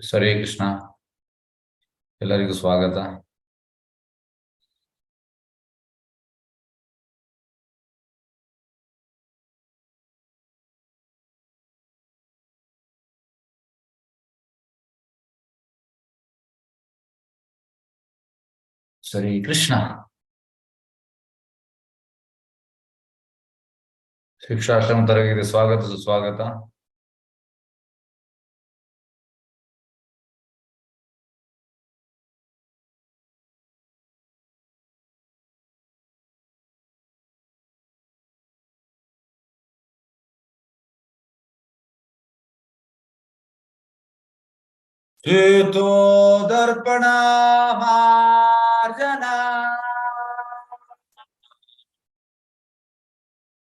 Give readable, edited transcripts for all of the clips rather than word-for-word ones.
ಹರೇ ಕೃಷ್ಣ. ಎಲ್ಲರಿಗೂ ಸ್ವಾಗತ. ಹರೇ ಕೃಷ್ಣ. ಶಿಕ್ಷಾಶ್ರಮ ತರಗತಿಗೆ ಸ್ವಾಗತ ಸುಸ್ವಾಗತ. ಚೇತೋ ದರ್ಪಣ ಮಾರ್ಜನ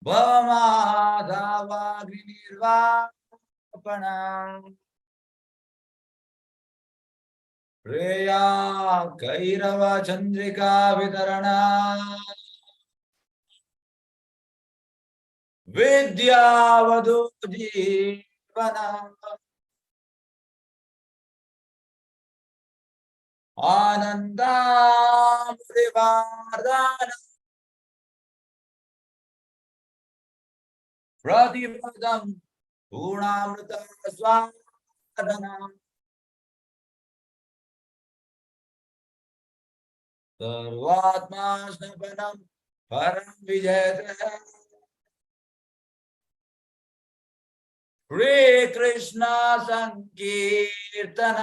ಭವಮಾಧವಾಗ್ನಿ ನಿರ್ವಾಪಣ ಪ್ರೇಯಾ ಕೈರವ ಚಂದ್ರಿಕಾ ವಿತರಣ ವಿದ್ಯಾವಧು ಜೀವನ ಆನಂದಾಮೃತವಾರ್ಧಾನ ಪ್ರತಿಪದಂ ಪೂರ್ಣಾಮೃತ ಸ್ವಾದನ ಸರ್ವಾತ್ಮಾ ಸ್ನಪನಂ ಪರಂ ವಿಜಯತ ಶ್ರೀ ಕೃಷ್ಣ ಸಂಕೀರ್ತನ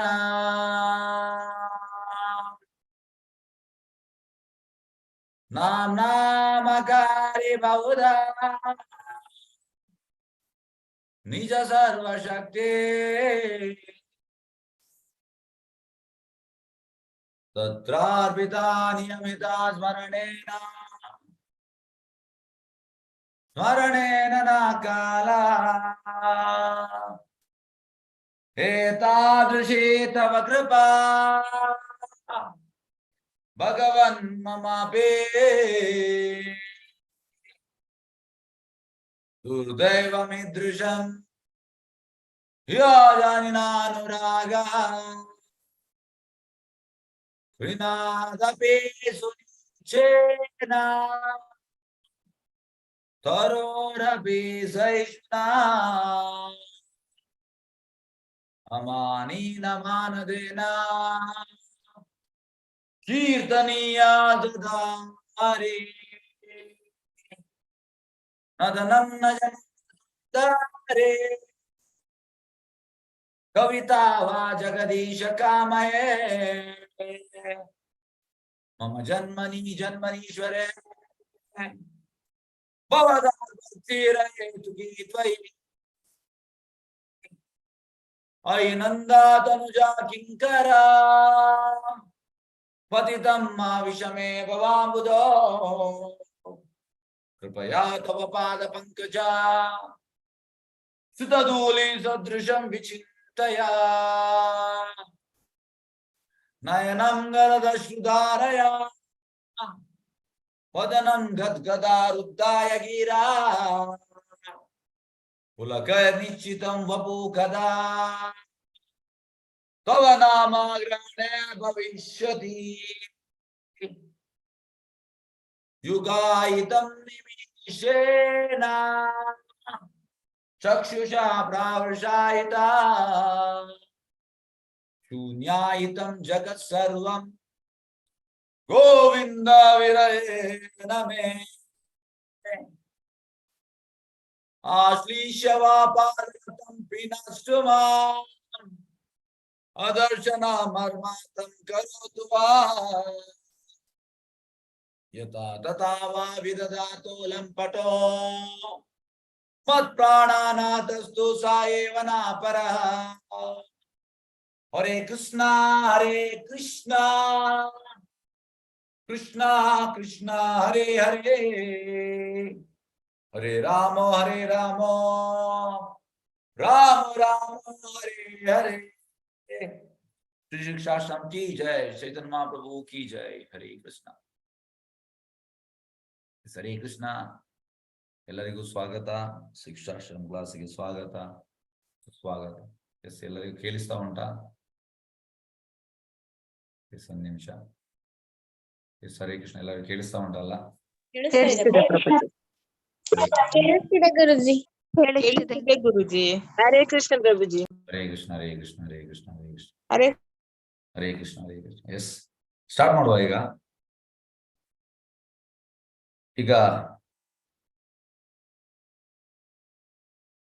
ನಾಮಕಾರಿ ಬಹುಧಾ ನಿಜ ಸರ್ವಶಕ್ತಿ ತತ್ರಾರ್ಪಿತಾ ನಿಯಮಿತ ಸ್ಮರಣೇನ ನ ಕಾಲ ಏತಾದೃಶಿ ತವ ಕೃಪಾ ಭಗವನ್ ಮಮಾಪಿ ದುರ್ದೈವಮಿದೃಶಂ ಯೋಜನಿನಾನುರಾಗ ವಿನಾದಪಿ ಸುನಿಶ್ಚೇನ ತರೋರಪಿ ಸಹಿಷ್ಣಾ ಅಮಾನೀನ ಮಾನದೇನ ಕೀರ್ತನೀಯ ದುಧಾರಿ ನದನನ್ನ ಜನಾರೆ ಕವಿತಾ ವಾ ಜಗದೀಶ ಕಾಮಯೇ ಮಮ ಜನ್ಮನಿ ಜನ್ಮನೀಶ್ವರೇ ಭವದಾರ್ತಿರೇತು ಗೀತ್ವೈ ಅಯಿ ನಂದಾತನುಜಾ ಕಿಂಕರ ಪತಿತಂ ಮಾ ವಿಷಮೇ ಭವಾಂಬುಧೋ कृपया तव पाद पंकज सुतधूलि सदृशं विचिन्तया नयनं गरदश्रुधारया वदनं गद्गदारुद्धाय गिरा पुलकनिश्चितं वपु कदा तव नामाग्रहणे भविष्यति युगायितं निमिषेण चक्षुषा प्रावृषायिता शून्यायितं जगत् सर्वं गोविन्द विरहेण मे आश्लीष्य वा पादं पिनस्तु माम् अदर्शनमर्मार्थं करोतु वा यथा तथा वा विदधातो लम्पटो मत्प्राणानाथस्तु सा एव नापरः हरे कृष्णा कृष्णा कृष्णा हरे हरे हरे राम राम राम हरे हरे। श्री शिक्षाश्रम की जय, चैतन्य महाप्रभु की जय। हरे कृष्णा। ಹರೇ ಕೃಷ್ಣ. ಎಲ್ಲರಿಗೂ ಸ್ವಾಗತ. ಶಿಕ್ಷಾಶ್ರಮ ಕ್ಲಾಸಿಗೆ ಸ್ವಾಗತ. ಎಲ್ಲರಿಗೂ ಕೇಳಿಸ್ತಾ ಉಂಟಾ? ಒಂದು ನಿಮಿಷ. ಹರೇ ಕೃಷ್ಣ. ಎಲ್ಲರಿಗೂ ಕೇಳಿಸ್ತಾ ಉಂಟಲ್ಲ? ಕೇಳಿಸ್ತಿದೆ ಗುರುಜಿ. ಕೇಳಿಸ್ತಿದೆ ಗುರುಜಿ. ಹರೇ ಕೃಷ್ಣ ಪ್ರಭುಜಿ. ಹರೇ ಕೃಷ್ಣ, ಹರೇ ಕೃಷ್ಣ, ಹರೇ ಕೃಷ್ಣ, ಹರೇ ಕೃಷ್ಣ, ಹರೇ ಹರೇ ಕೃಷ್ಣ, ಹರೇ ಕೃಷ್ಣ. ಎಸ್, ಸ್ಟಾರ್ಟ್ ಮಾಡುವ ಈಗ. ಈಗ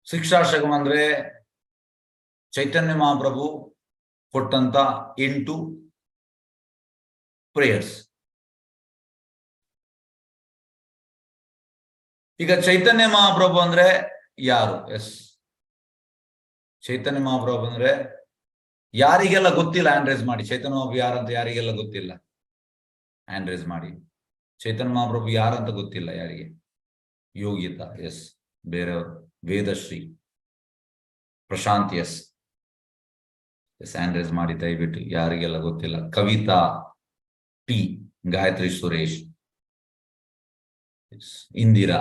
ಶಿಕ್ಷಾಷ್ಟಕಂ ಅಂದ್ರೆ ಚೈತನ್ಯ ಮಹಾಪ್ರಭು ಕೊಟ್ಟಂತ 8 ಪ್ರೇಯರ್ಸ್. ಈಗ ಚೈತನ್ಯ ಮಹಾಪ್ರಭು ಅಂದ್ರೆ ಯಾರು? ಎಸ್, ಚೈತನ್ಯ ಮಹಾಪ್ರಭು ಅಂದ್ರೆ ಯಾರಿಗೆಲ್ಲ ಗೊತ್ತಿಲ್ಲ ಹ್ಯಾಂಡ್ ರೈಸ್ ಮಾಡಿ. ಚೈತನ್ಯ ಮಹಾಪ್ರಭು ಯಾರಂತ ಯಾರಿಗೆಲ್ಲ ಗೊತ್ತಿಲ್ಲ ಹ್ಯಾಂಡ್ ರೈಸ್ ಮಾಡಿ. ಚೈತನ್ಯ ಮಹಾಪ್ರಭು ಯಾರಂತ ಗೊತ್ತಿಲ್ಲ ಯಾರಿಗೆ? ಯೋಗಿತಾ, ಎಸ್. ಬೇರೆಯವರು Vedashree, Prashanth, yes yes, hand raise ಮಾಡಿ ದಯವಿಟ್ಟು ಯಾರಿಗೆಲ್ಲ ಗೊತ್ತಿಲ್ಲ. Kavitha T, Gayathri Suresh, Indira,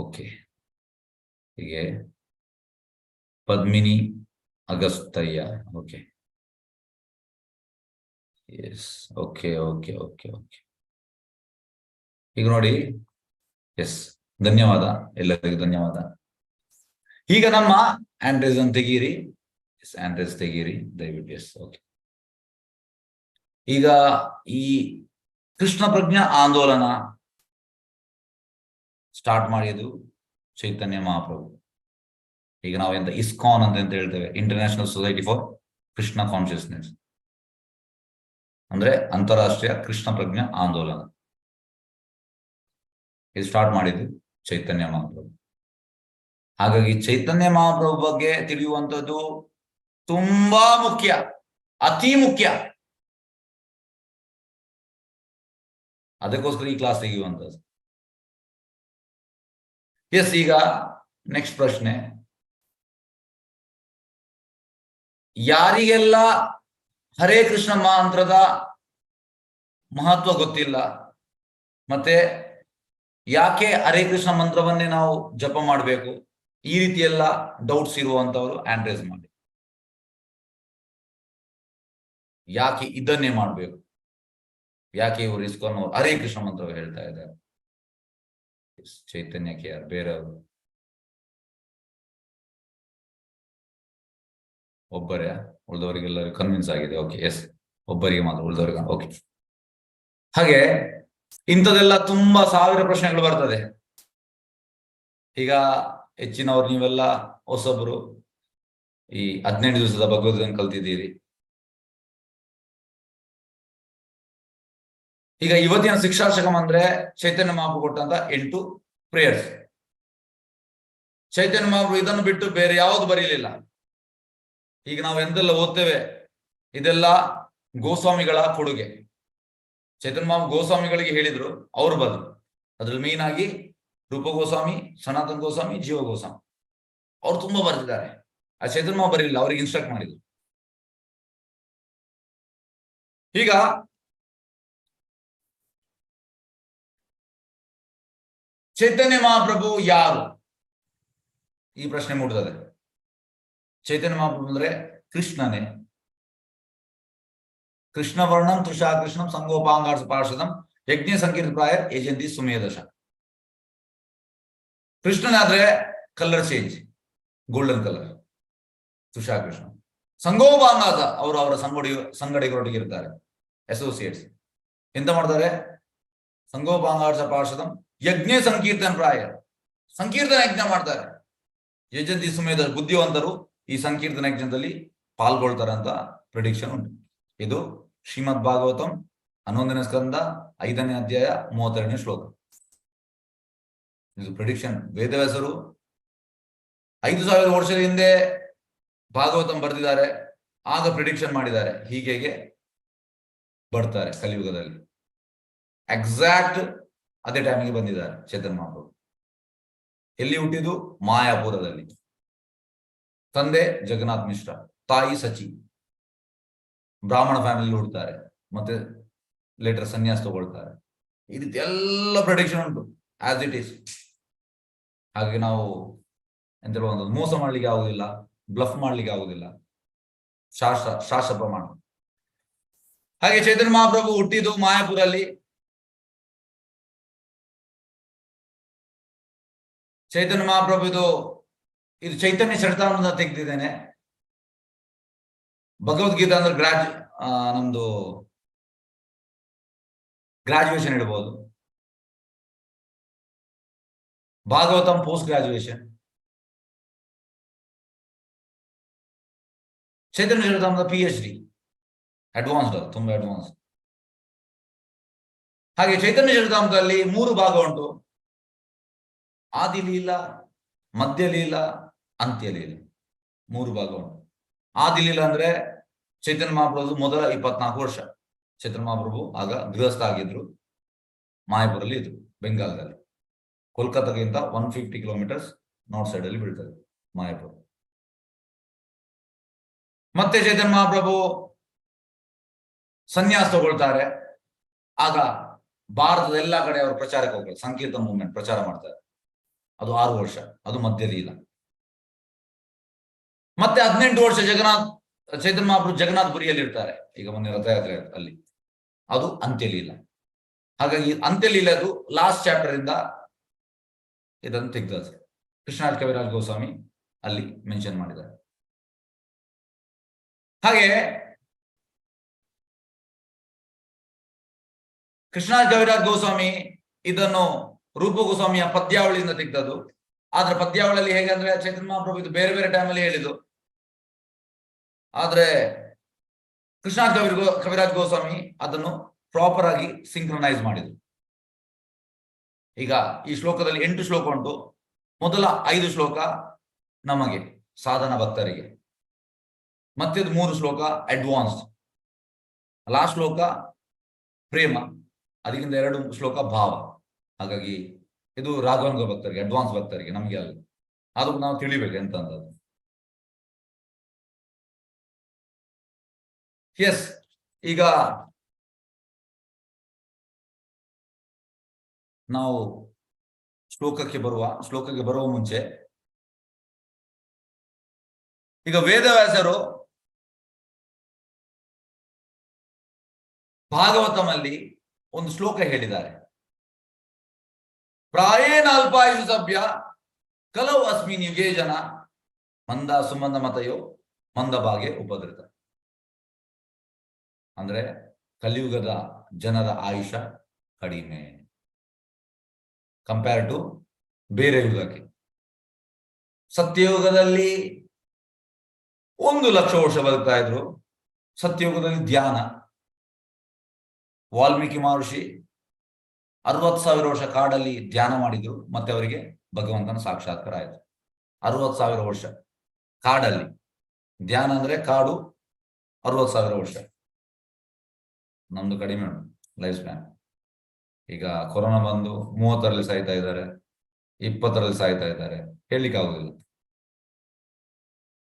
okay. ಹೀಗೆ Padmini Agastayya, okay, yes, okay okay okay okay. ಈಗ ನೋಡಿ, ಎಸ್, ಧನ್ಯವಾದ ಎಲ್ಲರಿಗೂ, ಧನ್ಯವಾದ. ಈಗ ನಮ್ಮ ಹ್ಯಾಂಡ್ ಅನ್ನು ತೆಗೀರಿ. ಎಸ್, ಹ್ಯಾಂಡ್ ರೈಸ್ ತೆಗೀರಿ ದಯವಿಟ್ಟು. Yes, okay. ಈಗ ಈ ಕೃಷ್ಣ ಪ್ರಜ್ಞಾ ಆಂದೋಲನ ಸ್ಟಾರ್ಟ್ ಮಾಡಿದ್ದು ಚೈತನ್ಯ ಮಹಾಪ್ರಭು. ಈಗ ನಾವು ಎಂತ ಇಸ್ಕಾನ್ ಅಂತ ಹೇಳ್ತೇವೆ, international society for Krishna consciousness, ಅಂದ್ರೆ ಅಂತಾರಾಷ್ಟ್ರೀಯ ಕೃಷ್ಣ ಪ್ರಜ್ಞಾ ಆಂದೋಲನ. ಇದು ಸ್ಟಾರ್ಟ್ ಮಾಡಿದ್ದು ಚೈತನ್ಯ ಮಹಾಪ್ರಭು. ಹಾಗಾಗಿ ಚೈತನ್ಯ ಮಹಾಪ್ರಭು ಬಗ್ಗೆ ತಿಳಿಯುವಂಥದ್ದು ತುಂಬಾ ಮುಖ್ಯ, ಅತಿ ಮುಖ್ಯ. ಅದಕ್ಕೋಸ್ಕರ ಈ ಕ್ಲಾಸ್ ತೆಗೆಯುವಂಥದ್ದು. ಎಸ್, ಈಗ ನೆಕ್ಸ್ಟ್ ಪ್ರಶ್ನೆ. ಯಾರಿಗೆಲ್ಲ ಹರೇ ಕೃಷ್ಣ ಮಂತ್ರದ ಮಹತ್ವ ಗೊತ್ತಿಲ್ಲ, ಮತ್ತೆ ಯಾಕೆ ಹರೇ ಕೃಷ್ಣ ಮಂತ್ರವನ್ನೇ ನಾವು ಜಪ ಮಾಡಬೇಕು, ಈ ರೀತಿ ಎಲ್ಲ ಡೌಟ್ಸ್ ಇರುವಂತವರು ಹ್ಯಾಂಡ್ ರೈಸ್ ಮಾಡಿ. ಯಾಕೆ ಇದನ್ನೇ ಮಾಡಬೇಕು, ಯಾಕೆ ಇವರು ಇಸ್ಕಾನ್ ಹರೇ ಕೃಷ್ಣ ಮಂತ್ರ ಹೇಳ್ತಾ ಇದ್ದಾರೆ? ಚೈತನ್ಯಕ್ಕೆ ಯಾರು? ಬೇರೆಯವರು ಒಬ್ಬರೇ? ಉಳಿದವರಿಗೆಲ್ಲರೂ ಕನ್ವಿನ್ಸ್ ಆಗಿದೆ? ಓಕೆ, ಎಸ್, ಒಬ್ಬರಿಗೆ ಮಾತ್ರ, ಉಳಿದವರಿಗೆ ಓಕೆ. ಹಾಗೆ ಇಂಥದೆಲ್ಲ ತುಂಬಾ ಸಾವಿರ ಪ್ರಶ್ನೆಗಳು ಬರ್ತದೆ. ಈಗ ಹೆಚ್ಚಿನವ್ರು ನೀವೆಲ್ಲ ಹೊಸಬ್ರು, ಈ 18 ದಿವಸದ ಭಗವದ್ಗೀತೆಯನ್ನು ಕಲ್ತಿದ್ದೀರಿ. ಈಗ ಇವತ್ತಿನ ಶಿಕ್ಷಾಷ್ಟಕಂ ಅಂದ್ರೆ ಚೈತನ್ಯ ಮಹಾಪ್ರಭು ಕೊಟ್ಟಂತ 8 ಪ್ರೇಯರ್ಸ್. ಚೈತನ್ಯ ಮಹಾಪ್ರಭು ಇದನ್ನು ಬಿಟ್ಟು ಬೇರೆ ಯಾವುದು ಬರೀಲಿಲ್ಲ. ಈಗ ನಾವು ಎಂತೆಲ್ಲ ಓದ್ತೇವೆ ಇದೆಲ್ಲ ಗೋಸ್ವಾಮಿಗಳ ಕೊಡುಗೆ. ಚೈತನ್ಯ ಮಹಾಪ್ರಭು ಗೋಸ್ವಾಮಿಗಳಿಗೆ ಹೇಳಿದ್ರು, ಅವರು ಬದಲು ಅದ್ರಲ್ಲಿ ಮೇನ್ ಆಗಿ ರೂಪ ಗೋಸ್ವಾಮಿ, ಸನಾತನ ಗೋಸ್ವಾಮಿ, ಜೀವ ಗೋಸ್ವಾಮಿ ಅವ್ರು ತುಂಬಾ ಬರೆದಿದ್ದಾರೆ. ಆ ಚೈತನ್ಯ ಮಹಾಪ್ರಭು ಬರೀಲಿಲ್ಲ, ಅವ್ರಿಗೆ ಇನ್ಸ್ಟ್ರಕ್ಟ್ ಮಾಡಿದ್ರು. ಈಗ ಚೈತನ್ಯ ಮಹಾಪ್ರಭು ಯಾರು? ಈ ಪ್ರಶ್ನೆ ಮೂಡುತ್ತದೆ. ಚೈತನ್ಯ ಮಹಾಪ್ರಭು ಅಂದ್ರೆ ಕೃಷ್ಣನೇ. ಕೃಷ್ಣ ವರ್ಣಂ ತುಷಾ ಕೃಷ್ಣಂ ಸಂಗೋಪಾಂಗಾರ್ಸ ಪಾರ್ಷದಂ ಯಜ್ಞ ಸಂಕೀರ್ತ ಪ್ರಾಯ ಏಜಂತಿ ಸುಮೇಧಶ. ಕೃಷ್ಣನಾದ್ರೆ ಕಲರ್ ಚೇಂಜ್, ಗೋಲ್ಡನ್ ಕಲರ್, ತುಷಾ ಕೃಷ್ಣ. ಸಂಗೋಪಾಂಗಾಸ, ಅವರು ಅವರ ಸಂಗಡಿಗರೊಟ್ಟಿಗೆ ಇರ್ತಾರೆ, ಅಸೋಸಿಯೇಟ್ಸ್. ಎಂತ ಮಾಡ್ತಾರೆ? ಸಂಗೋಪಾಂಗಾರ್ಸ ಪಾರ್ಷದಂ ಯಜ್ಞ ಸಂಕೀರ್ತನ ಪ್ರಾಯ, ಸಂಕೀರ್ತನ ಯಜ್ಞ ಮಾಡ್ತಾರೆ. ಯಜಂತಿ ಸುಮೇಧ, ಬುದ್ಧಿವಂತರು ಈ ಸಂಕೀರ್ತನ ಯಜ್ಞದಲ್ಲಿ ಪಾಲ್ಗೊಳ್ತಾರೆ ಅಂತ ಪ್ರಿಡಿಕ್ಷನ್ ಉಂಟು. ಇದು ಶ್ರೀಮದ್ ಭಾಗವತಂ 11ನೇ ಸ್ಕಂದ 5ನೇ ಅಧ್ಯಾಯ 32ನೇ ಶ್ಲೋಕ. ಇದು ಪ್ರಿಡಿಕ್ಷನ್. ವೇದವ್ಯಾಸರು 5000 ವರ್ಷದ ಹಿಂದೆ ಭಾಗವತಂ ಬರೆದಿದ್ದಾರೆ, ಆಗ ಪ್ರಿಡಿಕ್ಷನ್ ಮಾಡಿದ್ದಾರೆ, ಹೀಗೆ ಬರ್ತಾರೆ ಕಲಿಯುಗದಲ್ಲಿ. ಎಕ್ಸಾಕ್ಟ್ ಅದೇ ಟೈಮಿಗೆ ಬಂದಿದ್ದಾರೆ ಚೈತನ್ಯ ಮಹಾಪ್ರಭು. ಎಲ್ಲಿ ಹುಟ್ಟಿದ್ದು? ಮಾಯಾಪುರದಲ್ಲಿ. ತಂದೆ ಜಗನ್ನಾಥ್ ಮಿಶ್ರ, ತಾಯಿ ಸಚಿ. ಬ್ರಾಹ್ಮಣ ಫ್ಯಾಮಿಲಿ ಹುಡ್ತಾರೆ, ಮತ್ತೆ ಲೇಟರ್ ಸನ್ಯಾಸ ತಗೊಳ್ತಾರೆ. ಈ ರೀತಿ ಎಲ್ಲ ಪ್ರೆಡಿಕ್ಷನ್ ಉಂಟು ಆಸ್ ಇಟ್ ಈಸ್. ಹಾಗೆ ನಾವು ಎಂತ ಮೋಸ ಮಾಡ್ಲಿಕ್ಕೆ ಆಗುದಿಲ್ಲ, ಬ್ಲಫ್ ಮಾಡ್ಲಿಕ್ಕೆ ಆಗುದಿಲ್ಲ. ಶಾಸ್ತ್ರ ಪ್ರಮಾಣ. ಹಾಗೆ ಚೈತನ್ಯ ಮಹಾಪ್ರಭು ಹುಟ್ಟಿದ್ದು ಮಾಯಾಪುರಲ್ಲಿ. ಚೈತನ್ಯ ಮಹಾಪ್ರಭು ಇದು ಚೈತನ್ಯ ಚರಿತಾಮೃತ ತೆಗೆದಿದ್ದೇನೆ. ಭಗವದ್ಗೀತಾ ಅಂದ್ರೆ ನಮ್ದು ಗ್ರಾಜುಯೇಷನ್ ಇಡಬಹುದು. Bhagavatam post graduation. Chaitanya Charitamrita PhD, advanced, ತುಂಬಾ ಅಡ್ವಾನ್ಸ್. ಹಾಗೆ ಚೈತನ್ಯ ಚರಿತಾಮೃತದಲ್ಲಿ 3 ಭಾಗ ಉಂಟು: ಆದಿಲೀಲಾ, ಮಧ್ಯಲೀಲಾ, ಅಂತ್ಯಲೀಲಾ. 3 ಭಾಗ ಉಂಟು. ಆದಿಲೀಲಾ ಅಂದ್ರೆ ಚೈತನ್ಯ ಮಹಾಪ್ರಭು ಮೊದಲ 24 ವರ್ಷ. ಚೈತನ್ಯ ಮಹಾಪ್ರಭು ಆಗ ಗೃಹಸ್ಥ ಆಗಿದ್ರು, ಮಾಯಾಪುರಲ್ಲಿ ಇದ್ರು, ಬೆಂಗಾಲದಲ್ಲಿ. ಕೋಲ್ಕತ್ತಾಗಿಂತ 150 ಕಿಲೋಮೀಟರ್ಸ್ ನಾರ್ತ್ ಸೈಡ್ ಅಲ್ಲಿ ಬೀಳ್ತದೆ ಮಾಯಾಪುರ. ಮತ್ತೆ ಚೈತನ್ಯ ಮಹಾಪ್ರಭು ಸನ್ಯಾಸ ತಗೊಳ್ತಾರೆ. ಆಗ ಭಾರತದ ಎಲ್ಲಾ ಕಡೆ ಅವರು ಪ್ರಚಾರಕ್ಕೆ ಹೋಗ್ತಾರೆ, ಸಂಕೀರ್ತನ ಮೂವ್ಮೆಂಟ್ ಪ್ರಚಾರ ಮಾಡ್ತಾರೆ. ಅದು 6 ವರ್ಷ, ಅದು ಮಧ್ಯಲೀಲ. ಮತ್ತೆ 18 ವರ್ಷ ಚೈತನ್ಯ ಮಹಾಪ್ರಭು ಜಗನ್ನಾಥಪುರಿಯಲ್ಲಿ ಇರ್ತಾರೆ. ಈಗ ಮೊನ್ನೆ ರಥಯಾತ್ರೆ ಅಲ್ಲಿ, ಅದು ಅಂತ್ಯಲೀಲ. ಹಾಗಾಗಿ ಅಂತ್ಯಲೀಲದು ಲಾಸ್ಟ್ ಚಾಪ್ಟರ್ ಇಂದ ಇದನ್ನು ತೆಗೆದ ಕೃಷ್ಣರಾಜ ಕವಿರಾಜ್ ಗೋಸ್ವಾಮಿ ಅಲ್ಲಿ ಮೆನ್ಷನ್ ಮಾಡಿದ್ದಾರೆ. ಹಾಗೆ ಕೃಷ್ಣರಾಜ ಕವಿರಾಜ್ ಗೋಸ್ವಾಮಿ ಇದನ್ನು ರೂಪ ಗೋಸ್ವಾಮಿಯ ಪದ್ಯಾವಳಿಯಿಂದ ತೆಗೆದದ್ದು. ಆದ್ರೆ ಪದ್ಯಾವಳಿಯಲ್ಲಿ ಹೇಗೆ ಅಂದ್ರೆ ಚೈತನ್ಯ ಮಹಾಪ್ರಭು ಇದು ಬೇರೆ ಬೇರೆ ಟೈಮಲ್ಲಿ ಹೇಳಿದ್ದು. ಆದ್ರೆ ಕೃಷ್ಣರಾಜ ಕವಿರಾಜ್ ಗೋಸ್ವಾಮಿ ಅದನ್ನು ಪ್ರಾಪರ್ ಆಗಿ ಸಿಂಕ್ರನೈಸ್ ಮಾಡಿದ್ರು. ಈಗ ಈ ಶ್ಲೋಕದಲ್ಲಿ 8 ಶ್ಲೋಕ ಉಂಟು. ಮೊದಲ 5 ಶ್ಲೋಕ ನಮಗೆ ಸಾಧನ ಭಕ್ತರಿಗೆ, ಮತ್ತೆ 3 ಶ್ಲೋಕ ಅಡ್ವಾನ್ಸ್ಡ್, ಲಾಸ್ಟ್ ಶ್ಲೋಕ ಪ್ರೇಮ, ಅದಕ್ಕಿಂತ 2 ಶ್ಲೋಕ ಭಾವ. ಹಾಗಾಗಿ ಇದು ರಾಘವಾನುಗ ಭಕ್ತರಿಗೆ, ಅಡ್ವಾನ್ಸ್ ಭಕ್ತರಿಗೆ, ನಮಗೆ ಅಲ್ಲ. ಅದು ನಾವು ತಿಳಿಬೇಕು ಎಂತ ಅಂತದ್ದು. ಎಸ್, ಈಗ ನಾವು ಶ್ಲೋಕಕ್ಕೆ ಬರುವ ಮುಂಚೆ ಈಗ ವೇದವ್ಯಾಸರು ಭಾಗವತಮಲ್ಲಿ ಒಂದು ಶ್ಲೋಕ ಹೇಳಿದ್ದಾರೆ. ಪ್ರಾಯೇಣ ಅಲ್ಪಾಯುಷು ಸಭ್ಯ ಕಲವು ಅಸ್ಮಿನ್ ಯುಗೇ ಜನ ಮಂದ ಸುಮಂದ ಮತಯೋ ಮಂದ ಭಾಗೆ ಉಪದ್ರಿತ. ಅಂದ್ರೆ ಕಲಿಯುಗದ ಜನರ ಆಯುಷ ಕಡಿಮೆ ಕಂಪೇರ್ ಟು ಬೇರೆ ಯುಗಕ್ಕೆ. ಸತ್ಯಯುಗದಲ್ಲಿ 1 ಲಕ್ಷ ವರ್ಷ ಬದುಕ್ತಾ ಇದ್ರು. ಸತ್ಯಯುಗದಲ್ಲಿ ಧ್ಯಾನ. ವಾಲ್ಮೀಕಿ ಮಹರ್ಷಿ 60,000 ವರ್ಷ ಕಾಡಲ್ಲಿ ಧ್ಯಾನ ಮಾಡಿದ್ರು, ಮತ್ತೆ ಅವರಿಗೆ ಭಗವಂತನ ಸಾಕ್ಷಾತ್ಕಾರ ಆಯಿತು. 60,000 ವರ್ಷ ಕಾಡಲ್ಲಿ ಧ್ಯಾನ ಅಂದ್ರೆ ಕಾಡು, 60,000 ವರ್ಷ. ನಮ್ದು ಕಡಿಮೆ ಉಂಟು ಲೈಫ್ ಸ್ಪ್ಯಾನ್. ಈಗ ಕೊರೋನಾ ಬಂದು 30ರಲ್ಲಿ ಸಾಯ್ತಾ ಇದ್ದಾರೆ, 20ರಲ್ಲಿ ಸಾಯ್ತಾ ಇದ್ದಾರೆ, ಹೇಳಲಿಕ್ಕೆ ಆಗುದಿಲ್ಲ.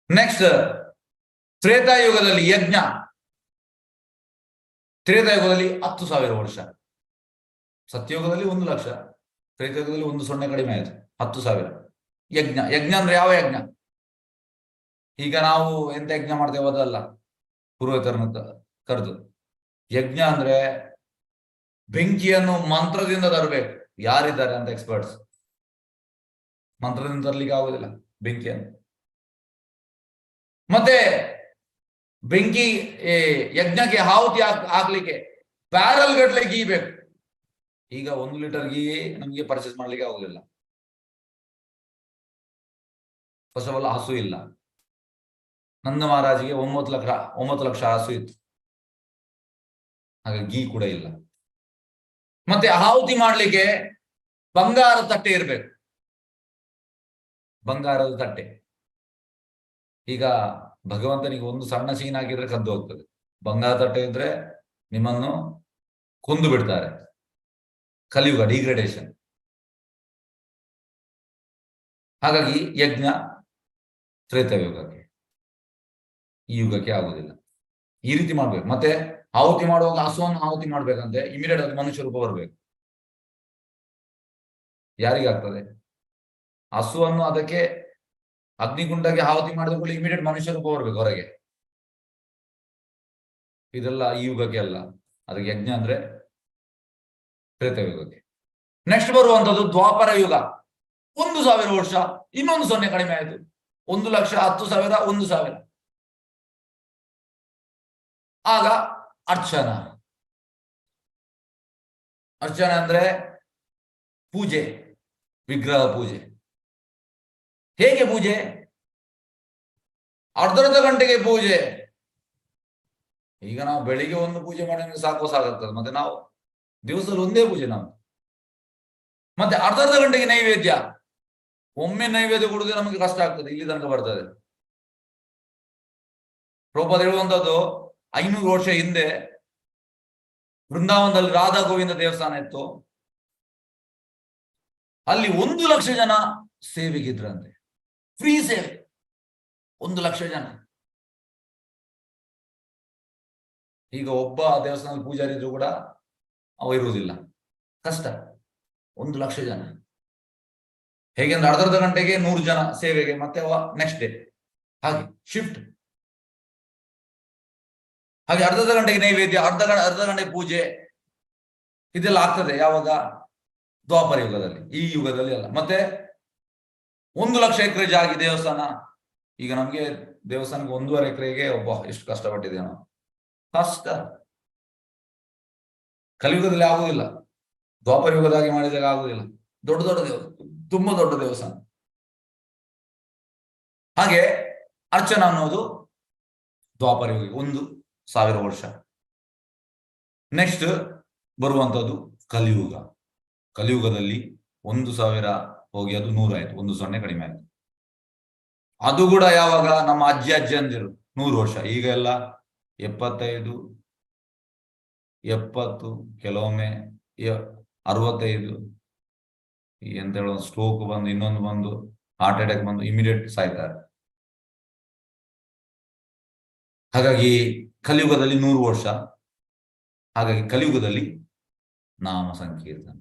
ನೆಕ್ಸ್ಟ್ ತ್ರೇತಾಯುಗದಲ್ಲಿ ಯಜ್ಞ. ತ್ರೇತಾಯುಗದಲ್ಲಿ 10,000 ವರ್ಷ. ಸತ್ಯಯುಗದಲ್ಲಿ 1 ಲಕ್ಷ, ತ್ರೇತಾಯುಗದಲ್ಲಿ 1 ಕಡಿಮೆ ಆಯ್ತು, 10,000. ಯಜ್ಞ ಅಂದ್ರೆ ಯಾವ ಯಜ್ಞ? ಈಗ ನಾವು ಎಂತ ಯಜ್ಞ ಮಾಡ್ತೇವೆ ಅದಲ್ಲ, ಪೂರ್ವತರನ್ನ ಕರೆದು. ಯಜ್ಞ ಅಂದ್ರೆ ಬೆಂಕಿಯನ್ನು ಮಂತ್ರದಿಂದ ತರಬೇಕು. ಯಾರಿದ್ದಾರೆ ಅಂತ ಎಕ್ಸ್ಪರ್ಟ್ಸ್? ಮಂತ್ರದಿಂದ ತರಲಿಕ್ಕೆ ಆಗುದಿಲ್ಲ ಬೆಂಕಿಯನ್ನು. ಮತ್ತೆ ಬೆಂಕಿ ಯಜ್ಞಕ್ಕೆ ಆಹುತಿ ಹಾಕ್ಲಿಕ್ಕೆ ಬ್ಯಾರಲ್ ಗಟ್ಟಲೆ ಗೀ ಬೇಕು. ಈಗ 1 ಲೀಟರ್ ಗೀ ನಮ್ಗೆ ಪರ್ಚೇಸ್ ಮಾಡ್ಲಿಕ್ಕೆ ಆಗುದಿಲ್ಲ. ಫಸ್ಟ್ ಆಫ್ ಆಲ್ ಹಸು ಇಲ್ಲ. ನಂದ ಮಹಾರಾಜಿಗೆ 9 ಲಕ್ಷ ಹಸು ಇತ್ತು, ಹಾಗೆ ಗೀ ಕೂಡ ಇಲ್ಲ. ಮತ್ತೆ ಆಹುತಿ ಮಾಡ್ಲಿಕ್ಕೆ ಬಂಗಾರದ ತಟ್ಟೆ ಇರ್ಬೇಕು, ಬಂಗಾರದ ತಟ್ಟೆ. ಈಗ ಭಗವಂತನಿಗೆ ಒಂದು ಸಣ್ಣ ಸೀನ್ ಹಾಕಿದ್ರೆ ಕದ್ದು ಹೋಗ್ತದೆ. ಬಂಗಾರ ತಟ್ಟೆ ಇದ್ರೆ ನಿಮ್ಮನ್ನು ಕೊಂದು ಬಿಡ್ತಾರೆ. ಕಲಿಯುಗ, ಡಿಗ್ರೇಡೇಷನ್. ಹಾಗಾಗಿ ಯಜ್ಞ ತ್ರೇತಾಯುಗಕ್ಕೆ, ಈ ಯುಗಕ್ಕೆ ಆಗುದಿಲ್ಲ. ಈ ರೀತಿ ಮಾಡ್ಬೇಕು. ಮತ್ತೆ ಆಹುತಿ ಮಾಡುವಾಗ ಹಸುವನ್ನು ಆಹುತಿ ಮಾಡ್ಬೇಕಂತೆ, ಇಮಿಡಿಯೇಟ್ ಆಗಿ ಮನುಷ್ಯ ರೂಪ ಬರ್ಬೇಕು. ಯಾರಿಗಾಗ್ತದೆ? ಹಸುವನ್ನು ಅದಕ್ಕೆ ಅಗ್ನಿಗುಂಡಕ್ಕೆ ಆಹುತಿ ಮಾಡಿದ ಕೂಡ ಇಮಿಡಿಯೇಟ್ ಮನುಷ್ಯ ರೂಪ ಬರ್ಬೇಕು ಹೊರಗೆ. ಇದೆಲ್ಲ ಈ ಯುಗಕ್ಕೆ ಅಲ್ಲ, ಅದಕ್ಕೆ ಯಜ್ಞ ಅಂದ್ರೆ ತ್ರೇತಾಯುಗಕ್ಕೆ. ನೆಕ್ಸ್ಟ್ ಬರುವಂತದ್ದು ದ್ವಾಪರ ಯುಗ, 1000 ವರ್ಷ, ಇನ್ನೊಂದು 0 ಕಡಿಮೆ ಆಯ್ತು, 1,10,000, 1,000. ಆಗ ಅರ್ಚನಾ. ಅರ್ಚನಾ ಅಂದ್ರೆ ಪೂಜೆ, ವಿಗ್ರಹ ಪೂಜೆ. ಹೇಗೆ ಪೂಜೆ? ಅರ್ಧ ಗಂಟೆಗೆ ಪೂಜೆ. ಈಗ ನಾವು ಬೆಳಿಗ್ಗೆ ಒಂದು ಪೂಜೆ ಮಾಡಿ ಸಾಕಾಗ್ತದೆ, ಮತ್ತೆ ನಾವು ದಿವಸದಲ್ಲಿ ಒಂದೇ ಪೂಜೆ ನಾವು. ಮತ್ತೆ ಅರ್ಧ ಗಂಟೆಗೆ ನೈವೇದ್ಯ. ಒಮ್ಮೆ ನೈವೇದ್ಯ ಕೊಡುವುದೇ ನಮಗೆ ಕಷ್ಟ ಆಗ್ತದೆ, ಇಲ್ಲಿ ತನಕ ಬರ್ತದೆ. ಪ್ರಭುಪಾದ ಹೇಳುವಂತದ್ದು 500 ವರ್ಷ ಹಿಂದೆ ವೃಂದಾವನದಲ್ಲಿ ರಾಧಾ ಗೋವಿಂದ ದೇವಸ್ಥಾನ ಇತ್ತು, ಅಲ್ಲಿ 1,00,000 ಜನ ಸೇವೆಗಿದ್ರಂತೆ, ಫ್ರೀ ಸೇವೆ. 1,00,000 ಜನ. ಈಗ ಒಬ್ಬ ದೇವಸ್ಥಾನದ ಪೂಜಾರಿ ಇದ್ರು ಕೂಡ ಅವ ಇರುವುದಿಲ್ಲ, ಕಷ್ಟ. 1,00,000 ಜನ. ಹೇಗೆಂದ್ರೆ ಅರ್ಧ ಗಂಟೆಗೆ 100 ಜನ ಸೇವೆಗೆ, ಮತ್ತೆ ಅವ ನೆಕ್ಸ್ಟ್ ಡೇ ಹಾಗೆ ಶಿಫ್ಟ್. ಹಾಗೆ ಅರ್ಧ ಗಂಟೆಗೆ ನೈವೇದ್ಯ, ಅರ್ಧ ಗಂಟೆ ಪೂಜೆ, ಇದೆಲ್ಲ ಆಗ್ತದೆ ಯಾವಾಗ? ದ್ವಾಪರ ಯುಗದಲ್ಲಿ. ಈ ಯುಗದಲ್ಲಿ ಅಲ್ಲ. ಮತ್ತೆ 1,00,000 ಎಕರೆ ಜಾಗ ದೇವಸ್ಥಾನ. ಈಗ ನಮ್ಗೆ ದೇವಸ್ಥಾನಕ್ಕೆ 1.5 ಎಕರೆಗೆ ಒಬ್ಬ ಎಷ್ಟು ಕಷ್ಟಪಟ್ಟಿದೆ ನಾವು, ಕಷ್ಟ. ಕಲಿಯುಗದಲ್ಲಿ ಆಗುದಿಲ್ಲ, ದ್ವಾಪರ ಯುಗದಾಗಿ ಮಾಡಿದಾಗ ಆಗುದಿಲ್ಲ. ದೊಡ್ಡ ದೊಡ್ಡ ತುಂಬಾ ದೊಡ್ಡ ದೇವಸ್ಥಾನ. ಹಾಗೆ ಅರ್ಚನಾ ಅನ್ನೋದು ದ್ವಾಪರ ಯುಗ, 1,000 ವರ್ಷ. ನೆಕ್ಸ್ಟ್ ಬರುವಂತದ್ದು ಕಲಿಯುಗ. ಕಲಿಯುಗದಲ್ಲಿ 1,000 ಹೋಗಿ ಅದು 100 ಆಯ್ತು, 1 ಕಡಿಮೆ ಆಯ್ತು. ಅದು ಕೂಡ ಯಾವಾಗ? ನಮ್ಮ ಅಜ್ಜಂದಿರು 100 ವರ್ಷ. ಈಗ ಎಲ್ಲ 75, 70, ಕೆಲವೊಮ್ಮೆ 65. ಎಂತ ಹೇಳೋ, ಸ್ಟ್ರೋಕ್ ಬಂದು, ಇನ್ನೊಂದು ಬಂದು, ಹಾರ್ಟ್ ಅಟ್ಯಾಕ್ ಬಂದು ಇಮಿಡಿಯೇಟ್ ಸಾಯ್ತಾರೆ. ಹಾಗಾಗಿ ಕಲಿಯುಗದಲ್ಲಿ 100 ವರ್ಷ. ಹಾಗಾಗಿ ಕಲಿಯುಗದಲ್ಲಿ ನಾಮ ಸಂಕೀರ್ತನ.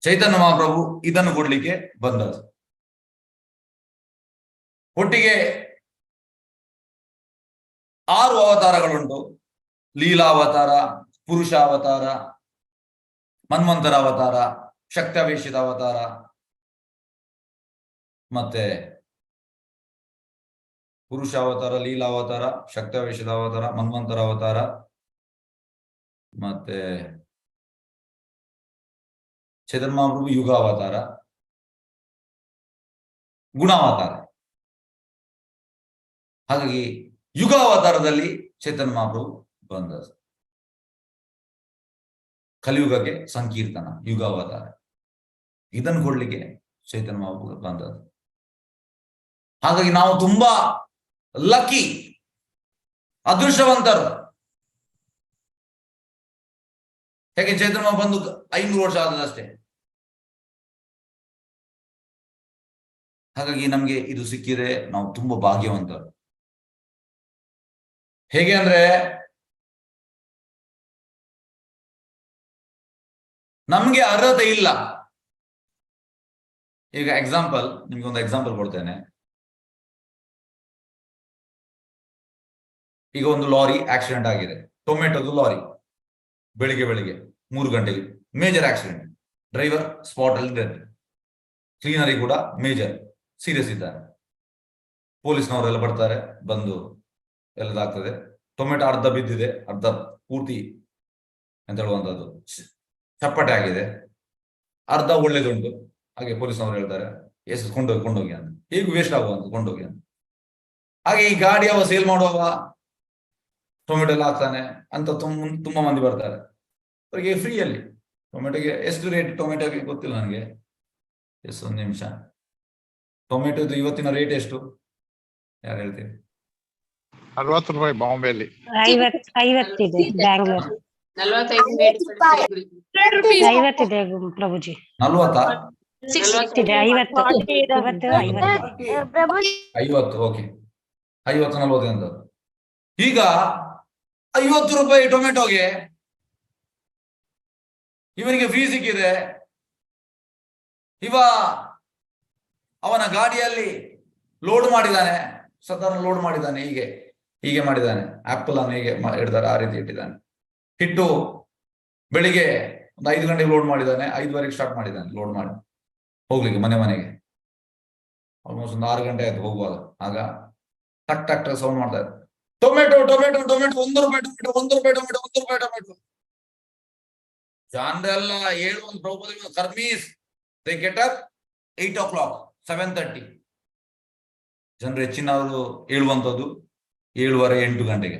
ಚೈತನ್ಯ ಮಹಾಪ್ರಭು ಇದನ್ನು ಕೊಡ್ಲಿಕ್ಕೆ ಬಂದದ್ದು. ಒಟ್ಟಿಗೆ 6 ಅವತಾರಗಳುಂಟು. ಲೀಲಾವತಾರ, ಪುರುಷಾವತಾರ, ಮನ್ವಂತರ ಅವತಾರ, ಶಕ್ತಾವೇಶಿತ ಅವತಾರ, ಮತ್ತೆ ಪುರುಷಾವತಾರ, ಲೀಲಾವತಾರ, ಶಕ್ತಾವೇಶಿತ ಅವತಾರ, ಮನ್ವಂತರ ಅವತಾರ, ಮತ್ತೆ ಚೈತನ್ಯ ಮಹಾಪ್ರಭು ಯುಗಾವತಾರ, ಗುಣಾವತಾರ. ಹಾಗಾಗಿ ಯುಗಾವತಾರದಲ್ಲಿ ಚೈತನ್ಯ ಮಹಾಪ್ರಭು ಬಂದದ್ದು. ಕಲಿಯುಗಕ್ಕೆ ಸಂಕೀರ್ತನ, ಯುಗಾವತಾರ. ಇದನ್ನು ಕೊಡ್ಲಿಕ್ಕೆ ಚೈತನ್ಯ ಮಹಾಪ್ರಭು ಬಂದದ್ದು. ಹಾಗಾಗಿ ನಾವು ತುಂಬಾ ಲಕ್ಕಿ, ಅದೃಷ್ಟವಂತರು. ಹೇಗೆ ಚೈತನ್ಯ ಮಹಾಪ್ರಭು ಬಂದು 500 ವರ್ಷ ಆದದಷ್ಟೇ. ಹಾಗಾಗಿ ನಮ್ಗೆ ಇದು ಸಿಕ್ಕಿದ್ರೆ ನಾವು ತುಂಬಾ ಭಾಗ್ಯವಂತರು. ಹೇಗೆ ಅಂದ್ರೆ, ನಮ್ಗೆ ಅರ್ಹತೆ ಇಲ್ಲ. ಈಗ ಎಕ್ಸಾಂಪಲ್, ನಿಮ್ಗೊಂದು ಎಕ್ಸಾಂಪಲ್ ಕೊಡ್ತೇನೆ. ಈಗ ಒಂದು ಲಾರಿ ಆಕ್ಸಿಡೆಂಟ್ ಆಗಿದೆ, ಟೊಮೆಟೊದು ಲಾರಿ. ಬೆಳಿಗ್ಗೆ 3 ಗಂಟೆಗೆ ಮೇಜರ್ ಆಕ್ಸಿಡೆಂಟ್. ಡ್ರೈವರ್ ಸ್ಪಾಟ್ ಅಲ್ಲಿ ಡೆತ್. ಕ್ಲೀನರಿ ಕೂಡ ಮೇಜರ್ ಸೀರಿಯಸ್ ಇದ್ದಾರೆ. ಪೊಲೀಸ್ನವರೆಲ್ಲ ಬರ್ತಾರೆ, ಬಂದು ಎಲ್ಲದಾಗ್ತದೆ. ಟೊಮೆಟೊ ಅರ್ಧ ಬಿದ್ದಿದೆ, ಅರ್ಧ ಪೂರ್ತಿ ಅಂತ ಹೇಳುವಂತದ್ದು ಚಪ್ಪಟೆ ಆಗಿದೆ, ಅರ್ಧ ಒಳ್ಳೇದುಂಟು. ಹಾಗೆ ಪೊಲೀಸ್ನವರು ಹೇಳ್ತಾರೆ, ಎಷ್ಟು ಕೊಂಡೋಗಿ ಅಂತ. ಹೇಗೂ ವೇಸ್ಟ್ ಆಗುವಂತ, ಕೊಂಡೋಗಿ ಅಂತ. ಹಾಗೆ ಈ ಗಾಡಿ ಅವ ಸೇಲ್ ಮಾಡುವವ ಟೊಮೆಟೊ ಎಲ್ಲ ಹಾಕ್ತಾನೆ ಅಂತ ತುಂಬಾ ಮಂದಿ ಬರ್ತಾರೆ. ಅವರಿಗೆ ಫ್ರೀಯಲ್ಲಿ ಟೊಮೆಟೊಗೆ ಎಷ್ಟು ರೇಟ್? ಟೊಮೆಟೊಗೆ ಗೊತ್ತಿಲ್ಲ ನನಗೆ, ಎಷ್ಟು, ಒಂದು ನಿಮಿಷ. ಟೊಮೆಟೊದು ಇವತ್ತಿನ ರೇಟ್ ಎಷ್ಟು, ಯಾರು ಹೇಳ್ತೀರಿ? 60 ರೂಪಾಯಿ ಬಾಂಬೆಯಲ್ಲಿ. 50 ಇದೆ ಬ್ಯಾಂಗ್ಳೂರ್. 50 ಇದೆ ಪ್ರಭುಜಿ. 40? 50 ಇದೆ, 50. ಓಕೆ, 50, 40 ಅಂತ. ಈಗ 50 ರೂಪಾಯಿ ಟೊಮೆಟೊಗೆ ಇವನಿಗೆ ಫ್ರೀ ಸಿಕ್ಕಿದೆ. ಅವನ ಗಾಡಿಯಲ್ಲಿ ಲೋಡ್ ಮಾಡಿದ್ದಾನೆ, ಸಾಧಾರಣ ಲೋಡ್ ಮಾಡಿದ್ದಾನೆ. ಹೀಗೆ ಹೀಗೆ ಮಾಡಿದ್ದಾನೆ. ಆಪಲ್ ಅನ್ನು ಹೇಗೆ ಇಡ್ತಾರೆ ಆ ರೀತಿ ಇಟ್ಟಿದ್ದಾನೆ. ಹಿಟ್ಟು ಬೆಳಿಗ್ಗೆ ಒಂದು 5 ಗಂಟೆಗೆ ಲೋಡ್ ಮಾಡಿದ್ದಾನೆ, 5:15 ಸ್ಟಾರ್ಟ್ ಮಾಡಿದ್ದಾನೆ ಲೋಡ್ ಮಾಡಿ ಹೋಗ್ಲಿಕ್ಕೆ ಮನೆಗೆ. ಆಲ್ಮೋಸ್ಟ್ ಒಂದು 6 ಗಂಟೆ ಆಯ್ತು ಹೋಗುವಾಗ. ಆಗ ಟಕ್ ಟಕ್ ಟಕ್ ಸೌಂಡ್ ಮಾಡ್ತಾ ಇದ್ದಾರೆ. ಟೊಮೆಟೊ ಟೊಮೆಟೊ ಟೊಮೆಟೊ, 1 ರೂಪಾಯಿ ಟೊಮೆಟೊ, 1 ರೂಪಾಯಿ ಟೊಮೆಟೊ, 1 ರೂಪಾಯಿ ಟೊಮೆಟೊ. ಜನರೆಲ್ಲ ಹೇಳುವಂತ ಪ್ರಭುತ್ವ ಕರ್ಮೀಸ್ ದೇ ಗೆಟ್ ಅಪ್ 8 o'clock, 7:30. ಜನರು ಹೆಚ್ಚಿನವರು ಹೇಳುವಂಥದ್ದು 7:30, 8 ಗಂಟೆಗೆ.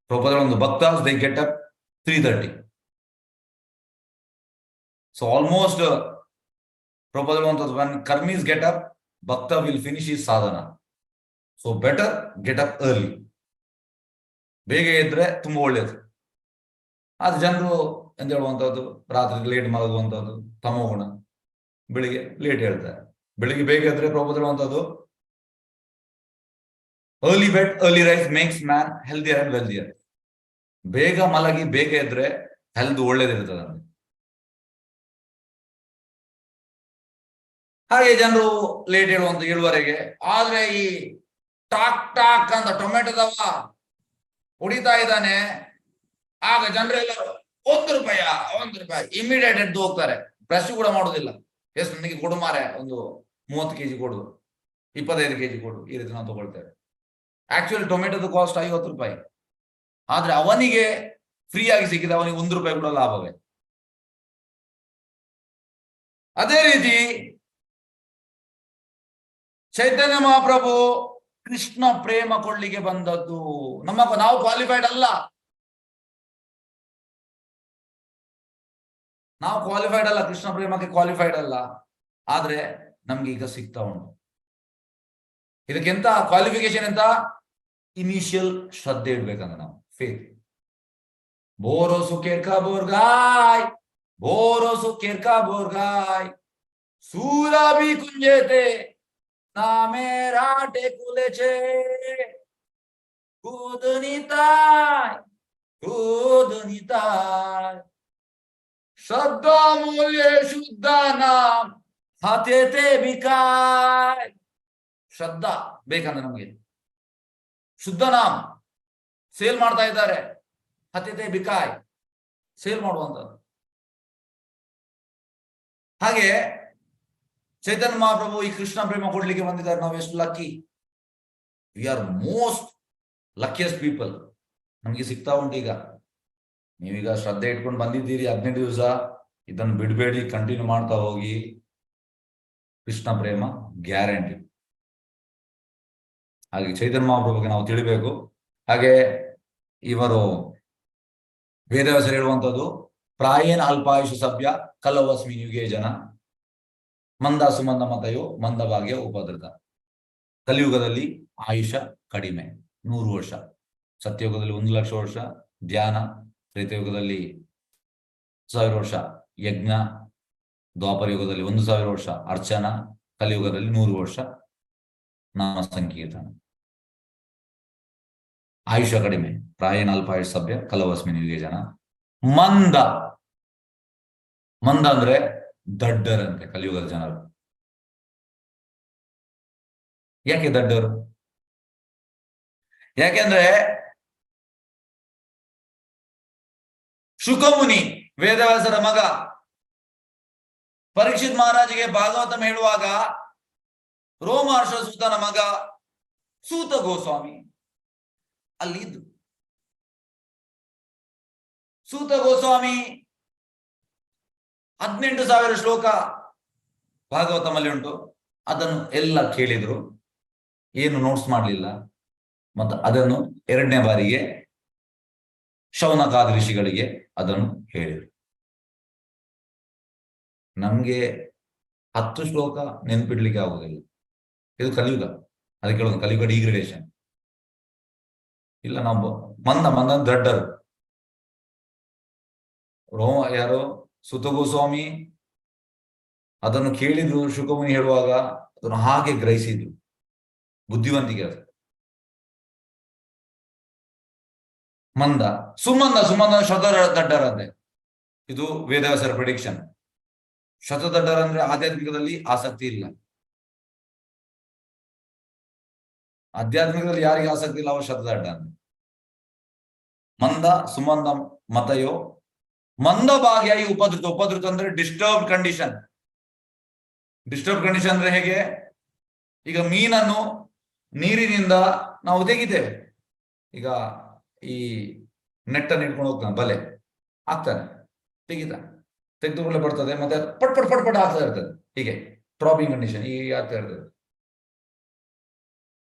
ಪ್ರಭುತ್ವ ಒಂದು ಭಕ್ತಾಸ್ they get up 3:30. So almost ಪ್ರಭುತ್ವ ಹೇಳುವಂಥದ್ದು when karmis get up, ಭಕ್ತ will finish his sadhana. So better get up early. ಬೇಗ ಇದ್ರೆ ತುಂಬಾ ಒಳ್ಳೇದು. ಆದ್ರೆ ಜನರು ಎಂತ ಹೇಳುವಂಥದ್ದು ರಾತ್ರಿ ಲೇಟ್ ಮಲಗುವಂಥದ್ದು ತಮೋಗುಣ, ಬೆಳಿಗ್ಗೆ ಲೇಟ್ ಹೇಳ್ತಾರೆ. ಬೆಳಿಗ್ಗೆ ಬೇಗ ಇದ್ರೆ ಪ್ರಭುತ್ವ ಹೇಳುವಂಥದ್ದು early bed early rise makes man healthier and wealthier. ಬೇಗ ಮಲಗಿ ಬೇಗ ಇದ್ರೆ ಹೆಲ್ತ್ ಒಳ್ಳೇದಿರ್ತದೆ. ಹಾಗೆ ಜನರು ಲೇಟ್ ಹೇಳುವಂತ 7:15. ಆದ್ರೆ ಈ ಟಾಕ್ ಟಾಕ್ ಅಂತ ಟೊಮೆಟೊದವ ಹೊಡಿತಾ ಇದ್ದಾನೆ. ಆಗ ಜನರೆಲ್ಲರೂ 1 ರೂಪಾಯಿ 1 ರೂಪಾಯಿ ಇಮಿಡಿಯೇಟ್ ಎದ್ದು ಹೋಗ್ತಾರೆ. ಬ್ರಷ್ ಕೂಡ ಮಾಡುದಿಲ್ಲ. ಎಷ್ಟು ನನಗೆ ಕೊಡು ಮಾರೆ, ಒಂದು 30 kg ಕೊಡು, 25 kg ಕೊಡು, ಈ ರೀತಿ ನಾವು ತಗೊಳ್ತೇವೆ. ಆಕ್ಚುಲಿ ಟೊಮೆಟೊದ ಕಾಸ್ಟ್ 50 ರೂಪಾಯಿ. ಆದ್ರೆ ಅವನಿಗೆ ಫ್ರೀ ಆಗಿ ಸಿಕ್ಕಿದ ಅವನಿಗೆ 1 ರೂಪಾಯಿ ಕೂಡ ಲಾಭವೇ. ಅದೇ ರೀತಿ ಚೈತನ್ಯ ಮಹಾಪ್ರಭು ಕೃಷ್ಣ ಪ್ರೇಮ ಕೊಳ್ಳಿಗೆ ಬಂದದ್ದು. ನಾವು ಕ್ವಾಲಿಫೈಡ್ ಅಲ್ಲ, ಕೃಷ್ಣ ಪ್ರೇಮಕ್ಕೆ ಕ್ವಾಲಿಫೈಡ್ ಅಲ್ಲ. ಆದ್ರೆ ನಮ್ಗೆ ಈಗ ಸಿಗ್ತಾ ಉಂಟು. ಇದಕ್ಕೆಂತ ಕ್ವಾಲಿಫಿಕೇಶನ್ ಎಂತ? ಇನಿಷಿಯಲ್ ಶ್ರದ್ಧೆ ಇಡ್ಬೇಕಂದ್ರೆ ನಾವು ಫೇತ್. ಬೋರೋಸು ಕೇರ್ಕಾ ಬೋರ್ಗಾಯ್, ಬೋರೋಸು ಕೇರ್ಕಾ ಬೋರ್ಗಾಯ್, ಸೂರಾಬಿ ಕುಂಜೇತೆ ನಾಮೇರಾಟೆ ಕುಲೆಚೆ, ಕೂದನಿತಾಯ್ ಕೂದನಿತಾಯ್, ಶ್ರದ್ಧಾ ಮೂಲ್ಯ ಶುದ್ಧ ನಾಮ್ ಹತೇತೆ ಬಿಕಾಯ್. ಶ್ರದ್ಧಾ ಬೇಕಂದ್ರೆ ನಮ್ಗೆ, ಶುದ್ಧ ನಾಮ್ ಸೇಲ್ ಮಾಡ್ತಾ ಇದ್ದಾರೆ, ಹತೇತೆ ಬಿಕಾಯ್ ಸೇಲ್ ಮಾಡುವಂಥದ್ದು. ಹಾಗೆ ಚೈತನ್ಯ ಮಹಾಪ್ರಭು ಈ ಕೃಷ್ಣ ಪ್ರೇಮ ಕೊಡ್ಲಿಕ್ಕೆ ಬಂದಿದ್ದಾರೆ. ನಾವು ಎಷ್ಟು lucky. We are most luckiest people. ನಮ್ಗೆ ಸಿಗ್ತಾ ಉಂಟು. ಈಗ ನೀವೀಗ ಶ್ರದ್ಧೆ ಇಟ್ಕೊಂಡು ಬಂದಿದ್ದೀರಿ 15 ದಿವಸ, ಇದನ್ನು ಬಿಡಬೇಡಿ, ಕಂಟಿನ್ಯೂ ಮಾಡ್ತಾ ಹೋಗಿ. ಕೃಷ್ಣ ಪ್ರೇಮ ಗ್ಯಾರಂಟಿ. ಹಾಗೆ ಚೈತನ್ಯ ಮಹಾಪ್ರಭುಗೆ ನಾವು ತಿಳಿಬೇಕು. ಹಾಗೆ ಇವರು ವೇದವ್ಯಾಸರು ಹೇಳುವಂಥದ್ದು ಪ್ರಾಯೇಣ ಅಲ್ಪಾಯುಷ ಸಭ್ಯ ಕಲವಸ್ಮಿ ಯುಗೇ ಜನ ಮಂದ ಸುಮಂದ ಮತಯೋ ಮಂದ ಭಾಗ್ಯ ಉಪದ್ರತ. ಕಲಿಯುಗದಲ್ಲಿ ಆಯುಷ ಕಡಿಮೆ, 100 ವರ್ಷ. ಸತ್ಯಯುಗದಲ್ಲಿ 1 ಲಕ್ಷ ವರ್ಷ ಧ್ಯಾನ, ತ್ರೇತಯುಗದಲ್ಲಿ 1000 ವರ್ಷ ಯಜ್ಞ, ದ್ವಾಪರ ಯುಗದಲ್ಲಿ 1000 ವರ್ಷ ಅರ್ಚನಾ, ಕಲಿಯುಗದಲ್ಲಿ 100 ವರ್ಷ ನಾಮ ಸಂಕೀರ್ತನ. ಆಯುಷ ಕಡಿಮೆ, ಪ್ರಾಯೇಣ ಅಲ್ಪಾಯುಷ ಸಭ್ಯ ಕಲವಸ್ಮಿನ್ ಯುಗೇ ಜನ. ಮಂದ ಅಂದ್ರೆ ದಡ್ಡರಂತೆ ಕಲಿಯುಗದ ಜನರು. ಯಾಕೆ ದಡ್ಡರು? ಯಾಕೆಂದ್ರೆ ಶುಕಮುನಿ ವೇದವ್ಯಾಸರ ಮಗ ಪರೀಕ್ಷಿತ್ ಮಹಾರಾಜಿಗೆ ಭಾಗವತಂ ಹೇಳುವಾಗ ರೋಮಹರ್ಷ ಸೂತನ ಮಗ ಸೂತ ಗೋಸ್ವಾಮಿ ಅಲ್ಲಿ ಇದ್ದು. ಸೂತ ಗೋಸ್ವಾಮಿ 18,000 ಶ್ಲೋಕ ಭಾಗವತಮಲ್ಲಿ ಉಂಟು. ಅದನ್ನು ಎಲ್ಲ ಕೇಳಿದ್ರು, ಏನು ನೋಟ್ಸ್ ಮಾಡಲಿಲ್ಲ. ಮತ್ತು ಅದನ್ನು 2ನೇ ಬಾರಿಗೆ ಶೌನಕಾದಿ ಋಷಿಗಳಿಗೆ ಅದನ್ನು ಹೇಳಿದರು. ನಮ್ಗೆ 10 ಶ್ಲೋಕ ನೆನ್ಪಿಡ್ಲಿಕ್ಕೆ ಆಗುದಿಲ್ಲ. ಇದು ಕಲಿಯುಗ. ಅದಕ್ಕೆ ಹೇಳೋದು ಕಲಿಯುಗ ಡಿಗ್ರೇಡೇಷನ್. ಇಲ್ಲ ನಾವು ಮಂದ ದಡ್ಡರು. ಯಾರು ಸುತ ಗೋಸ್ವಾಮಿ ಅದನ್ನು ಕೇಳಿದ್ರು, ಶುಕಮುನಿ ಹೇಳುವಾಗ ಅದನ್ನು ಹಾಗೆ ಗ್ರಹಿಸಿದ್ರು. ಬುದ್ಧಿವಂತಿಕೆ ಅದು. ಸುಮಂದ ಶತದಡ್ಡರಂತೆ. ಇದು ವೇದವ್ಯಾಸರ ಪ್ರಿಡಿಕ್ಷನ್. ಶತದಡ್ಡರಂದ್ರೆ ಆಧ್ಯಾತ್ಮಿಕದಲ್ಲಿ ಆಸಕ್ತಿ ಇಲ್ಲ. ಆಧ್ಯಾತ್ಮಿಕದಲ್ಲಿ ಯಾರಿಗೆ ಆಸಕ್ತಿ ಇಲ್ಲ ಅವರು ಶತದಡ್ಡ ಅಂತ. ಮಂದ ಸುಮಂದ ಮತಯೋ ಮಂದ ಭಾಗ್ಯಾಯಿ ಉಪದ್ರುತ. ಉಪದ್ರುತ ಅಂದ್ರೆ ಡಿಸ್ಟರ್ಬ್ ಕಂಡೀಷನ್. ಡಿಸ್ಟರ್ಬ್ ಕಂಡೀಷನ್ ಅಂದ್ರೆ ಹೇಗೆ? ಈಗ ಮೀನನ್ನು ನೀರಿನಿಂದ ನಾವು ತೆಗಿತೇವೆ. ಈಗ ಈ ನೆಟ್ಟನ್ನು ಇಟ್ಕೊಂಡು ಹೋಗ್ತಾನೆ, ಬಲೆ ಹಾಕ್ತಾನೆ, ತೆಗಿತಾನೆ, ತೆಗೆದು ಕೂಡಲೇ ಬರ್ತದೆ, ಮತ್ತೆ ಪಟ್ ಪಟ್ ಪಟ್ ಪಟ್ ಆಗ್ತಾ ಇರ್ತದೆ. ಹೀಗೆ ಟ್ರಾಪಿಂಗ್ ಕಂಡೀಷನ್ ಹೀಗೆ ಆಗ್ತಾ ಇರ್ತದೆ.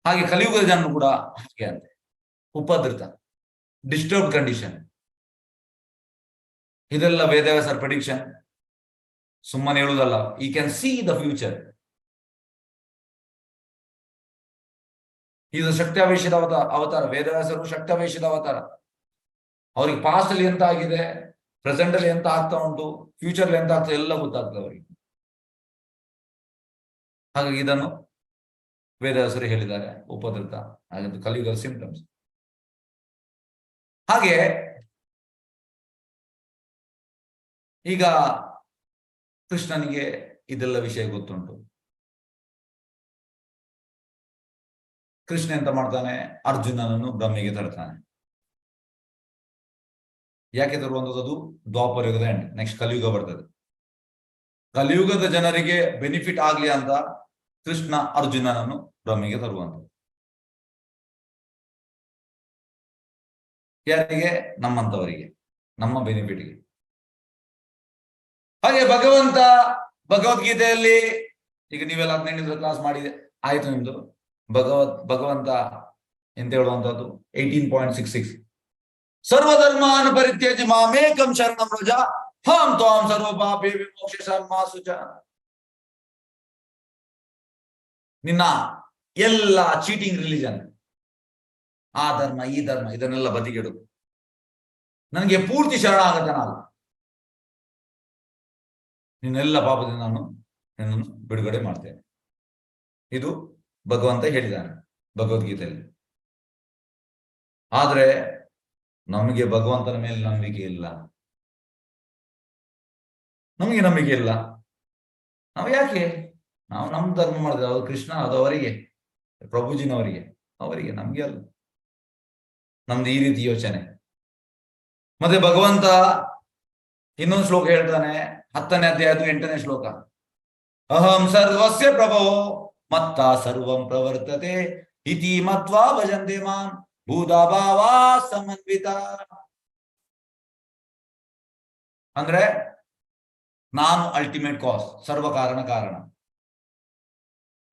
ಹಾಗೆ ಕಲಿಯುಗದ ಜನರು ಕೂಡ ಹಾಗೆ ಅಂತೆ, ಉಪದ್ರತ, ಡಿಸ್ಟರ್ಬ್ ಕಂಡೀಷನ್. ಇದೆಲ್ಲ ವೇದವ್ಯಾಸರ ಪ್ರೆಡಿಕ್ಷನ್, ಸುಮ್ಮನೆ ಹೇಳುವುದಲ್ಲ. ಈ ಕ್ಯಾನ್ ಸಿ ದ ಫ್ಯೂಚರ್. ಇದು ಶಕ್ತ್ಯಾವೇಶದ ಅವತಾರ. ವೇದವ್ಯಾಸರು ಶಕ್ತ್ಯಾವೇಶದ ಅವತಾರ. ಅವ್ರಿಗೆ ಪಾಸ್ಟ್ ಅಲ್ಲಿ ಎಂತ ಆಗಿದೆ, ಪ್ರೆಸೆಂಟ್ ಅಲ್ಲಿ ಎಂತ ಆಗ್ತಾ ಉಂಟು, ಫ್ಯೂಚರ್ ಅಲ್ಲಿ ಎಂತ ಆಗ್ತದೆ ಎಲ್ಲ ಗೊತ್ತಾಗ್ತದೆ ಅವರಿಗೆ. ಹಾಗಾಗಿ ಇದನ್ನು ವೇದವ್ಯಾಸರು ಹೇಳಿದ್ದಾರೆ, ಉಪದ್ರತ. ಹಾಗೆ ಕಲಿಯುಗದ ಸಿಂಪ್ಟಮ್ಸ್. ಹಾಗೆ ಈಗ ಕೃಷ್ಣನಿಗೆ ಇದೆಲ್ಲ ವಿಷಯ ಗೊತ್ತುಂಟು. ಕೃಷ್ಣ ಎಂತ ಮಾಡ್ತಾನೆ? ಅರ್ಜುನನನ್ನು ಬ್ರಹ್ಮೆಗೆ ತರ್ತಾನೆ. ಯಾಕೆ ತರುವಂಥದ್ದು? ದ್ವಾಪರ ಯುಗದ ಎಂಡ್, ನೆಕ್ಸ್ಟ್ ಕಲಿಯುಗ ಬರ್ತದೆ. ಕಲಿಯುಗದ ಜನರಿಗೆ ಬೆನಿಫಿಟ್ ಆಗ್ಲಿ ಅಂತ ಕೃಷ್ಣ ಅರ್ಜುನನನ್ನು ಬ್ರಹ್ಮೆಗೆ ತರುವಂಥದ್ದು. ಯಾರಿಗೆ? ನಮ್ಮಂತವರಿಗೆ, ನಮ್ಮ ಬೆನಿಫಿಟ್ಗೆ. ಹಾಗೆ ಭಗವಂತ ಭಗವದ್ಗೀತೆಯಲ್ಲಿ, ಈಗ ನೀವೆಲ್ಲ 15ನೇ ಕ್ಲಾಸ್ ಮಾಡಿದೆ ಆಯ್ತು ನಿಮ್ದು. ಭಗವಂತ ಎಂತ ಹೇಳುವಂತದ್ದು 18.66 ಸರ್ವಧರ್ಮಾನ್ ಪರಿತ್ಯಜ್ಯ ಮಾಮೇಕಂ ಶರಣಂ ವ್ರಜ ಅಹಂ ತ್ವಾಂ ಸರ್ವ ಪಾಪೇ ವಿಮೋಕ್ಷಯಿಷ್ಯಾಮಿ ಮಾ ಶುಚ. ನಿನ್ನ ಎಲ್ಲ ಚೀಟಿಂಗ್ ರಿಲಿಜನ್, ಆ ಧರ್ಮ ಈ ಧರ್ಮ ಇದನ್ನೆಲ್ಲ ಬದಿಗಿಡು, ನನಗೆ ಪೂರ್ತಿ ಶರಣಾಗತ ನಾನು, ನಿನ್ನೆಲ್ಲ ಪಾಪದಿಂದ ನಾನು ನಿನ್ನನ್ನು ಬಿಡುಗಡೆ ಮಾಡ್ತೇನೆ. ಇದು ಭಗವಂತ ಹೇಳಿದ್ದಾನೆ ಭಗವದ್ಗೀತೆಯಲ್ಲಿ. ಆದ್ರೆ ನಮಗೆ ಭಗವಂತನ ಮೇಲೆ ನಂಬಿಕೆ ಇಲ್ಲ. ನಮಗೆ ನಂಬಿಕೆ ಇಲ್ಲ. ನಾವು ಯಾಕೆ? ನಾವು ನಮ್ಮ ಧರ್ಮ ಮಾಡಿದ್ರೆ, ಅದು ಕೃಷ್ಣ, ಅದು ಅವರಿಗೆ, ಪ್ರಭುಜಿನವರಿಗೆ, ಅವರಿಗೆ, ನಮ್ಗೆ ಅಲ್ಲ. ನಮ್ದು ಈ ರೀತಿ ಯೋಚನೆ. ಮತ್ತೆ ಭಗವಂತ ಇನ್ನೊಂದು ಶ್ಲೋಕ ಹೇಳ್ತಾನೆ, 10ನೇ ಅಧ್ಯಾಯದ 8ನೇ ಶ್ಲೋಕ. ಅಹಂ ಸರ್ವಸ್ಯ ಪ್ರಭೋ ಮತ್ತ ಸರ್ವಂ ಪ್ರವರ್ತತೆ ಇತಿ ಮತ್ವಾ ಭಜಂತೆ ಮಾಂ ಭೂತಾಭಾವಾ ಸಮನ್ವಿತ. ಅಂದ್ರೆ ನಾನು ಅಲ್ಟಿಮೇಟ್ ಕಾಸ್, ಸರ್ವ ಕಾರಣ.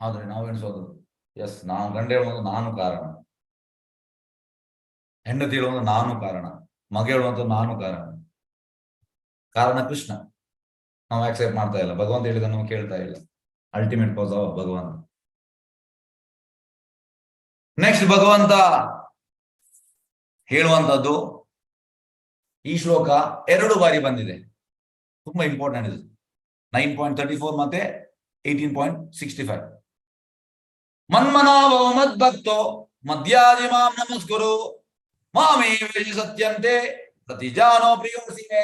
ಆದ್ರೆ ನಾವು ಎಣಿಸೋದು, ಎಸ್, ನಾನು ಗಂಡ ಹೇಳುವುದು ನಾನು ಕಾರಣ, ಹೆಂಡತಿ ಹೇಳುವುದು ನಾನು ಕಾರಣ, ಮಗ ಹೇಳುವಂತ ನಾನು ಕಾರಣ ಕೃಷ್ಣ. ನಾವು ಆಕ್ಸೆಪ್ಟ್ ಮಾಡ್ತಾ ಇಲ್ಲ. ಭಗವಂತ ಹೇಳಿದ ನಾವು ಕೇಳ್ತಾ ಇಲ್ಲ. ಅಲ್ಟಿಮೇಟ್ ಕಾಸ್ ಆಫ್ ಭಗವಂತ. ನೆಕ್ಸ್ಟ್ ಭಗವಂತ ಹೇಳುವಂತದ್ದು, ಈ ಶ್ಲೋಕ 2 ಬಾರಿ ಬಂದಿದೆ, ತುಂಬಾ ಇಂಪಾರ್ಟೆಂಟ್ ಇದು. 9.34 ಮತ್ತೆ 18.65. ಮನ್ಮನಾಭವ ಮದ್ಭಕ್ತೋ ಮದ್ಯಾದಿ ಮಾಂ ನಮಸ್ಕುರು ಮಾಮೇ ವೇಜಿ ಸತ್ಯಂತೆ ಪ್ರತಿಜಾನೋ ಪ್ರಿಯೋಸಿನೇ.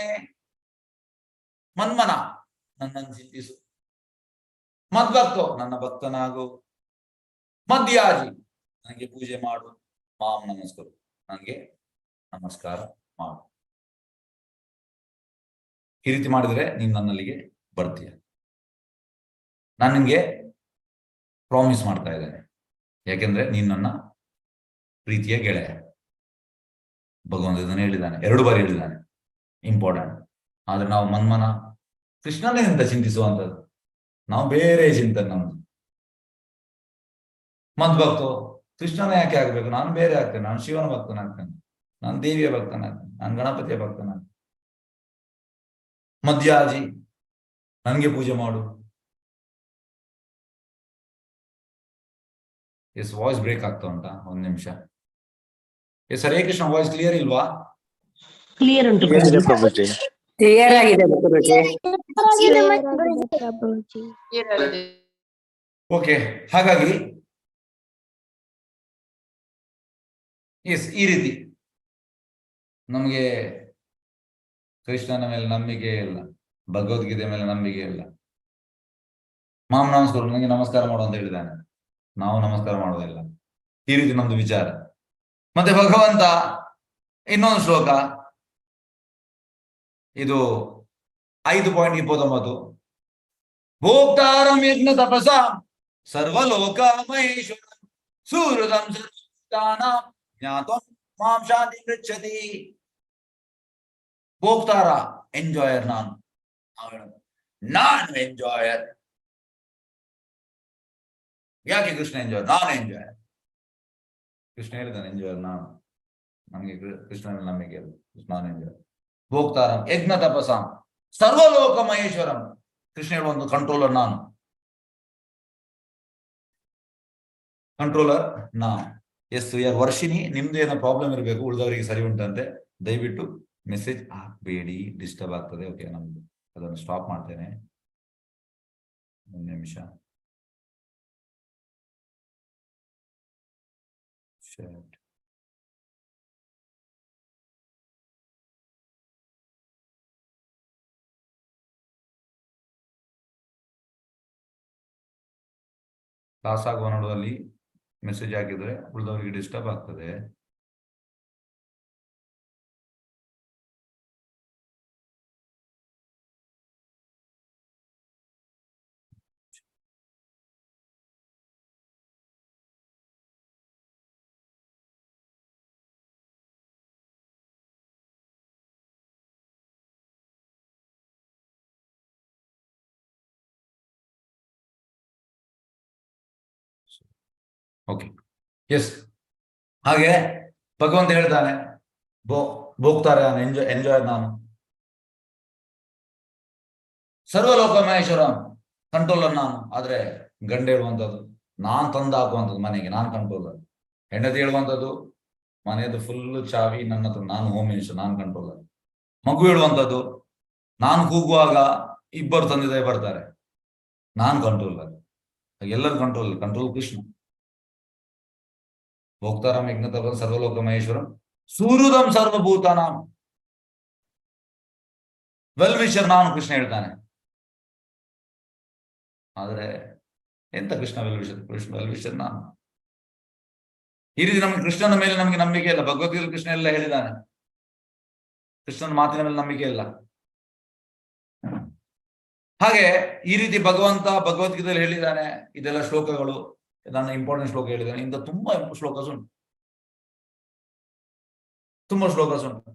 ಮನ್ಮನ, ನನ್ನನ್ನು ಚಿಂತಿಸು. ಮದ್ಭಕ್ತೋ, ನನ್ನ ಭಕ್ತನಾಗು. ಮದ್ಯಾಜಿ, ನನಗೆ ಪೂಜೆ ಮಾಡು. ಮಾಂ ನಮಸ್ಕರು, ನನಗೆ ನಮಸ್ಕಾರ ಮಾಡು. ಈ ರೀತಿ ಮಾಡಿದ್ರೆ ನೀನು ನನ್ನಲ್ಲಿಗೆ ಬರ್ತೀಯ. ನಾನು ನಿನ್ಗೆ ಪ್ರಾಮಿಸ್ ಮಾಡ್ತಾ ಇದ್ದೇನೆ, ಯಾಕೆಂದ್ರೆ ನೀನು ನನ್ನ ಪ್ರೀತಿಯ ಗೆಳೆಯ. ಭಗವಂತ ಇದನ್ನು ಹೇಳಿದ್ದಾನೆ, 2 ಬಾರಿ ಹೇಳಿದ್ದಾನೆ, ಇಂಪಾರ್ಟೆಂಟ್. ಆದ್ರೆ ನಾವು ಮನ್ಮನ, ಕೃಷ್ಣನೇ ಅಂತ ಚಿಂತಿಸುವಂಥದ್ದು, ನಾವು ಬೇರೆ ಚಿಂತನೆ ನಮ್ದು. ಮದ್ಭಕ್ತೋ, ಕೃಷ್ಣನೇ ಯಾಕೆ ಆಗ್ಬೇಕು, ನಾನು ಬೇರೆ ಆಗ್ತೇನೆ, ನಾನು ಶಿವನ ಭಕ್ತನಾಗ್ತೇನೆ, ನಾನು ದೇವಿಯ ಭಕ್ತನಾಗ್ತೇನೆ, ನಾನು ಗಣಪತಿಯ ಭಕ್ತನಾಗ್ತೇನೆ. ಮದ್ಯಾಜಿ, ನನಗೆ ಪೂಜೆ ಮಾಡು. ಎಸ್, ವಾಯ್ಸ್ ಬ್ರೇಕ್ ಆಗ್ತಾ ಉಂಟಾ? 1 ನಿಮಿಷ. S, Hare Krishna, voice clear ಇಲ್ವಾ? ಕ್ಲಿಯರ್ ಉಂಟು ಪ್ರಭುಜಿ. ಕ್ಲಿಯರ್ ಆಗಿದೆ ಗುರುಜಿ. ಓಕೆ, ಹಾಗಾಗಿ ಎಸ್, ಈ ರೀತಿ ನಮಗೆ ಕೃಷ್ಣನ ಮೇಲೆ ನಂಬಿಕೆ ಇಲ್ಲ, ಭಗವದ್ಗೀತೆ ಮೇಲೆ ನಂಬಿಕೆ ಇಲ್ಲ. ಮಾಂ ನಮಸ್ಕಾರ, ನನಗೆ ನಮಸ್ಕಾರ ಮಾಡು ಅಂತ ಹೇಳಿದ್ದಾನೆ, ನಾವು ನಮಸ್ಕಾರ ಮಾಡೋದಿಲ್ಲ. ಈ ರೀತಿ ನಮ್ದು ವಿಚಾರ. ಮತ್ತೆ ಭಗವಂತ ಇನ್ನೊಂದು ಶ್ಲೋಕ, ಇದು 5.29. ಭೋಕ್ತಾರಂ ಯಜ್ಞ ತಪಸ ಸರ್ವಲೋಕ ಮಹೇಶ್ವರ ಸೂರ್ಯದಂ ಸರ್ವಭೂತಾನಾಂ ಜ್ಞಾತ್ವಂ ಮಾಂ ಶಾಂತಿ ಪೃಚ್ಛತಿ. ಭೋಕ್ತಾರ, ಎಂಜಾಯರ್ ನಾನು. ನಾನು ಎಂಜಾಯರ್. ಯಾಕೆ ಕೃಷ್ಣ ಎಂಜಾಯರ್? ನಾನು ಎಂಜಾಯರ್. ಕೃಷ್ಣ ಹೇಳಿದಾನೆ ಎಂಜಾಯರ್ ನಾನು. ನಮಗೆ ಕೃಷ್ಣನ ನಂಬಿಕೆ ಇಲ್ಲ. ನಾನು ಎಂಜಾಯರ್. ಭೋಕ್ತಾರಂ ಯಜ್ಞ ತಪಸಾಂ ಸರ್ವಲೋಕ ಮಹೇಶ್ವರಂ. ಕೃಷ್ಣ ಹೇಳುವ ಒಂದು ಕಂಟ್ರೋಲರ್ ನಾನು. ಕಂಟ್ರೋಲರ್ ನಾನು. ಎಸ್ ಯಾರು ವರ್ಷಿನಿ, ನಿಮ್ದು ಏನೋ ಪ್ರಾಬ್ಲಮ್ ಇರಬೇಕು, ಉಳಿದವರಿಗೆ ಸರಿ ಉಂಟಂತೆ. ದಯವಿಟ್ಟು ಮೆಸೇಜ್ ಹಾಕ್ಬೇಡಿ, ಡಿಸ್ಟರ್ಬ್ ಆಗ್ತದೆ. ಓಕೆ, ನಮ್ದು ಅದನ್ನು ಸ್ಟಾಪ್ ಮಾಡ್ತೇನೆ. ಒಂದು ನಿಮಿಷ. ಕ್ಲಾಸ್ ಆಗುವ ನೋಡುವಲ್ಲಿ ಮೆಸೇಜ್ ಹಾಕಿದ್ರೆ ಉಳಿದವರಿಗೆ ಡಿಸ್ಟರ್ಬ್ ಆಗ್ತದೆ. Okay, yes. ಹಾಗೆ ಭಗವಂತ ಹೇಳ್ತಾನೆ, ಭೋಗ್ತಾರೆ ನಾನು, ಎಂಜಾಯ್ ನಾನು. ಸರ್ವಲೋಕ ಮಹೇಶ್ವರ, ಕಂಟ್ರೋಲರ್ ನಾನು. ಆದ್ರೆ ಗಂಡ ಹೇಳುವಂಥದ್ದು, ನಾನ್ ತಂದು ಹಾಕುವಂಥದ್ದು ಮನೆಗೆ, ನಾನು ಕಂಟ್ರೋಲರ್. ಹೆಂಡತಿ ಹೇಳುವಂಥದ್ದು, ಮನೆಯದು ಫುಲ್ ಚಾವಿ ನನ್ನ ಹತ್ರ, ನಾನು ಹೋಮ್ ಮಿನಿಸ್ಟರ್, ನಾನು ಕಂಟ್ರೋಲರ್. ಮಗು ಹೇಳುವಂಥದ್ದು, ನಾನು ಕೂಗುವಾಗ ಇಬ್ಬರು ತಂದೆ ತಾಯಿ ಬರ್ತಾರೆ, ನಾನು ಕಂಟ್ರೋಲರ್. ಎಲ್ಲರೂ ಕಂಟ್ರೋಲ್ ಕೃಷ್ಣ. ಭೋಕ್ತಾರಾಮ್ ಯಜ್ಞ ತಪಸ ಸರ್ವಲೋಕ ಮಹೇಶ್ವರಂ ಸೂರುದಂ ಸರ್ವಭೂತಾನಾಂ ವೆಲ್ ವಿಶರ್ ನಾನು. ಕೃಷ್ಣ ಹೇಳ್ತಾನೆ. ಆದ್ರೆ ಎಂತ ಕೃಷ್ಣ ವೆಲ್ ವಿಶರ್ ನಾನು. ಈ ರೀತಿ ನಮ್ಗೆ ಕೃಷ್ಣನ ಮೇಲೆ ನಮ್ಗೆ ನಂಬಿಕೆ ಇಲ್ಲ. ಭಗವದ್ಗೀತೆ ಕೃಷ್ಣ ಎಲ್ಲ ಹೇಳಿದ್ದಾನೆ. ಕೃಷ್ಣನ ಮಾತಿನ ಮೇಲೆ ನಂಬಿಕೆ ಇಲ್ಲ. ಹಾಗೆ ಈ ರೀತಿ ಭಗವಂತ ಭಗವದ್ಗೀತೆಯಲ್ಲಿ ಹೇಳಿದ್ದಾನೆ. ಇದೆಲ್ಲ ಶ್ಲೋಕಗಳು, ನನ್ನ ಇಂಪಾರ್ಟೆಂಟ್ ಶ್ಲೋಕ ಹೇಳಿದ್ದಾನೆ. ಇಂಥ ತುಂಬಾ ಶ್ಲೋಕಸ್ ಉಂಟು, ತುಂಬಾ ಶ್ಲೋಕಸ್ ಉಂಟು.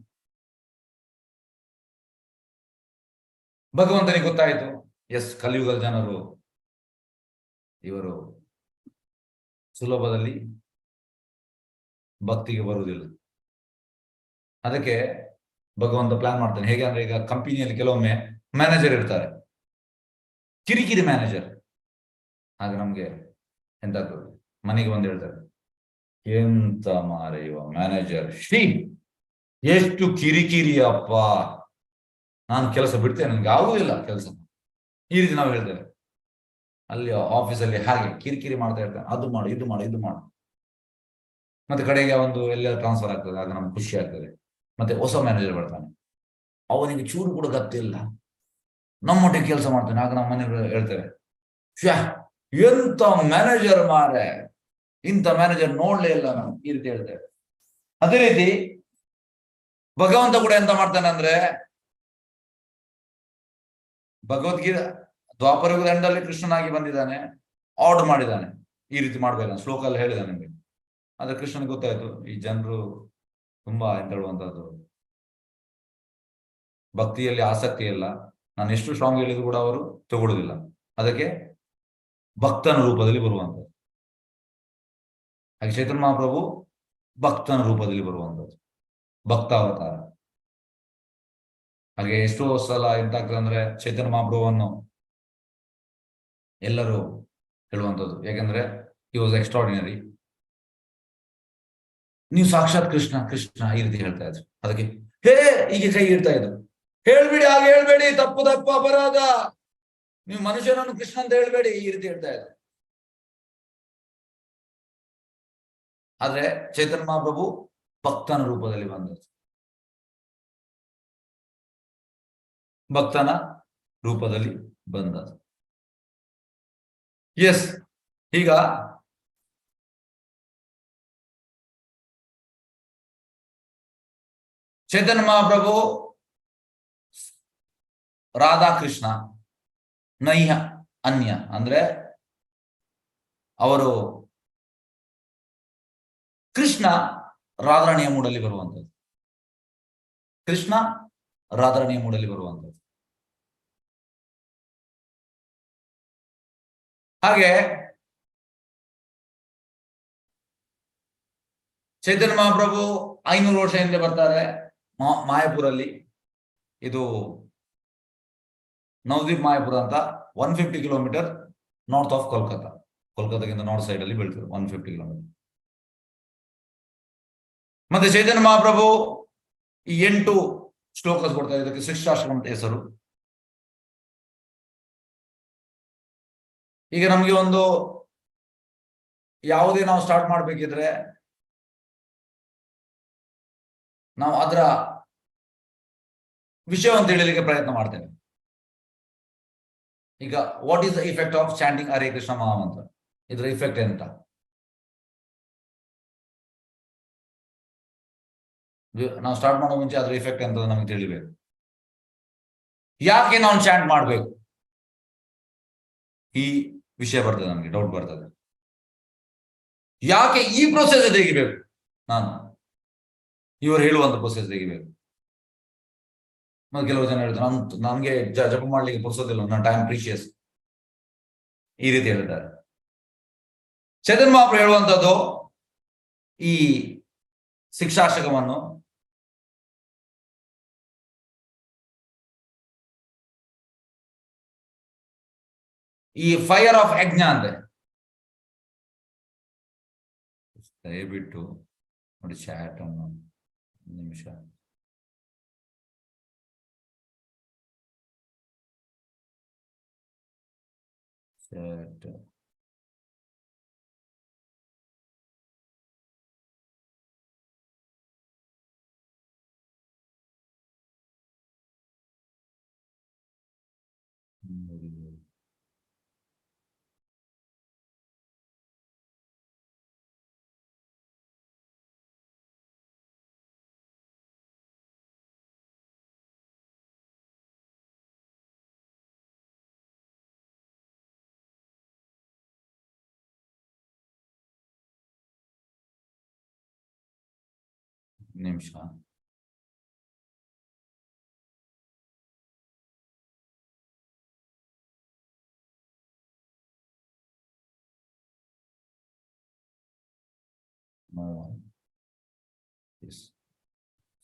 ಭಗವಂತನಿಗೆ ಗೊತ್ತಾಯಿತು, ಎಸ್ ಕಲಿಯುಗದ ಜನರು ಇವರು ಸುಲಭದಲ್ಲಿ ಭಕ್ತಿಗೆ ಬರುವುದಿಲ್ಲ. ಅದಕ್ಕೆ ಭಗವಂತ ಪ್ಲಾನ್ ಮಾಡ್ತಾನೆ. ಹೇಗೆ ಅಂದ್ರೆ, ಈಗ ಕಂಪನಿಯಲ್ಲಿ ಕೆಲವೊಮ್ಮೆ ಮ್ಯಾನೇಜರ್ ಇರ್ತಾರೆ, ಕಿರಿಕಿರಿ ಮ್ಯಾನೇಜರ್. ಆಗ ನಮ್ಗೆ ಎಂತ ಮನೆಗೆ ಬಂದು ಹೇಳ್ತಾರೆ, ಎಂತ ಮಾರೆಯುವ ಮ್ಯಾನೇಜರ್, ಎಷ್ಟು ಕಿರಿಕಿರಿ ಅಪ್ಪ, ನಾನು ಕೆಲಸ ಬಿಡ್ತೇನೆ, ನನ್ಗೆ ಆಗುದಿಲ್ಲ ಕೆಲಸ. ಈ ರೀತಿ ನಾವು ಹೇಳ್ತೇವೆ. ಅಲ್ಲಿ ಆಫೀಸಲ್ಲಿ ಹಾಗೆ ಕಿರಿಕಿರಿ ಮಾಡ್ತಾ ಇರ್ತಾನೆ, ಅದು ಮಾಡು, ಇದು ಮಾಡು, ಇದು ಮಾಡು. ಮತ್ತೆ ಕಡೆಗೆ ಒಂದು ಎಲ್ಲ ಟ್ರಾನ್ಸ್ಫರ್ ಆಗ್ತದೆ. ಆಗ ನಮ್ಗೆ ಖುಷಿ ಆಗ್ತದೆ. ಮತ್ತೆ ಹೊಸ ಮ್ಯಾನೇಜರ್ ಬರ್ತಾನೆ, ಅವನಿಗೆ ಚೂರು ಕೂಡ ಗೊತ್ತಿಲ್ಲ, ನಮ್ಮೊಟ್ಟಿಗೆ ಕೆಲಸ ಮಾಡ್ತಾನೆ. ಆಗ ನಮ್ಮ ಮನೆಯವರು ಹೇಳ್ತೇವೆ, ಎಂತ ಮ್ಯಾನೇಜರ್ ಮಾರೆ, ಇಂಥ ಮ್ಯಾನೇಜರ್ ನೋಡ್ಲೇ ಇಲ್ಲ ನಾವು. ಈ ರೀತಿ ಹೇಳ್ತೇವೆ. ಅದೇ ರೀತಿ ಭಗವಂತ ಕೂಡ ಎಂತ ಮಾಡ್ತಾನೆ ಅಂದ್ರೆ, ಭಗವದ್ಗೀತಾ ದ್ವಾಪರಯುಗದ ಎಂಡಲ್ಲಿ ಕೃಷ್ಣನಾಗಿ ಬಂದಿದ್ದಾನೆ, ಆರ್ಡರ್ ಮಾಡಿದ್ದಾನೆ, ಈ ರೀತಿ ಮಾಡ್ಬೇಕಂತ ಶ್ಲೋಕ ಎಲ್ಲ ಹೇಳಿದಾನೆ ನಿಮಗೆ. ಆದ್ರೆ ಕೃಷ್ಣನಿಗೆ ಗೊತ್ತಾಯ್ತು, ಈ ಜನರು ತುಂಬಾ ಎಂತ ಹೇಳುವಂತದ್ದು, ಭಕ್ತಿಯಲ್ಲಿ ಆಸಕ್ತಿ ಇಲ್ಲ, ನಾನು ಎಷ್ಟು ಸ್ಟ್ರಾಂಗ್ ಹೇಳಿದ್ರು ಕೂಡ ಅವರು ತಗೊಳ್ಳುದಿಲ್ಲ. ಅದಕ್ಕೆ ಭಕ್ತನ ರೂಪದಲ್ಲಿ ಬರುವಂಥದ್ದು. ಹಾಗೆ ಚೈತನ್ಯ ಮಹಾಪ್ರಭು ಭಕ್ತನ ರೂಪದಲ್ಲಿ ಬರುವಂಥದ್ದು, ಭಕ್ತಾವತಾರ. ಹಾಗೆ ಎಷ್ಟೋ ಸಲ ಎಂತಾಗ್ತದೆ ಅಂದ್ರೆ, ಚೈತನ್ಯ ಮಹಾಪ್ರಭುವನ್ನು ಎಲ್ಲರೂ ಹೇಳುವಂಥದ್ದು, ಯಾಕಂದ್ರೆ ಹಿ ವಾಸ್ ಎಕ್ಸ್ಟ್ರಾರ್ಡಿನರಿ. ನೀವು ಸಾಕ್ಷಾತ್ ಕೃಷ್ಣ ಕೃಷ್ಣ ಈ ರೀತಿ ಹೇಳ್ತಾ ಇದ್ರು. ಅದಕ್ಕೆ ಹೀಗೆ ಕೈ ಇಡ್ತಾ ಇದ್ರು, ಹೇಳ್ಬೇಡಿ, ಹಾಗೆ ಹೇಳ್ಬೇಡಿ, ತಪ್ಪು ತಪ್ಪು ಅಪರಾಧ, ನೀವು ಮನುಷ್ಯನನ್ನು ಕೃಷ್ಣ ಅಂತ ಹೇಳ್ಬೇಡಿ, ಈ ರೀತಿ ಹೇಳ್ತಾ ಇದ್ರು. ಆದ್ರೆ ಚೈತನ್ಯ ಮಹಾಪ್ರಭು ಭಕ್ತನ ರೂಪದಲ್ಲಿ ಬಂದದ್ದು, ಭಕ್ತನ ರೂಪದಲ್ಲಿ ಬಂದದ್ದು. ಎಸ್, ಈಗ ಚೈತನ್ಯ ಮಹಾಪ್ರಭು ರಾಧಾಕೃಷ್ಣ ನೈಹ ಅನ್ಯ ಅಂದ್ರೆ ಅವರು ಕೃಷ್ಣ ರಾಧಾರಾಣಿಯ ಮೂಡಲ್ಲಿ ಬರುವಂಥದ್ದು. ಕೃಷ್ಣ ರಾಧಾರಾಣಿಯ ಮೂಡಲ್ಲಿ ಬರುವಂಥದ್ದು. ಹಾಗೆ ಚೈತನ್ಯ ಮಹಾಪ್ರಭು 500 ವರ್ಷ ಹಿಂದೆ ಬರ್ತಾರೆ ಮಾಯಾಪುರಲ್ಲಿ. ಇದು ನವದೀಪ್ ಮಾಯಾಪುರ ಅಂತ 150 ಕಿಲೋಮೀಟರ್ ನಾರ್ತ್ ಆಫ್ ಕೋಲ್ಕತ್ತಾ. ಕೋಲ್ಕತ್ತಾಗಿಂತ ನಾರ್ತ್ ಸೈಡ್ ಅಲ್ಲಿ ಬೀಳ್ತಾರೆ 150 ಕಿಲೋಮೀಟರ್. ಮತ್ತೆ ಚೈತನ್ಯ ಮಹಾಪ್ರಭು ಈ 8 ಶ್ಲೋಕಸ್ ಕೊಡ್ತಾರೆ. ಇದಕ್ಕೆ ಶಿಕ್ಷಾಶ್ರಮ ಅಂತ ಹೆಸರು. ಈಗ ನಮ್ಗೆ ಒಂದು ಯಾವುದೇ ನಾವು ಸ್ಟಾರ್ಟ್ ಮಾಡ್ಬೇಕಿದ್ರೆ ನಾವು ಅದರ ವಿಷಯವನ್ನು ತಿಳಿಯಲಿಕ್ಕೆ ಪ್ರಯತ್ನ ಮಾಡ್ತೇವೆ. ಈಗ what is the effect of chanting Hare Krishna Mahamantra? ಇದರ ಇಫೆಕ್ಟ್ ಎಂತ? ನಾವು ಸ್ಟಾರ್ಟ್ ಮಾಡೋ ಮುಂಚೆ ಅದರ ಇಫೆಕ್ಟ್ ಎಂತ ನಮಗೆ ತಿಳಿಬೇಕು. ಯಾಕೆ ನಾವು ಚಾಂಟ್ ಮಾಡಬೇಕು? ಈ ವಿಷಯ ಬರ್ತದೆ, ನಮಗೆ ಡೌಟ್ ಬರ್ತದೆ. ಯಾಕೆ ಈ ಪ್ರೊಸೆಸ್ ತೆಗಿಬೇಕು? ನಾನು ಇವರು ಹೇಳುವಂತ ಪ್ರೊಸೆಸ್ ತೆಗಿಬೇಕು. ಕೆಲವು ಜನ ಹೇಳ್ತಾರೆ ನನ್ಗೆ ಜಪ ಮಾಡ್ಲಿಕ್ಕೆ ಪುರ್ಸೋದಿಲ್ಲ, ನನ್ನ ಟೈಮ್ ಪ್ರೀಶಿಯಸ್, ಈ ರೀತಿ ಹೇಳ್ತಾರೆ. ಚೈತನ್ಯ ಮಹಾಪ್ರಭು ಹೇಳುವಂಥದ್ದು ಈ ಶಿಕ್ಷಾಷ್ಟಕವನ್ನು ಈ ಫೈರ್ ಆಫ್ ಯಜ್ಞ ಅಂತೆ. ದಯವಿಟ್ಟು ನೋಡಿ ಚಾಟ್ ಅನ್ನು ನಿಮಿಷ. ಚಾಟ್ ನಿಮಿಷ.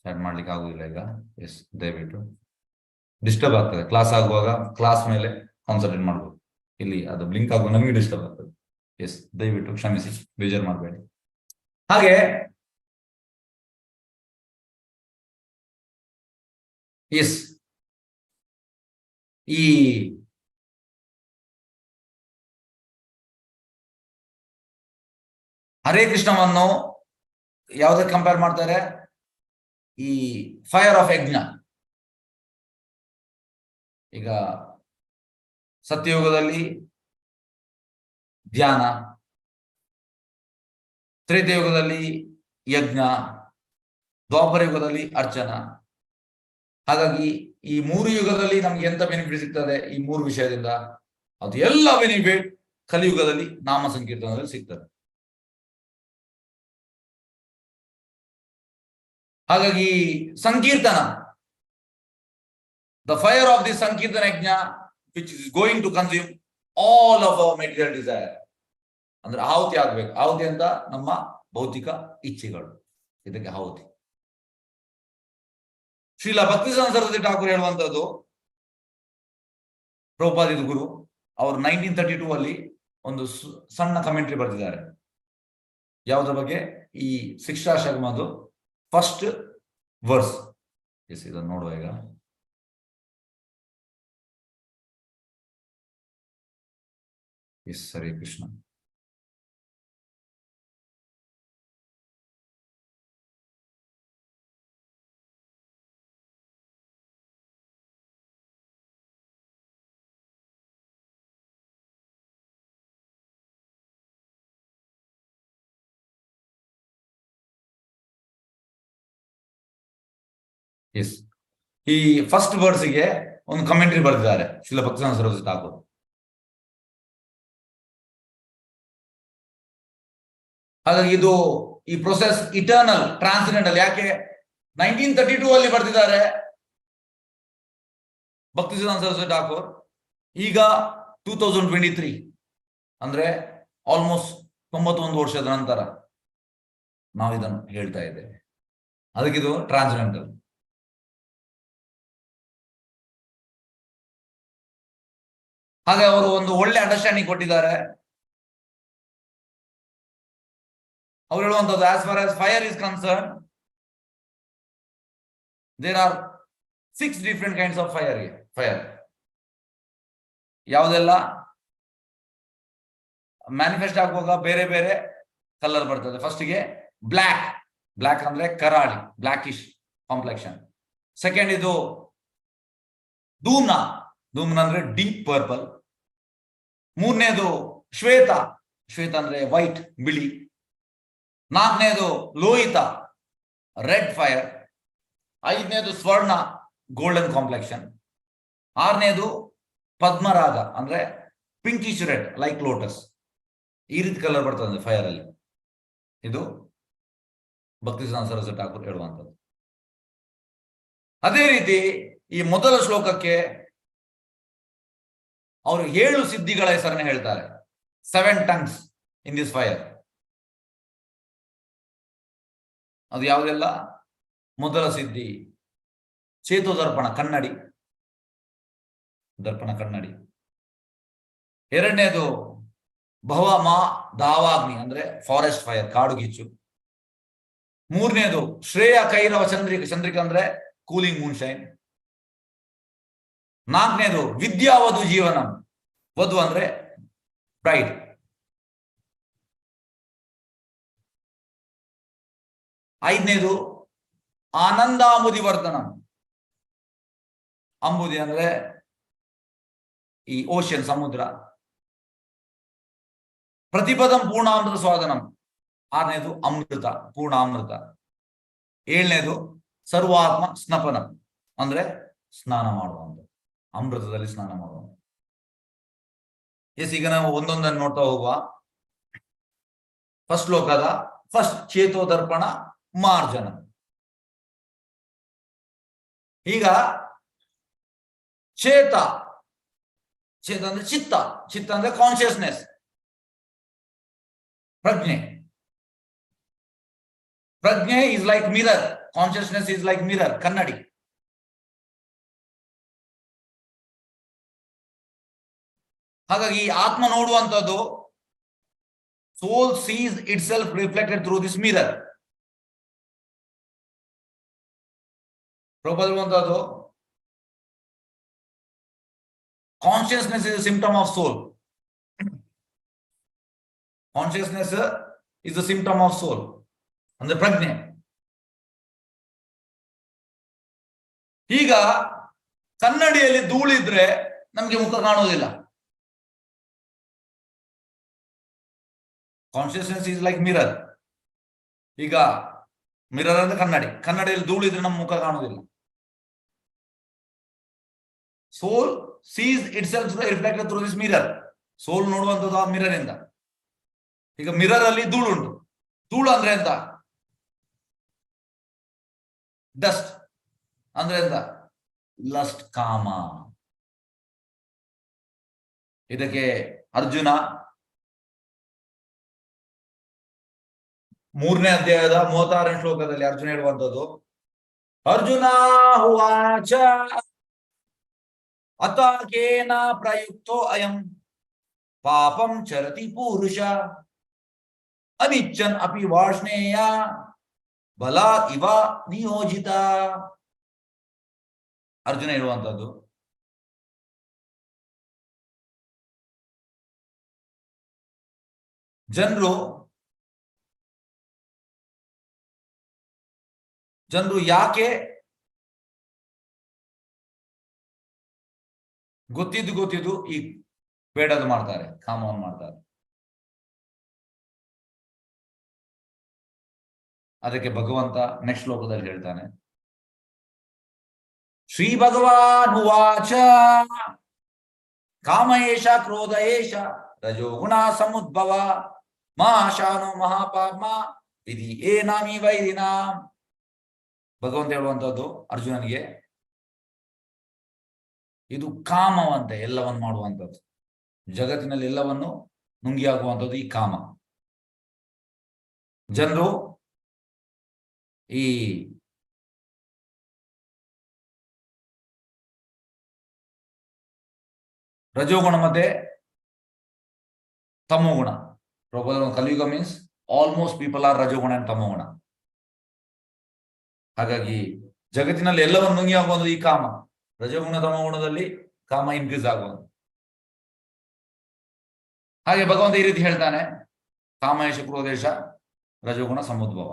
ಸ್ಟಾರ್ಟ್ ಮಾಡ್ಲಿಕ್ಕೆ ಆಗುದಿಲ್ಲ ಈಗ. ಎಸ್, ದಯವಿಟ್ಟು ಡಿಸ್ಟರ್ಬ್ ಆಗ್ತದೆ. ಕ್ಲಾಸ್ ಆಗುವಾಗ ಕ್ಲಾಸ್ ಮೇಲೆ ಕಾನ್ಸಂಟ್ರೇಟ್ ಮಾಡ್ಬೋದು. ಇಲ್ಲಿ ಅದು ಬ್ಲಿಂಕ್ ಆಗುವ ನಮಗೆ ಡಿಸ್ಟರ್ಬ್ ಆಗ್ತದೆ. ಎಸ್, ದಯವಿಟ್ಟು ಕ್ಷಮಿಸಿ, ಬೇಜಾರು ಮಾಡಬೇಡಿ. ಹಾಗೆ ಎಸ್, ಈ ಹರೇ ಕೃಷ್ಣವನ್ನು ಯಾವುದಕ್ಕೆ ಕಂಪೇರ್ ಮಾಡ್ತಾರೆ? ಈ ಫೈರ್ ಆಫ್ ಯಜ್ಞ. ಈಗ ಸತ್ಯಯುಗದಲ್ಲಿ ಧ್ಯಾನ, ತ್ರೇತಾಯುಗದಲ್ಲಿ ಯಜ್ಞ, ದ್ವಾಪರ ಯುಗದಲ್ಲಿ ಅರ್ಚನ. ಹಾಗಾಗಿ ಈ 3 ಯುಗದಲ್ಲಿ ನಮ್ಗೆ ಎಂತ ಬೆನಿಫಿಟ್ ಸಿಗ್ತದೆ ಈ 3 ವಿಷಯದಿಂದ? ಅದು ಎಲ್ಲ ಬೆನಿಫಿಟ್ ಕಲಿಯುಗದಲ್ಲಿ ನಾಮ ಸಂಕೀರ್ತನದಲ್ಲಿ ಸಿಗ್ತದೆ. ಹಾಗಾಗಿ ಸಂಕೀರ್ತನ, the fire of the sankirtana yajna which is going to consume all of our material desire. ಅಂದ್ರೆ ಆಹುತಿ ಆಗ್ಬೇಕು. ಆಹುತಿ ಅಂತ ನಮ್ಮ ಭೌತಿಕ ಇಚ್ಛೆಗಳು, ಇದಕ್ಕೆ ಆಹುತಿ. ಶ್ರೀಲ ಭಕ್ತಿ ಸರಸ್ವತಿ ಠಾಕೂರ್ ಹೇಳುವಂತದ್ದು, ಪ್ರಭುಪಾದಿದ ಗುರು, ಅವರು 1932 ಅಲ್ಲಿ ಒಂದು ಸಣ್ಣ ಕಮೆಂಟ್ರಿ ಬರೆದಿದ್ದಾರೆ. ಯಾವುದ್ರ ಬಗ್ಗೆ? ಈ ಶಿಕ್ಷಾಷ್ಟಕಮದು ಫಸ್ಟ್ ವರ್ಸ್. ಎಸ್, ಇದನ್ನು ನೋಡುವ ಈಗ. ಎಸ್, ಹರೇ ಕೃಷ್ಣ. ಎಸ್, ಈ ಫಸ್ಟ್ ವರ್ಡ್ಸ್ಗೆ ಒಂದು ಕಮೆಂಟ್ರಿ ಬರೆದಿದ್ದಾರೆ ಶ್ರೀಲ ಭಕ್ತಿಸಿದ್ಧಾಂತ ಸರಸ್ವತಿ ಠಾಕೂರ್. ಹಾಗಾಗಿ ಇದು ಈ ಪ್ರೊಸೆಸ್ ಇಟರ್ನಲ್ ಟ್ರಾನ್ಸೆಂಡೆಂಟಲ್. ಯಾಕೆ 1932 ಅಲ್ಲಿ ಬರೆದಿದ್ದಾರೆ ಭಕ್ತಿಸಿದ್ಧಾಂತ ಸರಸ್ವತಿ ಠಾಕೂರ್, ಈಗ 2023 ಅಂದ್ರೆ ಆಲ್ಮೋಸ್ಟ್ 91 ವರ್ಷದ ನಂತರ ನಾವು ಇದನ್ನು ಹೇಳ್ತಾ ಇದ್ದೇವೆ. ಅದಕ್ಕಿದು ಟ್ರಾನ್ಸೆಂಡೆಂಟಲ್. ಹಾಗೆ ಅವರು ಒಂದು ಒಳ್ಳೆ ಅಂಡರ್ಸ್ಟ್ಯಾಂಡಿಂಗ್ ಕೊಟ್ಟಿದ್ದಾರೆ. ಅವ್ರು ಹೇಳುವಂಥದ್ದು, as far as fire is concern, there are 6 different kinds of fire. ಯಾವುದೆಲ್ಲ ಮ್ಯಾನಿಫೆಸ್ಟ್ ಆಗುವಾಗ ಬೇರೆ ಬೇರೆ ಕಲರ್ ಬರ್ತದೆ. ಫಸ್ಟ್ಗೆ ಬ್ಲ್ಯಾಕ್ ಅಂದ್ರೆ ಕರಾಳಿ, ಬ್ಲ್ಯಾಕಿಶ್ ಕಾಂಪ್ಲೆಕ್ಷನ್. ಸೆಕೆಂಡ್ ಇದು ಧೂಮ್ನ ಅಂದ್ರೆ ಡೀಪ್ ಪರ್ಪಲ್. ಮೂರನೇದು ಶ್ವೇತ ಅಂದ್ರೆ ವೈಟ್, ಬಿಳಿ. ನಾಲ್ಕನೇದು ಲೋಹಿತ, ರೆಡ್ ಫೈರ್. ಐದನೇದು ಸ್ವರ್ಣ, ಗೋಲ್ಡನ್ ಕಾಂಪ್ಲೆಕ್ಷನ್. ಆರನೇದು ಪದ್ಮರಾಗ ಅಂದ್ರೆ ಪಿಂಕಿಶ್ ರೆಡ್ ಲೈಕ್ ಲೋಟಸ್. ಈ ರೀತಿ ಕಲರ್ ಬರ್ತದೆ ಫೈರ್ ಅಲ್ಲಿ. ಇದು ಭಕ್ತಿಸಿದ್ಧಾಂತ ಸರಸ್ವತಿ ಠಾಕೂರ್ ಹೇಳುವಂಥದ್ದು. ಅದೇ ರೀತಿ ಈ ಮೊದಲ ಶ್ಲೋಕಕ್ಕೆ ಅವರು 7 ಸಿದ್ಧಿಗಳ ಹೆಸರನ್ನು ಹೇಳ್ತಾರೆ. 7 ಟಂಗ್ಸ್ ಇನ್ ದಿಸ್ ಫೈರ್. ಅದು ಯಾವುದೆಲ್ಲ? ಮೊದಲ ಸಿದ್ಧಿ ಚೇತೋದರ್ಪಣ, ದರ್ಪಣ ಕನ್ನಡಿ. ಎರಡನೇದು ಭವಮ ದಾವಾಗ್ನಿ ಅಂದ್ರೆ ಫಾರೆಸ್ಟ್ ಫೈರ್, ಕಾಡು ಕಿಚ್ಚು. ಮೂರನೇದು ಶ್ರೇಯ ಕೈರವ ಚಂದ್ರಿಕ ಅಂದ್ರೆ ಕೂಲಿಂಗ್ ಮೂನ್ಶೈನ್. ನಾಲ್ಕನೇದು ವಿದ್ಯಾವಧು ಜೀವನಂ, ವಧು ಅಂದ್ರೆ ಬ್ರೈಡ್. ಐದನೇದು ಆನಂದಾಂಬುದಿ ವರ್ಧನಂ. ಅಂಬುದಿ ಅಂದ್ರೆ ಈ ಓಷನ್, ಸಮುದ್ರ. ಪ್ರತಿಪದಂ ಪೂರ್ಣಾಮೃತ ಸ್ವಾದನಂ. ಆರನೇದು ಅಮೃತ, ಪೂರ್ಣಾಮೃತ. ಏಳನೇದು ಸರ್ವಾತ್ಮ ಸ್ನಪನಂ ಅಂದ್ರೆ ಸ್ನಾನ ಮಾಡುವಂತ, ಅಮೃತದಲ್ಲಿ ಸ್ನಾನ ಮಾಡುವಂತ. ಎಸ್, ಈಗ ನಾವು ಒಂದೊಂದನ್ನು ನೋಡ್ತಾ ಹೋಗುವ. ಫಸ್ಟ್ ಶ್ಲೋಕದ ಫಸ್ಟ್ ಚೇತೋದರ್ಪಣ ಮಾರ್ಜನ. ಈಗ ಚೇತ ಅಂದ್ರೆ ಚಿತ್ತ ಅಂದ್ರೆ ಕಾನ್ಶಿಯಸ್ನೆಸ್, ಪ್ರಜ್ಞೆ is like mirror, consciousness is like mirror, ಕನ್ನಡಿ. ಹಾಗಾಗಿ ಆತ್ಮ ನೋಡುವಂಥದ್ದು, soul sees itself reflected through this mirror. ಪ್ರಭುವಂತದ್ದು consciousness is a symptom of soul. Consciousness is a symptom of soul ಅಂದ್ರೆ ಪ್ರಜ್ಞೆ. ಈಗ ಕನ್ನಡಿಯಲ್ಲಿ ಧೂಳಿದ್ರೆ ನಮ್ಗೆ ಮುಖ ಕಾಣುವುದಿಲ್ಲ. Consciousness is like mirror. ಈಗ ಮಿರರ್ ಅಂದ್ರೆ ಕನ್ನಡಿಯಲ್ಲಿ ಧೂಳಿದ್ರೆ ನಮ್ಮ ಮುಖ ಕಾಣುವುದಿಲ್ಲ. Soul sees itself reflected through this mirror. Soul ನೋಡುವಂಥದ್ದು ಆ ಮಿರರ್ ಇಂದ. ಈಗ ಮಿರರ್ ಅಲ್ಲಿ ಧೂಳುಂಟು. ಧೂಳು ಅಂದ್ರೆ ಎಂತ? ಡಸ್ಟ್ ಅಂದ್ರೆ ಎಂತ? ಲಸ್ಟ್, ಕಾಮ. ಇದಕ್ಕೆ ಅರ್ಜುನ 3ನೇ ಅಧ್ಯಾಯದ 36ನೇ ಶ್ಲೋಕದಲ್ಲಿ ಅರ್ಜುನ ಹೇಳುವಂಥದ್ದು, ಅರ್ಜುನ ಉವಾಚ ಅತಾಕೇನ ಪ್ರಯುಕ್ತೋ ಅಯಂ ಪಾಪಂ ಚರತಿ ಪುರುಷ ಅನಿಚ್ಚನ್ ಅಪಿ ವಾರ್ಷ್ಣೇಯ ಬಲಾತ್ ಇವ ನಿಯೋಜಿತ. ಅರ್ಜುನ ಹೇಳುವಂಥದ್ದು, ಜನರು ಯಾಕೆ ಗೊತ್ತಿದ್ದು ಈ ಬೇಡದು ಮಾಡ್ತಾರೆ, ಕಾಮವನ್ನು ಮಾಡ್ತಾರೆ? ಅದಕ್ಕೆ ಭಗವಂತ ನೆಕ್ಸ್ಟ್ ಶ್ಲೋಕದಲ್ಲಿ ಹೇಳ್ತಾನೆ, ಶ್ರೀ ಭಗವಾನ್ ಉವಾಚ ಕಾಮ ಏಷ ಕ್ರೋಧ ಏಷ ರಜೋಗುಣ ಸಮುದ್ಭವ ಮಹಾಶಾನೋ ಮಹಾಪಾಪ ವಿಧಿ ಏನಾಮಿ ವೈರಿನಾ. ಭಗವಂತ ಹೇಳುವಂತದ್ದು ಅರ್ಜುನನಿಗೆ, ಇದು ಕಾಮವಂತೆ ಎಲ್ಲವನ್ನು ಮಾಡುವಂಥದ್ದು, ಜಗತ್ತಿನಲ್ಲಿ ಎಲ್ಲವನ್ನು ನುಂಗಿ ಹಾಕುವಂಥದ್ದು ಈ ಕಾಮ. ಜನರು ಈ ರಜೋಗುಣ ಮತ್ತೆ ತಮೋಗುಣ, Kaliyuga means almost people are rajoguna and tamoguna. ಹಾಗಾಗಿ ಜಗತ್ತಿನಲ್ಲಿ ಎಲ್ಲವನ್ನು ನುಂಗಿ ಹಾಕುವುದು ಈ ಕಾಮ. ರಜೋಗುಣ ತಮೋಗುಣದಲ್ಲಿ ಕಾಮ ಇನ್ಕ್ರೀಸ್ ಆಗುವುದು. ಹಾಗೆ ಭಗವಂತ ಈ ರೀತಿ ಹೇಳ್ತಾನೆ, ಕಾಮೇಶ ಕ್ರೋಧೇಶ ರಜೋಗುಣ ಸಮುದ್ಭವ.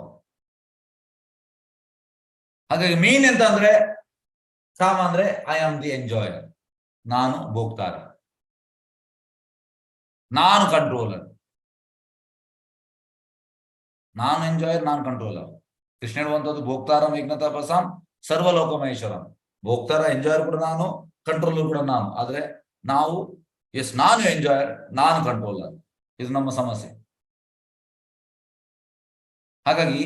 ಹಾಗಾಗಿ ಮೇನ್ ಎಂತ ಅಂದ್ರೆ, ಕಾಮ ಅಂದ್ರೆ ಐ ಆಮ್ ದಿ ಎಂಜಾಯರ್, ನಾನು ಭೋಗ್ತಾರ, ನಾನು ಕಂಟ್ರೋಲರ್, ನಾನು ಎಂಜಾಯರ್, ನಾನು ಕಂಟ್ರೋಲರ್. ಕೃಷ್ಣ ಹೇಳುವಂಥದ್ದು ಭೋಕ್ತಾರ ಮೇಘ್ನತ ಪ್ರಸಾಂ ಸರ್ವಲೋಕ ಮಹೇಶ್ವರಂ. ಭೋಕ್ತಾರ ಎಂಜಾಯರ್ ಕೂಡ ನಾನು, ಕಂಟ್ರೋಲರ್ ಕೂಡ ನಾನು. ಆದ್ರೆ ನಾವು ನಾನು ಎಂಜಾಯರ್, ನಾನು ಕಂಟ್ರೋಲರ್, ಇದು ನಮ್ಮ ಸಮಸ್ಯೆ. ಹಾಗಾಗಿ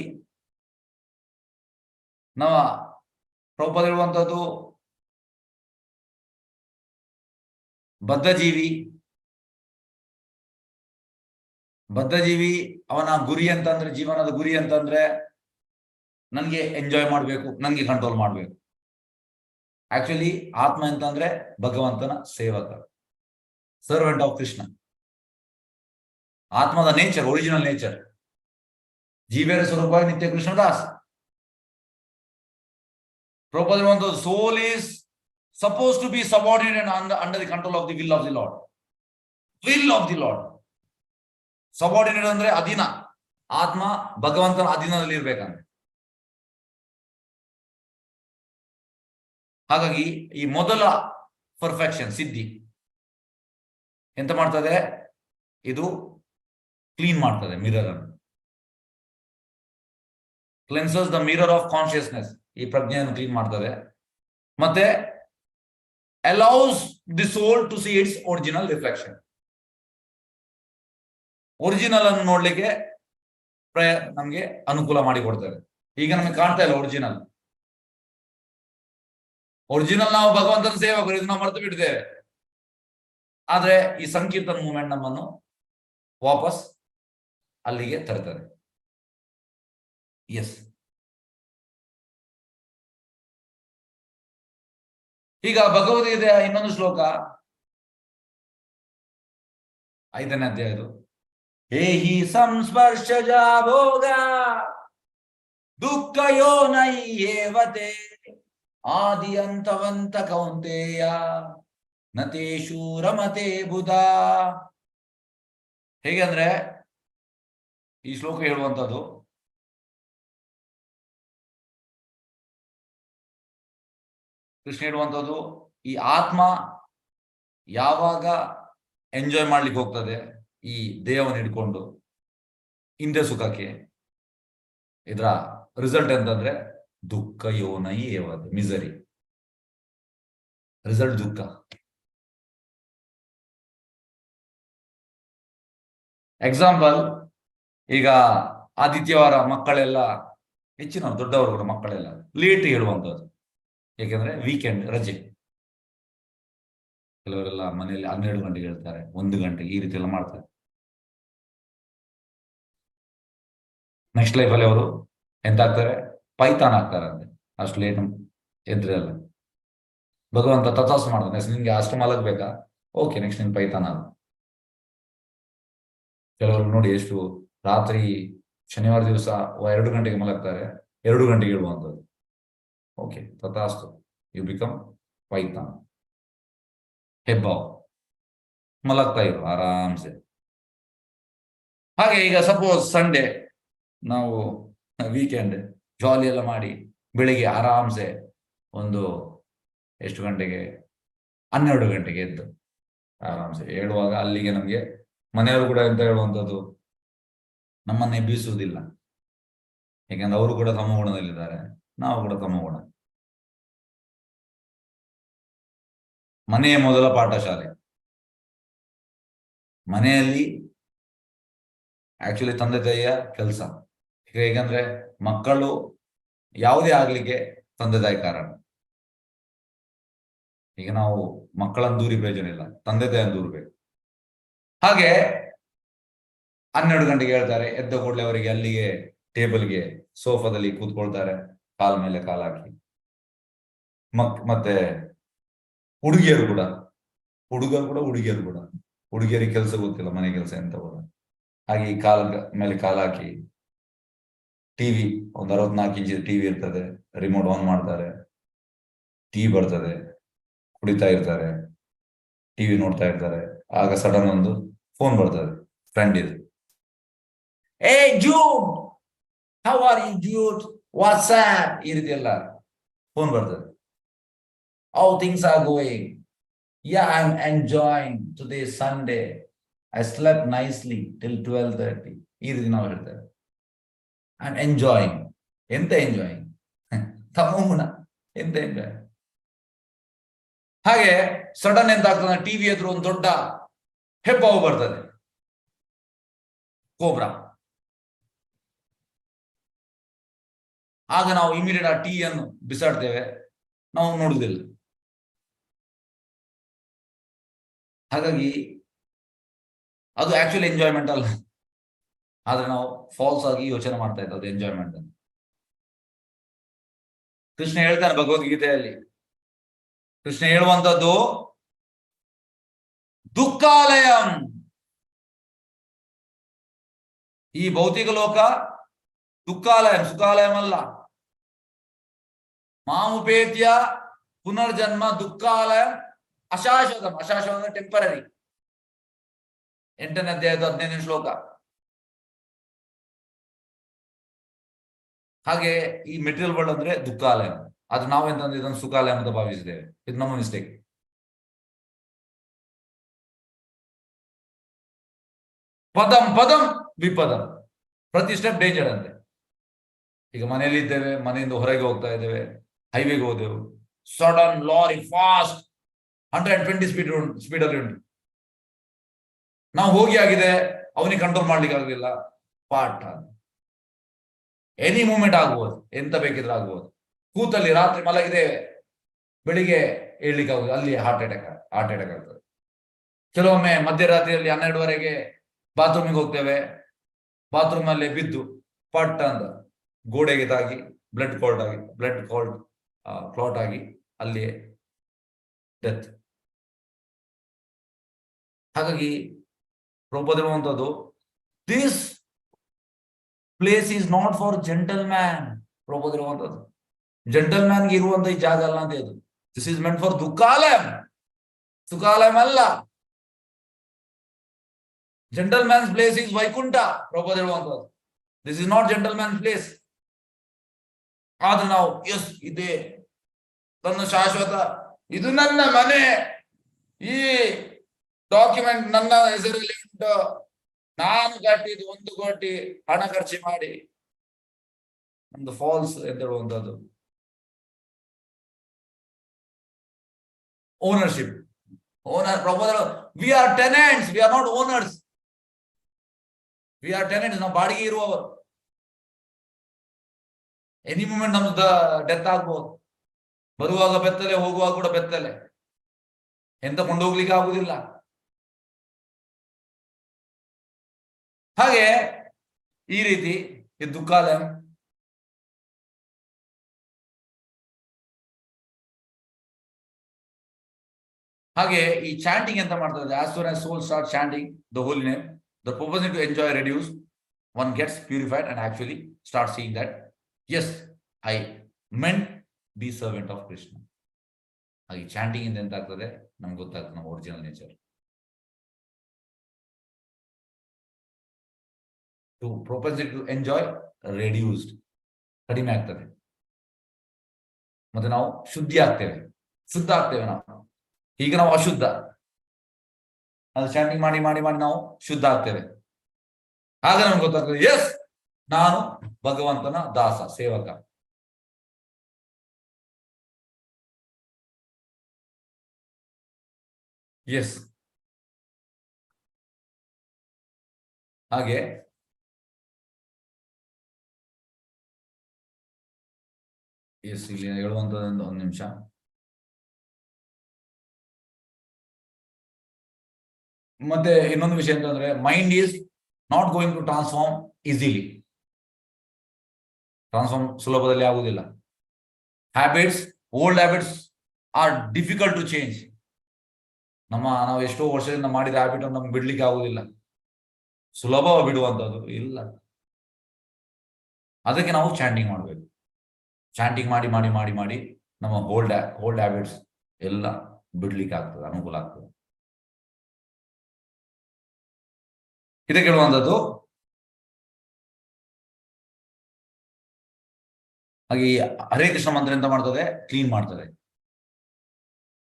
ನಾವು ಪ್ರಭುಪಾದ ಹೇಳುವಂಥದ್ದು ಬದ್ಧಜೀವಿ ಅವನ ಗುರಿ ಅಂತಂದ್ರೆ, ಜೀವನದ ಗುರಿ ಅಂತಂದ್ರೆ ನನ್ಗೆ ಎಂಜಾಯ್ ಮಾಡ್ಬೇಕು, ನನ್ಗೆ ಕಂಟ್ರೋಲ್ ಮಾಡ್ಬೇಕು. ಆಕ್ಚುಲಿ ಆತ್ಮ ಅಂತಂದ್ರೆ ಭಗವಂತನ ಸೇವಕ, ಸರ್ವೆಂಟ್ ಆಫ್ ಕೃಷ್ಣ. ಆತ್ಮದ ನೇಚರ್, ಒರಿಜಿನಲ್ ನೇಚರ್, ಜೀವೇರ ಸ್ವರೂಪವಾಗಿ ನಿತ್ಯ ಕೃಷ್ಣದಾಸ್. ಪ್ರಭುಪಾದ ಹೇಳುವಂಥದ್ದು soul is supposed to be subordinate under the control of the will of the Lord. Will of the Lord. Subordinate ಅಂದ್ರೆ ಅಧೀನ. ಆತ್ಮ ಭಗವಂತನ ಅಧೀನದಲ್ಲಿ ಇರ್ಬೇಕಂತ. ಹಾಗಾಗಿ ಈ ಮೊದಲ ಪರ್ಫೆಕ್ಷನ್ ಸಿದ್ಧಿ ಎಂತ ಮಾಡ್ತದೆ, ಇದು ಕ್ಲೀನ್ ಮಾಡ್ತದೆ ಮಿರರ್ ಅನ್ನು. Cleanses the mirror of consciousness, ಈ ಪ್ರಜ್ಞೆಯನ್ನು ಕ್ಲೀನ್ ಮಾಡ್ತದೆ. ಮತ್ತೆ allows the soul to see its original reflection. Original ಅನ್ನು ನೋಡ್ಲಿಕ್ಕೆ ನಮ್ಗೆ ಅನುಕೂಲ ಮಾಡಿ ಕೊಡ್ತಾರೆ. ಈಗ ನಮಗೆ ಕಾಣ್ತಾ ಇಲ್ಲ ಒರಿಜಿನಲ್. ನಾವು ಭಗವಂತನ ಸೇವಕರು, ಇದು ನಾವು ಮರೆತು ಬಿಟ್ಟಿದ್ದೇವೆ. ಆದ್ರೆ ಈ ಸಂಕೀರ್ತನ ಮೂವ್ಮೆಂಟ್ ನಮ್ಮನ್ನು ವಾಪಸ್ ಅಲ್ಲಿಗೆ ತರ್ತದೆ. ಎಸ್, ಈಗ ಭಗವದ್ಗೀತೆಯ ಇನ್ನೊಂದು ಶ್ಲೋಕ, 5ನೇ ಅಧ್ಯಾಯದು. ಹೇಹಿ ಸಂಸ್ಪರ್ಶಜ ಭೋಗ ದುಃಖ ಯೋನೈಯೇವತೆ ಆದಿ ಅಂತವಂತ ಕೌಂತೆಯ ನತೇಶು ರಮತೆ ಬುಧ. ಹೇಗೆ ಅಂದ್ರೆ, ಈ ಶ್ಲೋಕ ಹೇಳುವಂಥದ್ದು ಕೃಷ್ಣ ಹೇಳುವಂಥದ್ದು, ಈ ಆತ್ಮ ಯಾವಾಗ ಎಂಜಾಯ್ ಮಾಡ್ಲಿಕ್ಕೆ ಹೋಗ್ತದೆ ಈ ದೇಹವನ್ನು ಹಿಡ್ಕೊಂಡು ಇಂದ್ರಿಯ ಸುಖಕ್ಕೆ, ಇದರ ರಿಸಲ್ಟ್ ಎಂತಂದ್ರೆ ದುಃಖ ಯೋನೈ ಏವದು, ಮಿಸರಿ, ರಿಸಲ್ಟ್ ದುಃಖ. ಎಕ್ಸಾಂಪಲ್, ಈಗ ಆದಿತ್ಯವಾರ ಮಕ್ಕಳೆಲ್ಲ, ಹೆಚ್ಚಿನವರು ದೊಡ್ಡವರು ಕೂಡ ಮಕ್ಕಳೆಲ್ಲ ಲೇಟ್ ಹೇಳುವಂಥದ್ದು. ಯಾಕೆಂದ್ರೆ ವೀಕೆಂಡ್ ರಜೆ. ಕೆಲವರೆಲ್ಲ ಮನೆಯಲ್ಲಿ 12 ಗಂಟೆಗೆ ಹೇಳ್ತಾರೆ, 1 ಗಂಟೆಗೆ, ಈ ರೀತಿ ಎಲ್ಲ ಮಾಡ್ತಾರೆ. ನೆಕ್ಸ್ಟ್ ಲೈಫಲ್ಲಿ ಅವರು ಎಂತ ಆಗ್ತಾರೆ, ಪೈತಾನ್ ಆಗ್ತಾರಂತೆ, ಅಷ್ಟು ಲೇಟ್ ಎದ್ರಲ್ಲ. ಭಗವಂತ ತಥಾಸ್ತು ಮಾಡ್ತಾನೆ, ನಿನ್ಗೆ ಅಷ್ಟು ಮಲಗ್ಬೇಕಾ, ಓಕೆ ನೆಕ್ಸ್ಟ್ ನಿನ್ ಪೈತಾನ. ಕೆಲವರು ನೋಡಿ ಎಷ್ಟು ರಾತ್ರಿ ಶನಿವಾರ ದಿವಸ 2 ಗಂಟೆಗೆ ಮಲಗ್ತಾರೆ, 2 ಗಂಟೆಗೆ ಇಡುವಂಥದ್ದು. ಓಕೆ ತಥಾಸ್ತು, ಯು ಬಿಕಮ್ ಪೈತಾನ್. ಹೆಬ್ಬಾವ್, ಮಲಗ್ತಾ ಇರು ಆರಾಮ್ಸೆ. ಹಾಗೆ ಈಗ ಸಪೋಸ್ ಸಂಡೇ ನಾವು ವೀಕೆಂಡ್ ಜಾಲಿ ಎಲ್ಲ ಮಾಡಿ ಬೆಳಿಗ್ಗೆ ಆರಾಮ್ಸೆ ಒಂದು ಎಷ್ಟು ಗಂಟೆಗೆ, 12 ಗಂಟೆಗೆ ಎದ್ದು ಆರಾಮ್ಸೆ ಹೇಳುವಾಗ ಅಲ್ಲಿಗೆ ನಮ್ಗೆ ಮನೆಯವರು ಕೂಡ ಎಂತ ಹೇಳುವಂಥದ್ದು, ನಮ್ಮನ್ನ ಎಬ್ಬಿಸುವುದಿಲ್ಲ. ಯಾಕೆಂದ್ರೆ ಅವರು ಕೂಡ ತಮಗುಣದಲ್ಲಿದ್ದಾರೆ, ನಾವು ಕೂಡ ತಮಗುಣ. ಮನೆಯ ಮೊದಲ ಪಾಠಶಾಲೆ. ಮನೆಯಲ್ಲಿ ಆಕ್ಚುಲಿ ತಂದೆ ತಾಯಿಯ ಕೆಲಸ. ಹೇಗಂದ್ರೆ ಮಕ್ಕಳು ಯಾವುದೇ ಆಗ್ಲಿಕ್ಕೆ ತಂದೆ ತಾಯಿ ಕಾರಣ. ಈಗ ನಾವು ಮಕ್ಕಳನ್ನು ದೂರಿ ಪ್ರಯೋಜನ ಇಲ್ಲ, ತಂದೆ ತಾಯಿಯನ್ನು ದೂರಬೇಕು. ಹಾಗೆ 12 ಗಂಟೆಗೆ ಹೇಳ್ತಾರೆ, ಎದ್ದ ಕೂಡಲೇ ಅವರಿಗೆ ಅಲ್ಲಿಗೆ ಟೇಬಲ್ಗೆ ಸೋಫಾದಲ್ಲಿ ಕೂತ್ಕೊಳ್ತಾರೆ, ಕಾಲ ಮೇಲೆ ಕಾಲ ಹಾಕಿ. ಮತ್ತೆ ಹುಡುಗಿಯರು ಕೂಡ ಹುಡುಗಿಯರು ಕೂಡ ಹುಡುಗಿಯರಿಗೆ ಕೆಲಸ ಗೊತ್ತಿಲ್ಲ, ಮನೆ ಕೆಲಸ ಎಂತ ಕೂಡ. ಹಾಗೆ ಈ ಕಾಲ ಮೇಲೆ ಕಾಲ ಹಾಕಿ ಟಿವಿ, ಒಂದು 64 ಇಂಚ್ ಟಿವಿ ಇರ್ತದೆ, ರಿಮೋಟ್ ಆನ್ ಮಾಡ್ತಾರೆ, ಟಿವಿ ಬರ್ತದೆ, ಕುಡಿತಾ ಇರ್ತಾರೆ, ಟಿವಿ ನೋಡ್ತಾ ಇರ್ತಾರೆ. ಆಗ ಸಡನ್ ಒಂದು ಫೋನ್ ಬರ್ತದೆ, ಫ್ರೆಂಡ್ ಇದು. Hey dude, how are you dude, what's up, ಈ ರೀತಿ ಎಲ್ಲ ಫೋನ್ ಬರ್ತದೆ. How things are going, yeah I am enjoying today Sunday, I slept nicely till 12:30, ಈ ರೀತಿ ನಾವು ಹೇಳ್ತೇವೆ. I am enjoying. ಎಂತ ಎಂಜಾಯಿಂಗ್? ತಮೋಗುಣ, ಎಂತ ಎಂಜಾಯ್. ಹಾಗೆ ಸಡನ್ ಎಂತ ಆಗ್ತದೆ, ಟಿವಿ ಎದುರು ಒಂದು ದೊಡ್ಡ ಹೆಬ್ಬಾವು ಬರ್ತದೆ, ಕೋಬ್ರಾ. ಆಗ ನಾವು ಇಮಿಡಿಯೇಟ್ ಆ ಟೀಯನ್ನು ಬಿಸಾಡ್ತೇವೆ, ನಾವು ನೋಡುವುದಿಲ್ಲ. ಹಾಗಾಗಿ ಅದು ಆಕ್ಚುಲಿ ಎಂಜಾಯ್ಮೆಂಟ್ ಅಲ್ಲ, ಆದ್ರೆ ನಾವು ಫಾಲ್ಸ್ ಆಗಿ ಯೋಚನೆ ಮಾಡ್ತಾ ಇದ್ದ ಅದು ಎಂಜಾಯ್ಮೆಂಟ್ ಅಂತ. ಕೃಷ್ಣ ಹೇಳ್ತಾನೆ ಭಗವದ್ಗೀತೆಯಲ್ಲಿ, ಕೃಷ್ಣ ಹೇಳುವಂತದ್ದು ದುಃಖಾಲಯಂ, ಈ ಭೌತಿಕ ಲೋಕ ದುಃಖಾಲಯಂ, ಸುಖಾಲಯಂ ಅಲ್ಲ. ಮಾಮುಪೇತ್ಯ ಪುನರ್ಜನ್ಮ ದುಃಖಾಲಯಂ ಅಶಾಶ್ವತಂ, ಅಶಾಶ್ವತ ಟೆಂಪರರಿ. 8ನೇ ಅಧ್ಯಾಯದ 15ನೇ ಶ್ಲೋಕ. ಹಾಗೆ ಈ ಮೆಟೀರಿಯಲ್ ವರ್ಲ್ಡ್ ಅಂದ್ರೆ ದುಃಖಾಲಯ, ಅದು ನಾವೆಂತಂದ್ರೆ ಇದನ್ನು ಸುಖಾಲಯ ಅಂತ ಭಾವಿಸಿದ್ದೇವೆ. ಇದು ನಮ್ಮ ಮಿಸ್ಟೇಕ್. ಪದಂ ಪದಂ ವಿಪದಂ, ಪ್ರತಿ ಸ್ಟೆಪ್ ಡೇಂಜರ್ ಅಂತೆ. ಈಗ ಮನೆಯಲ್ಲಿ ಇದ್ದೇವೆ, ಮನೆಯಿಂದ ಹೊರಗೆ ಹೋಗ್ತಾ ಇದ್ದೇವೆ, ಹೈವೇಗೆ ಹೋದೆವು, ಸಡನ್ ಲಾರಿ ಫಾಸ್ಟ್ 120 ಸ್ಪೀಡಲ್ಲಿ ಉಂಟು. ನಾವು ಹೋಗಿ ಆಗಿದೆ, ಅವನಿಗೆ ಕಂಟ್ರೋಲ್ ಮಾಡ್ಲಿಕ್ಕೆ ಆಗಲಿಲ್ಲ, ಪಾಠ. ಎನಿ ಮೂಮೆಂಟ್ ಆಗ್ಬೋದು, ಎಂತ ಬೇಕಿದ್ರೆ ಆಗ್ಬೋದು. ಕೂತಲ್ಲಿ ರಾತ್ರಿ ಮಲಗಿದ್ದೇವೆ, ಬೆಳಿಗ್ಗೆ ಏಳ್ಲಿಕ್ಕೆ ಆಗುದು, ಅಲ್ಲಿ ಹಾರ್ಟ್ ಅಟ್ಯಾಕ್ ಆಗ್ತದೆ. ಕೆಲವೊಮ್ಮೆ ಮಧ್ಯರಾತ್ರಿಯಲ್ಲಿ 12ವರೆಗೆ ಬಾತ್ರೂಮಿಗೆ ಹೋಗ್ತೇವೆ, ಬಾತ್ರೂಮ್ ಅಲ್ಲಿ ಬಿದ್ದು ಪಟ್ ಅಂತ ಗೋಡೆಗೆ ತಾಗಿ ಬ್ಲಡ್ ಕ್ಲಾಟ್ ಆಗಿ ಅಲ್ಲಿ ಡೆತ್. ಹಾಗಾಗಿ ಪ್ರಭುದಿರುವಂತದ್ದು, this place is not for gentleman. ಪ್ರಭುದಿರುವಂತದ್ದು ಜೆಂಟಲ್ಮ್ಯಾನ್ಗೆ ಇರುವಂತ ಈ ಜಾಗ ಅಲ್ಲ ಅಂತ ಇದು. ದಿಸ್ ಈಸ್ ಮೆಂಟ್ ಫಾರ್ ದುಃಖಾಲಯಂ, ಸುಖಾಲಯಂ ಅಲ್ಲ. Gentleman's place is Vaikuntha. ಪ್ರಭುದಿರುವಂತದ್ದು this is not gentleman place. ಆದ್ರೆ ನಾವು ಎಸ್ ಇದೆ ನನ್ನ ಶಾಶ್ವತ, ಇದು ನನ್ನ ಮನೆ, ಈ ಡಾಕ್ಯುಮೆಂಟ್ ನನ್ನ ಹೆಸರಲ್ಲಿ ಉಂಟು, ನಾನು ಕಟ್ಟಿದ್ದು 1 ಕೋಟಿ ಹಣ ಖರ್ಚು ಮಾಡಿ. ಒಂದು ಫಾಲ್ಸ್ ಅಂತ ಹೇಳುವಂತದ್ದು ownership. Owner proposal, we are tenants, we are not owners. We are tenants, ನಾವು ಬಾಡಿಗೆ ಇರುವವರು. ಎನಿ ಮೂಮೆಂಟ್ ನಮ್ದು ಡೆತ್ ಆಗ್ಬೋದು. ಬರುವಾಗ ಬೆತ್ತಲೆ, ಹೋಗುವಾಗ ಕೂಡ ಬೆತ್ತಲೆ, ಎಂತ ಕೊಂಡೋಗ್ಲಿಕ್ಕೆ ಆಗುದಿಲ್ಲ. ಹಾಗೆ ಈ ರೀತಿ ಈ ದುಃಖಾಲಯಂ. ಹಾಗೆ ಈ ಚಾಂಟಿಂಗ್ ಎಂತ ಮಾಡ್ತದೆ, as soon as soul start chanting the holy name, the proposal to enjoy reduce, one gets purified and actually start seeing that yes, I meant be servant of Krishna. ಹಾಗೆ ಚಾಂಟಿಂಗ್ ಇಂದ ಎಂತ ಆಗ್ತದೆ, ನಮ್ಗೆ ಗೊತ್ತಾಗ್ತದೆ ನಮ್ಮ original nature. To proposal to enjoy reduced, ಕಡಿಮೆ ಆಗ್ತದೆ. ಮತ್ತೆ ನಾವು ಶುದ್ಧ ಆಗ್ತೇವೆ ನಾವು. ಈಗ ನಾವು ಅಶುದ್ಧ, ಅದು ಚಾಂಟಿಂಗ್ ಮಾಡಿ ಮಾಡಿ ಮಾಡಿ ನಾವು ಶುದ್ಧ ಆಗ್ತೇವೆ. ಆಗ ನಮ್ಗೆ ಗೊತ್ತಾಗ್ತದೆ, ಎಸ್ ನಾನು ಭಗವಂತನ ದಾಸ, ಸೇವಕ. ಎಸ್. ಹಾಗೆ ಎಸ್, ಇಲ್ಲಿ ಹೇಳುವಂತದ್ದು ಒಂದು ನಿಮಿಷ. ಮತ್ತೆ ಇನ್ನೊಂದು ವಿಷಯ ಅಂತಂದ್ರೆ, mind is not going to transform easily. Transform ಸುಲಭದಲ್ಲಿ ಆಗುವುದಿಲ್ಲ. Habits, old habits are difficult to change. ನಾವು ಎಷ್ಟೋ ವರ್ಷದಿಂದ ಮಾಡಿದ ಹ್ಯಾಬಿಟ್ ನಮ್ಗೆ ಬಿಡ್ಲಿಕ್ಕೆ ಆಗುದಿಲ್ಲ. ಸುಲಭ ಬಿಡುವಂಥದ್ದು ಇಲ್ಲ. ಅದಕ್ಕೆ ನಾವು ಚಾಂಟಿಂಗ್ ಮಾಡಬೇಕು. ಚಾಂಟಿಂಗ್ ಮಾಡಿ ಮಾಡಿ ಮಾಡಿ ಮಾಡಿ ನಮ್ಮ ಓಲ್ಡ್ ಹ್ಯಾಬಿಟ್ಸ್ ಎಲ್ಲ ಬಿಡ್ಲಿಕ್ಕೆ ಆಗ್ತದೆ, ಅನುಕೂಲ ಆಗ್ತದೆ. ಇದಕ್ಕೆ ಹೇಳುವಂಥದ್ದು. ಹಾಗೆ ಹರೇ ಕೃಷ್ಣ ಮಂತ್ರ ಎಂತ ಮಾಡ್ತದೆ? ಕ್ಲೀನ್ ಮಾಡ್ತದೆ.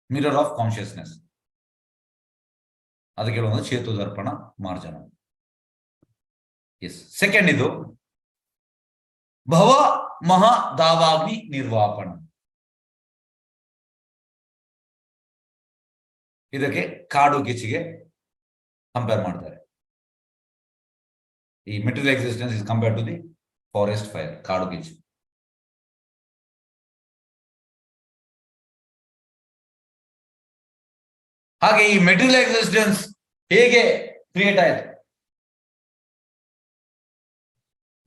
Mirror of consciousness. ಅದಕ್ಕೆ ಹೇಳುವಂಥದ್ದು ಚೇತು ದರ್ಪಣ ಮಾರ್ಜನ. ಎಸ್. ಸೆಕೆಂಡ್ ಇದು ಭವ ಮಹ ದಾವಾಗ್ನಿ ನಿರ್ವಾಪಣ. ಇದಕ್ಕೆ ಕಾಡು ಗಿಚ್ಚಿಗೆ ಕಂಪೇರ್ ಮಾಡ್ತಾರೆ. ಈ material existence is compared to the forest fire, ಕಾಡು ಗಿಚ್ಚು. ಹಾಗೆ ಈ ಮೆಟೀರಿಯಲ್ ಎಕ್ಸಿಸ್ಟೆನ್ಸ್ ಹೇಗೆ ಕ್ರಿಯೇಟ್ ಆಯಿತು?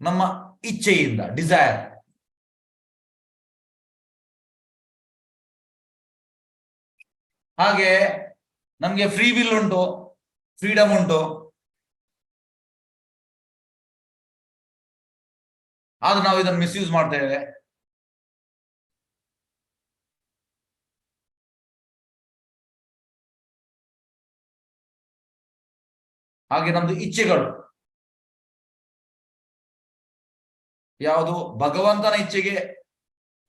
ನಮ್ಮ ಇಚ್ಛೆಯಿಂದ, ಡಿಸೈರ್. ಹಾಗೆ ನಮ್ಗೆ ಫ್ರೀ ವಿಲ್ ಉಂಟು, ಫ್ರೀಡಮ್ ಉಂಟು. ಆದ್ರೆ ನಾವು ಇದನ್ನು ಮಿಸ್ಯೂಸ್ ಮಾಡ್ತೇವೆ. ಹಾಗೆ ನಮ್ದು ಇಚ್ಛೆಗಳು ಯಾವುದು ಭಗವಂತನ ಇಚ್ಛೆಗೆ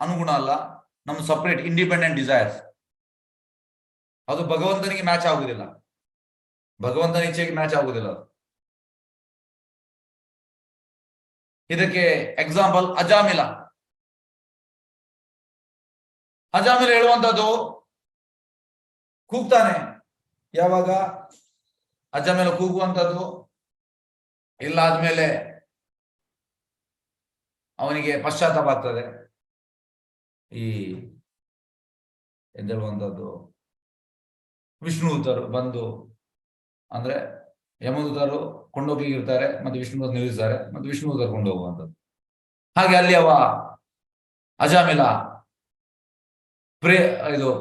ಅನುಗುಣ ಅಲ್ಲ, ನಮ್ಮ ಸಪರೇಟ್ ಇಂಡಿಪೆಂಡೆಂಟ್ ಡಿಸೈರ್ಸ್. ಅದು ಭಗವಂತನಿಗೆ ಮ್ಯಾಚ್ ಆಗುದಿಲ್ಲ, ಭಗವಂತನ ಇಚ್ಛೆಗೆ ಮ್ಯಾಚ್ ಆಗುದಿಲ್ಲ. ಇದಕ್ಕೆ ಎಕ್ಸಾಂಪಲ್ ಅಜಾಮಿಲ. ಅಜಾಮಿಲ ಹೇಳುವಂತದ್ದು ಕೂಗ್ತಾನೆ. ಯಾವಾಗ ಅಜಾಮಿಲ ಕೂಗುವಂತದ್ದು ಇಲ್ಲ ಆದ್ಮೇಲೆ ಅವನಿಗೆ ಪಶ್ಚಾತ್ತಾಪ ಆಗ್ತದೆ. ಈ ಎಂದೇಳುವಂಥದ್ದು ವಿಷ್ಣುದೂತರು ಬಂದು, ಅಂದ್ರೆ ಯಮದೂತರು ಕೊಂಡೋಗಿರ್ತಾರೆ, ಮತ್ತೆ ವಿಷ್ಣುದೂತರು ನಿಲ್ಲಿಸ್ತಾರೆ, ಮತ್ತೆ ವಿಷ್ಣುದೂತರು ಕೊಂಡು ಹೋಗುವಂಥದ್ದು. ಹಾಗೆ ಅಲ್ಲಿ ಅವ ಅಜಾಮಿಲ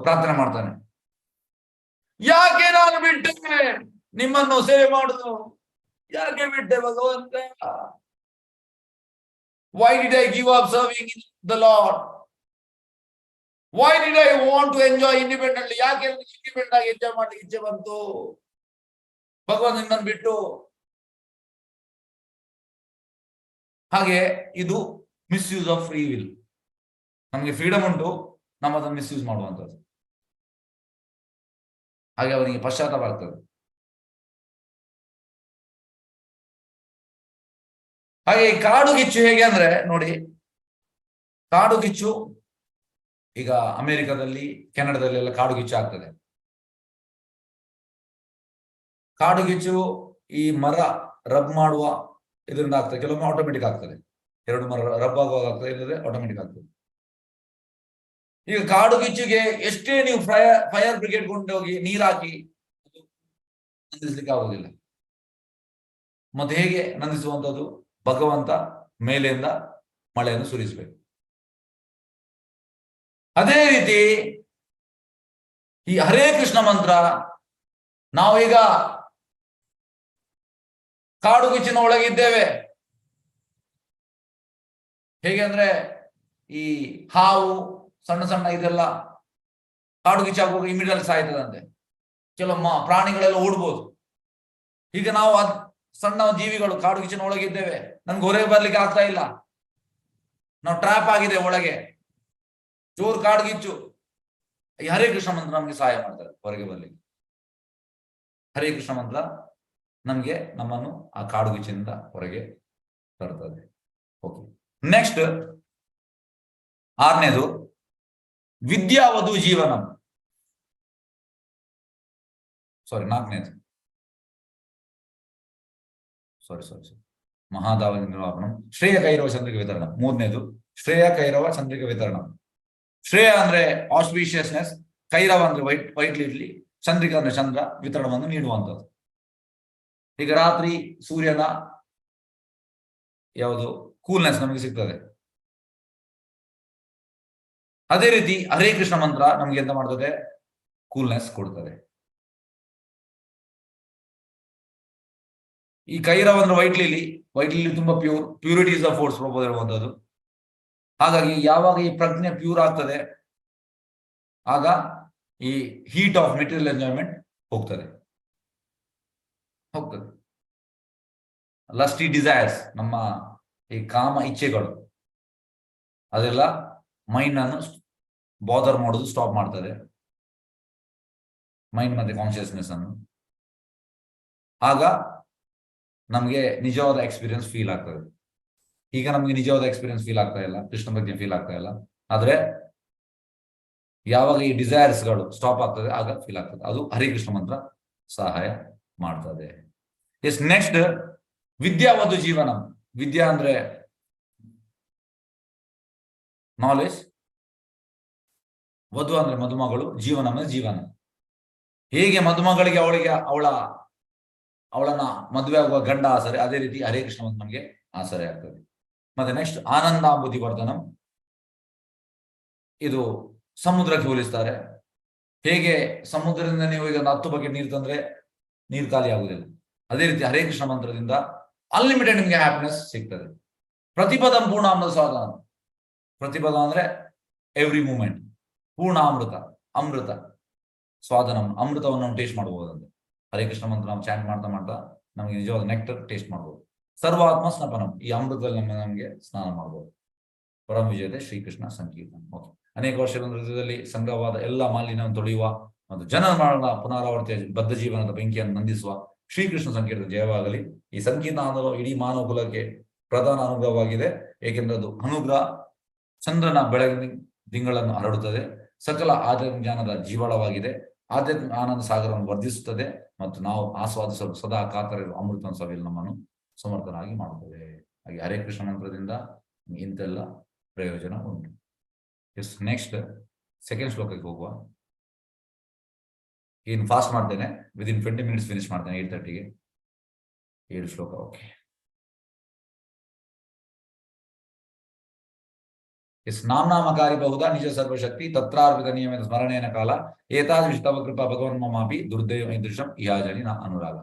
ಪ್ರಾರ್ಥನೆ ಮಾಡ್ತಾನೆ. ಯಾಕೆ ನಾನು ಬಿಟ್ಟೆ ನಿಮ್ಮನ್ನು ಸೇವೆ ಮಾಡುದು? ಯಾಕೆ ಬಿಟ್ಟೆ ಭಗವಂತ? Why did I give up serving the Lord? Why did I want to enjoy independently? ಯಾಕೆ ಇಂಡಿಪೆಂಡೆಂಟ್ ಆಗಿ ಎಂಜಾಯ್ ಮಾಡ್ಲಿಕ್ಕೆ ಇಚ್ಛೆ ಬಂತು? ಭಗವಂತ ನಿಮ್ಮನ್ನು ಬಿಟ್ಟು. ಹಾಗೆ ಇದು ಮಿಸ್ಯೂಸ್ ಆಫ್ ಫ್ರೀ ವಿಲ್. ನಮಗೆ ಫ್ರೀಡಮ್ ಉಂಟು, ನಮ್ಮ ಅದನ್ನು ಮಿಸ್ಯೂಸ್ ಮಾಡುವಂಥದ್ದು. ಹಾಗೆ ಅವನಿಗೆ ಪಶ್ಚಾತ್ತಾಪ ಆಗ್ತದೆ. ಹಾಗೆ ಈ ಕಾಡು ಗಿಚ್ಚು ಹೇಗೆ ಅಂದ್ರೆ ನೋಡಿ, ಕಾಡು ಗಿಚ್ಚು ಈಗ ಅಮೆರಿಕದಲ್ಲಿ, ಕೆನಡಾದಲ್ಲಿ ಎಲ್ಲ ಕಾಡು ಗಿಚ್ಚು ಆಗ್ತದೆ. ಕಾಡು ಗಿಚ್ಚು ಈ ಮರ ರಬ್ ಮಾಡುವ ಇದರಿಂದ ಆಗ್ತದೆ, ಕೆಲವೊಮ್ಮೆ ಆಟೋಮೆಟಿಕ್ ಆಗ್ತದೆ. ಎರಡು ಮರ ರಬ್ ಆಗುವಾಗ ಆಗ್ತದೆ, ಇಲ್ಲದೆ ಆಟೋಮೆಟಿಕ್ ಆಗ್ತದೆ. ಈಗ ಕಾಡು ಗಿಚ್ಚಿಗೆ ಎಷ್ಟೇ ನೀವು ಫೈರ್ ಬ್ರಿಗೇಡ್ ಕೊಂಡೋಗಿ ನೀರಾಕಿ ನಂದಿಸ್ಲಿಕ್ಕೆ ಆಗುದಿಲ್ಲ. ಮತ್ತೆ ಹೇಗೆ ನಂದಿಸುವಂಥದ್ದು? ಭಗವಂತ ಮೇಲೆಯಿಂದ ಮಳೆಯನ್ನು ಸುರಿಸಬೇಕು. ಅದೇ ರೀತಿ ಈ ಹರೇ ಕೃಷ್ಣ ಮಂತ್ರ ನಾವೀಗ ಕಾಡು ಗಿಚ್ಚಿನ ಒಳಗಿದ್ದೇವೆ. ಹೇಗೆ ಅಂದ್ರೆ ಈ ಹಾವು ಸಣ್ಣ ಸಣ್ಣ ಇದೆಲ್ಲ ಕಾಡು ಗಿಚ್ಚಾಗುವಾಗ ಇಮಿಡಿಯೇಟ್ ಸಾಯ್ತದಂತೆ. ಕೆಲವು ಪ್ರಾಣಿಗಳೆಲ್ಲ ಓಡ್ಬೋದು. ಈಗ ನಾವು ಸಣ್ಣ ಜೀವಿಗಳು ಕಾಡು ಗಿಚ್ಚಿನ ಒಳಗಿದ್ದೇವೆ, ನಮ್ಗೆ ಹೊರಗೆ ಬರ್ಲಿಕ್ಕೆ ಆಗ್ತಾ ಇಲ್ಲ, ನಾವು ಟ್ರ್ಯಾಪ್ ಆಗಿದೆ ಒಳಗೆ, ಜೋರು ಕಾಡ್ಗಿಚ್ಚು. ಈ ಹರೇ ಕೃಷ್ಣ ಮಂತ್ರ ನಮ್ಗೆ ಸಹಾಯ ಮಾಡ್ತಾರೆ ಹೊರಗೆ ಬರ್ಲಿಕ್ಕೆ. ಹರೇ ಕೃಷ್ಣ ಮಂತ್ರ ನಮ್ಗೆ ನಮ್ಮನ್ನು ಆ ಕಾಡುಗಿಚ್ಚಿನಿಂದ ಹೊರಗೆ ತರ್ತದೆ. ಓಕೆ, ನೆಕ್ಸ್ಟ್ ಆರನೇದು ವಿದ್ಯಾವಧು ಜೀವನಂ. ಸಾರಿ 4ನೇದು, ಸಾರಿ ಮಹಾದಾವ ನಿರ್ವಾಪನಂ ಶ್ರೇಯ ಕೈರವ ಚಂದ್ರಿಕ ವಿತರಣ. 3ನೇದು ಶ್ರೇಯ ಕೈರವ ಚಂದ್ರಿಕ ವಿತರಣ. ಶ್ರೇಯ ಅಂದ್ರೆ ಆಸ್ಪಿಷಿಯಸ್ನೆಸ್, ಕೈರವ ಅಂದ್ರೆ ವೈಟ್ ಇಡ್ಲಿ, ಚಂದ್ರಿಕ ಅಂದ್ರೆ ಚಂದ್ರ ವಿತರಣವನ್ನು ನೀಡುವಂಥದ್ದು. ಈಗ ರಾತ್ರಿ ಸೂರ್ಯನ ಯಾವುದು ಕೂಲ್ನೆಸ್ ನಮಗೆ ಸಿಗ್ತದೆ. ಅದೇ ರೀತಿ ಹರೇ ಕೃಷ್ಣ ಮಂತ್ರ ನಮ್ಗೆ ಎಂತ ಮಾಡ್ತದೆ, ಕೂಲ್ನೆಸ್ ಕೊಡ್ತದೆ. ಈ ಕೈರವ ಅಂದ್ರೆ ವೈಟ್ ಲಿಲಿ ತುಂಬಾ purity is the force propose ಹೇಳುವಂಥದ್ದು. ಹಾಗಾಗಿ ಯಾವಾಗ ಈ ಪ್ರಜ್ಞೆ ಪ್ಯೂರ್ ಆಗ್ತದೆ ಆಗ ಈ ಹೀಟ್ ಆಫ್ ಮೆಟೀರಿಯಲ್ ಎಂಜಾಯ್ಮೆಂಟ್ ಹೋಗ್ತದೆ. ಲಸ್ಟಿ ಡಿಸೈರ್ಸ್, ನಮ್ಮ ಈ ಕಾಮ ಇಚ್ಛೆಗಳು ಅದೆಲ್ಲ ಮೈಂಡ್ ಅನ್ನು ಬಾದರ್ ಮಾಡೋದು ಸ್ಟಾಪ್ ಮಾಡ್ತದೆ, ಮೈಂಡ್ ಮತ್ತೆ ಕಾನ್ಶಿಯಸ್ನೆಸ್ ಅನ್ನು. ಆಗ ನಮಗೆ ನಿಜವಾದ ಎಕ್ಸ್ಪೀರಿಯನ್ಸ್ ಫೀಲ್ ಆಗ್ತದೆ. ಈಗ ನಮಗೆ ನಿಜವಾದ ಎಕ್ಸ್ಪೀರಿಯನ್ಸ್ ಫೀಲ್ ಆಗ್ತಾ ಇಲ್ಲ, ಕೃಷ್ಣ ಬಗ್ಗೆ ಫೀಲ್ ಆಗ್ತಾ ಇಲ್ಲ. ಆದ್ರೆ ಯಾವಾಗ ಈ ಡಿಸೈರ್ಸ್ಗಳು ಸ್ಟಾಪ್ ಆಗ್ತದೆ ಆಗ ಫೀಲ್ ಆಗ್ತದೆ. ಅದು ಹರೇ ಕೃಷ್ಣ ಮಂತ್ರ ಸಹಾಯ ಮಾಡ್ತದೆ. ಎಸ್, ನೆಕ್ಸ್ಟ್ ವಿದ್ಯಾವಧು ಜೀವನ. ವಿದ್ಯಾ ಅಂದ್ರೆ ನಾಲೆಜ್, ವಧು ಅಂದ್ರೆ ಮದುಮಗಳು, ಜೀವನ ಅಂದ್ರೆ ಜೀವನ. ಹೇಗೆ ಮದುಮಗಳಿಗೆ ಅವಳನ್ನ ಮದುವೆ ಆಗುವ ಗಂಡ ಆಸರೆ, ಅದೇ ರೀತಿ ಹರೇ ಕೃಷ್ಣ ಮಂತ್ರ ನಮಗೆ ಆಸರೆ ಆಗ್ತದೆ. ಮತ್ತೆ ನೆಕ್ಸ್ಟ್ ಆನಂದಾಂಬುಧಿ ವರ್ಧನಂ. ಇದು ಸಮುದ್ರಕ್ಕೆ ಹೋಲಿಸ್ತಾರೆ. ಹೇಗೆ ಸಮುದ್ರದಿಂದ ನೀವು ಈಗ 10 ಬಕೆಟ್ ನೀರು ತಂದ್ರೆ ನೀರು ಖಾಲಿ ಆಗುದಿಲ್ಲ, ಅದೇ ರೀತಿ ಹರೇ ಕೃಷ್ಣ ಮಂತ್ರದಿಂದ ಅನ್ಲಿಮಿಟೆಡ್ ನಿಮಗೆ ಹ್ಯಾಪಿನೆಸ್ ಸಿಗ್ತದೆ. ಪ್ರತಿಪದಂ ಪೂರ್ಣ ಅಮೃತ ಸಾಧನ. ಪ್ರತಿಪದ ಅಂದ್ರೆ ಎವ್ರಿ ಮೂಮೆಂಟ್, ಪೂರ್ಣ ಅಮೃತ ಸ್ವಾದನ, ಅಮೃತವನ್ನು ನಾವು ಟೇಸ್ಟ್ ಮಾಡಬಹುದಂತೆ. ಹರೇ ಕೃಷ್ಣ ಮಂತ್ರ ನಾವು ಚಾಂಟ್ ಮಾಡ್ತಾ ಮಾಡ್ತಾ ನಮಗೆ ನಿಜವಾದ ನೆಕ್ಟರ್ ಟೇಸ್ಟ್ ಮಾಡಬಹುದು. ಸರ್ವಾತ್ಮ ಸ್ನಪನಂ, ಈ ಅಮೃತದಲ್ಲಿ ನಮಗೆ ಸ್ನಾನ ಮಾಡಬಹುದು. ಪರಮ ವಿಜಯತೆ ಶ್ರೀಕೃಷ್ಣ ಸಂಕೀರ್ತನ. ಓಕೆ, ಅನೇಕ ವರ್ಷಗಳ ಹೃದಯದಲ್ಲಿ ಸಂಗ್ರಹವಾದ ಎಲ್ಲ ಮಾಲಿನ್ಯವನ್ನು ತೊಳೆಯುವ ಮತ್ತು ಜನರ ಪುನರಾವರ್ತಿಯ ಬದ್ಧ ಜೀವನದ ಬೆಂಕಿಯನ್ನು ನಂದಿಸುವ ಶ್ರೀಕೃಷ್ಣ ಸಂಕೀರ್ತನ ಜಯವಾಗಲಿ. ಈ ಸಂಕೀರ್ತನ ಇಡೀ ಮಾನವ ಕುಲಕ್ಕೆ ಪ್ರಧಾನ ಅನುಗ್ರಹವಾಗಿದೆ. ಏಕೆಂದರೆ ಅದು ಅನುಗ್ರಹ ಚಂದ್ರನ ಬೆಳಗಿನ ತಿಂಗಳನ್ನು ಹರಡುತ್ತದೆ. ಸಕಲ ಆಧ್ಯಾತ್ಮಿಕ ಜ್ಞಾನದ ಜೀವಾಳವಾಗಿದೆ. ಆಧ್ಯಾತ್ಮಿಕ ಆನಂದ ಸಾಗರವನ್ನು ವರ್ಧಿಸುತ್ತದೆ ಮತ್ತು ನಾವು ಆಸ್ವಾದಿಸಲು ಸದಾ ಕಾತರಿರುವ ಅಮೃತ ಸಭೆಯಲ್ಲಿ ನಮ್ಮನ್ನು ಸಮರ್ಥನಾಗಿ ಮಾಡುತ್ತದೆ. ಹಾಗೆ ಹರೇ ಕೃಷ್ಣ ಮಂತ್ರದಿಂದ ಇಂತೆಲ್ಲ ಪ್ರಯೋಜನ ಉಂಟು. ಎಸ್, ನೆಕ್ಸ್ಟ್ ಸೆಕೆಂಡ್ ಶ್ಲೋಕಕ್ಕೆ ಹೋಗುವ. ಏನು ಫಾಸ್ಟ್ ಮಾಡ್ತೇನೆ, ವಿದಿನ್ 20 minutes ಫಿನಿಶ್ ಮಾಡ್ತೇನೆ. 8:30ಗೆ 7 ಶ್ಲೋಕ. Okay, S. ನಾಮನಾಮಕಾರಿ ಬಹುಧಾ ನಿಜ ಸರ್ವಶಕ್ತಿ ತತ್ರಾರ್ಪಿತ ನಿಯಮಿತ ಸ್ಮರಣೇನ ಕಾಲ ಏತಾದೃಶ ತವ ಕೃಪಾ ಭಗವನ್ ಮಮಾಪಿ ದುರ್ದೈವ ಇದೃಶಂ ಇಹಾಜನಿ ನಾ ಅನುರಾಗ.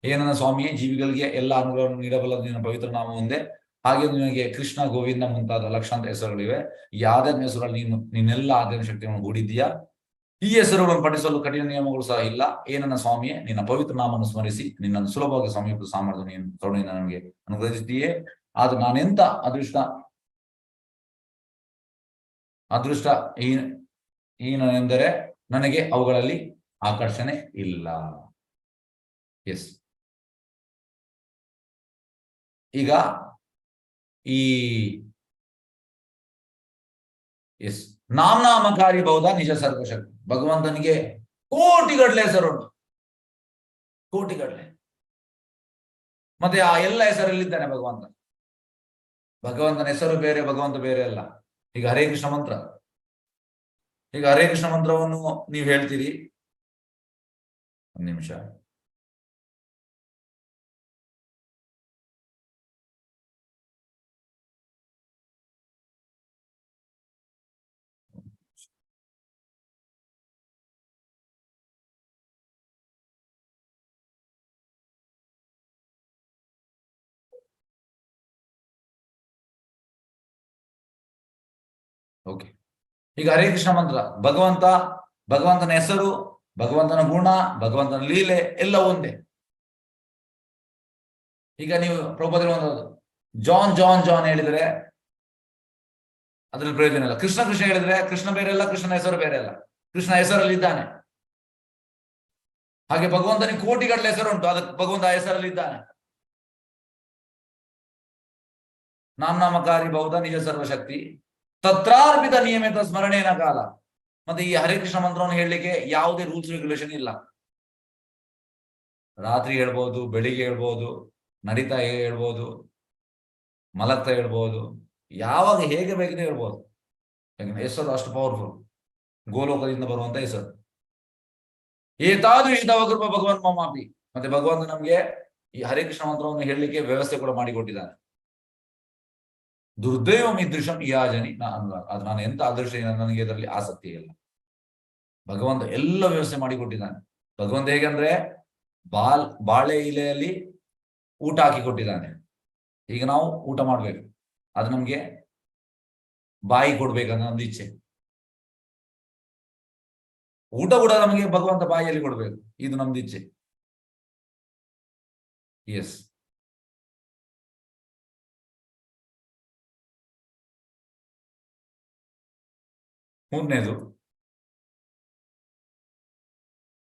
ಏನನ್ನ ಸ್ವಾಮಿಯೇ, ಜೀವಿಗಳಿಗೆ ಎಲ್ಲ ಅನುಗ್ರಹವನ್ನು ನೀಡಬಲ್ಲದು ನಿನ್ನ ಪವಿತ್ರ ನಾಮ ಒಂದೇ. ಹಾಗೆ ನಿನಗೆ ಕೃಷ್ಣ, ಗೋವಿಂದ ಮುಂತಾದ ಲಕ್ಷಾಂತರ ಹೆಸರುಗಳಿವೆ. ಈ ಆಧ್ಯಾತ್ಮ ಹೆಸರುಗಳಲ್ಲಿ ನೀನೆಲ್ಲ ಆಧ್ಯಾತ್ಮ ಶಕ್ತಿಯನ್ನು ಹೂಡಿದ್ದೀಯಾ. ಈ ಹೆಸರುಗಳನ್ನು ಪಠಿಸಲು ಕಠಿಣ ನಿಯಮಗಳು ಸಹ ಇಲ್ಲ. ಏನನ್ನ ಸ್ವಾಮಿಯೇ, ನಿನ್ನ ಪವಿತ್ರ ನಾಮವನ್ನು ಸ್ಮರಿಸಿ ನಿನ್ನನ್ನು ಸುಲಭವಾಗಿ ಸಮೀಪ ಸಾಮರ್ಥ್ಯ ನೀನು ಕರುಣೆಯಿಂದ ನನಗೆ ಅನುಗ್ರಹಿಸುತ್ತೀಯೇ. ಆದ್ರೆ ನಾನೆಂತ ಅದೃಷ್ಟ ಏನೆಂದರೆ ನನಗೆ ಅವುಗಳಲ್ಲಿ ಆಕರ್ಷಣೆ ಇಲ್ಲ. ಎಸ್, ಈಗ ಈ ನಾಮನಾಮಕಾರಿ ಬಹುಧಾ ನಿಜ ಸರ್ವಶಕ್ತಿ. ಭಗವಂತನಿಗೆ ಕೋಟಿಗಟ್ಟಲೆ ಹೆಸರುಂಟು, ಕೋಟಿಗಟ್ಟಲೆ. ಮತ್ತೆ ಆ ಎಲ್ಲ ಹೆಸರಲ್ಲಿದ್ದಾನೆ ಭಗವಂತ. ಭಗವಂತನ ಹೆಸರು ಬೇರೆ, ಭಗವಂತ ಬೇರೆ ಅಲ್ಲ. ಈಗ ಹರೇ ಕೃಷ್ಣ ಮಂತ್ರ, ಈಗ ಹರೇ ಕೃಷ್ಣ ಮಂತ್ರವನ್ನು ನೀವು ಹೇಳ್ತೀರಿ. ಒಂದು ನಿಮಿಷ. ಓಕೆ, ಈಗ ಹರೇ ಕೃಷ್ಣ ಮಂತ್ರ, ಭಗವಂತನ ಹೆಸರು, ಭಗವಂತನ ಗುಣ, ಭಗವಂತನ ಲೀಲೆ ಎಲ್ಲ ಒಂದೇ. ಈಗ ನೀವು ಪ್ರಭುಪಾದರು ಜಾನ್ ಜಾನ್ ಜಾನ್ ಹೇಳಿದ್ರೆ ಅದ್ರಲ್ಲಿ ಪ್ರಯೋಜನ ಇಲ್ಲ. ಕೃಷ್ಣ ಕೃಷ್ಣ ಹೇಳಿದ್ರೆ ಕೃಷ್ಣ ಬೇರೆ ಅಲ್ಲ, ಕೃಷ್ಣನ ಹೆಸರು ಬೇರೆ ಅಲ್ಲ. ಕೃಷ್ಣ ಹೆಸರಲ್ಲಿ ಇದ್ದಾನೆ. ಹಾಗೆ ಭಗವಂತನಿಗೆ ಕೋಟಿಗಟ್ಟಲೆ ಹೆಸರುಂಟು, ಅದಕ್ಕೆ ಭಗವಂತ ಆ ಹೆಸರಲ್ಲಿ ಇದ್ದಾನೆ. ನಾಮನಾಮಕಾರಿ ಬಹುಧಾ ನಿಜ ಸರ್ವಶಕ್ತಿ ತತ್ರಾರ್ಪಿತ ನಿಯಮಿತ ಸ್ಮರಣೇನ ಕಾಲ. ಮತ್ತೆ ಈ ಹರೇ ಕೃಷ್ಣ ಮಂತ್ರವನ್ನು ಹೇಳಲಿಕ್ಕೆ ಯಾವುದೇ ರೂಲ್ಸ್ ರೆಗ್ಯುಲೇಷನ್ ಇಲ್ಲ. ರಾತ್ರಿ ಹೇಳ್ಬೋದು, ಬೆಳಿಗ್ಗೆ ಹೇಳ್ಬೋದು, ನಡೀತಾ ಹೇಳ್ಬೋದು, ಮಲಗ್ತಾ ಹೇಳ್ಬೋದು, ಯಾವಾಗ ಹೇಗೆ ಬೇಕಿದೆ ಹೇಳ್ಬೋದು. ಯಾಕಂದ್ರೆ ಹೆಸರು ಅಷ್ಟು ಪವರ್ಫುಲ್, ಗೋಲೋಕದಿಂದ ಬರುವಂತ ಹೆಸರು. ಏತಾದ್ರೂ ಹಿತವಕೃಪ ಭಗವಂತ ಮಮಾಪಿ. ಮತ್ತೆ ಭಗವಂತ ನಮ್ಗೆ ಈ ಹರೇ ಕೃಷ್ಣ ಮಂತ್ರವನ್ನು ಹೇಳಲಿಕ್ಕೆ ವ್ಯವಸ್ಥೆ ಕೂಡ ಮಾಡಿಕೊಟ್ಟಿದ್ದಾನೆ. ದುರ್ದೈವಂ ಇದೃಶಂ ಯಾಜನಿ ಅದು ನಾನು ಎಂತ ಅದೃಷ್ಟ, ನನಗೆ ಇದರಲ್ಲಿ ಆಸಕ್ತಿ ಇಲ್ಲ. ಭಗವಂತ ಎಲ್ಲ ವ್ಯವಸ್ಥೆ ಮಾಡಿಕೊಟ್ಟಿದ್ದಾನೆ. ಭಗವಂತ ಹೇಗಂದ್ರೆ ಬಾಳೆ ಎಲೆಯಲ್ಲಿ ಊಟ ಹಾಕಿ ಕೊಟ್ಟಿದ್ದಾನೆ. ಈಗ ನಾವು ಊಟ ಮಾಡ್ಬೇಕು, ಅದು ನಮ್ಗೆ ಬಾಯಿ ಕೊಡ್ಬೇಕಂತ ನಮ್ದು ಇಚ್ಛೆ. ಊಟ ಕೂಡ ನಮಗೆ ಭಗವಂತ ಬಾಯಿಯಲ್ಲಿ ಕೊಡ್ಬೇಕು, ಇದು ನಮ್ದು ಇಚ್ಛೆ. ಎಸ್, ಮೂರನೇದು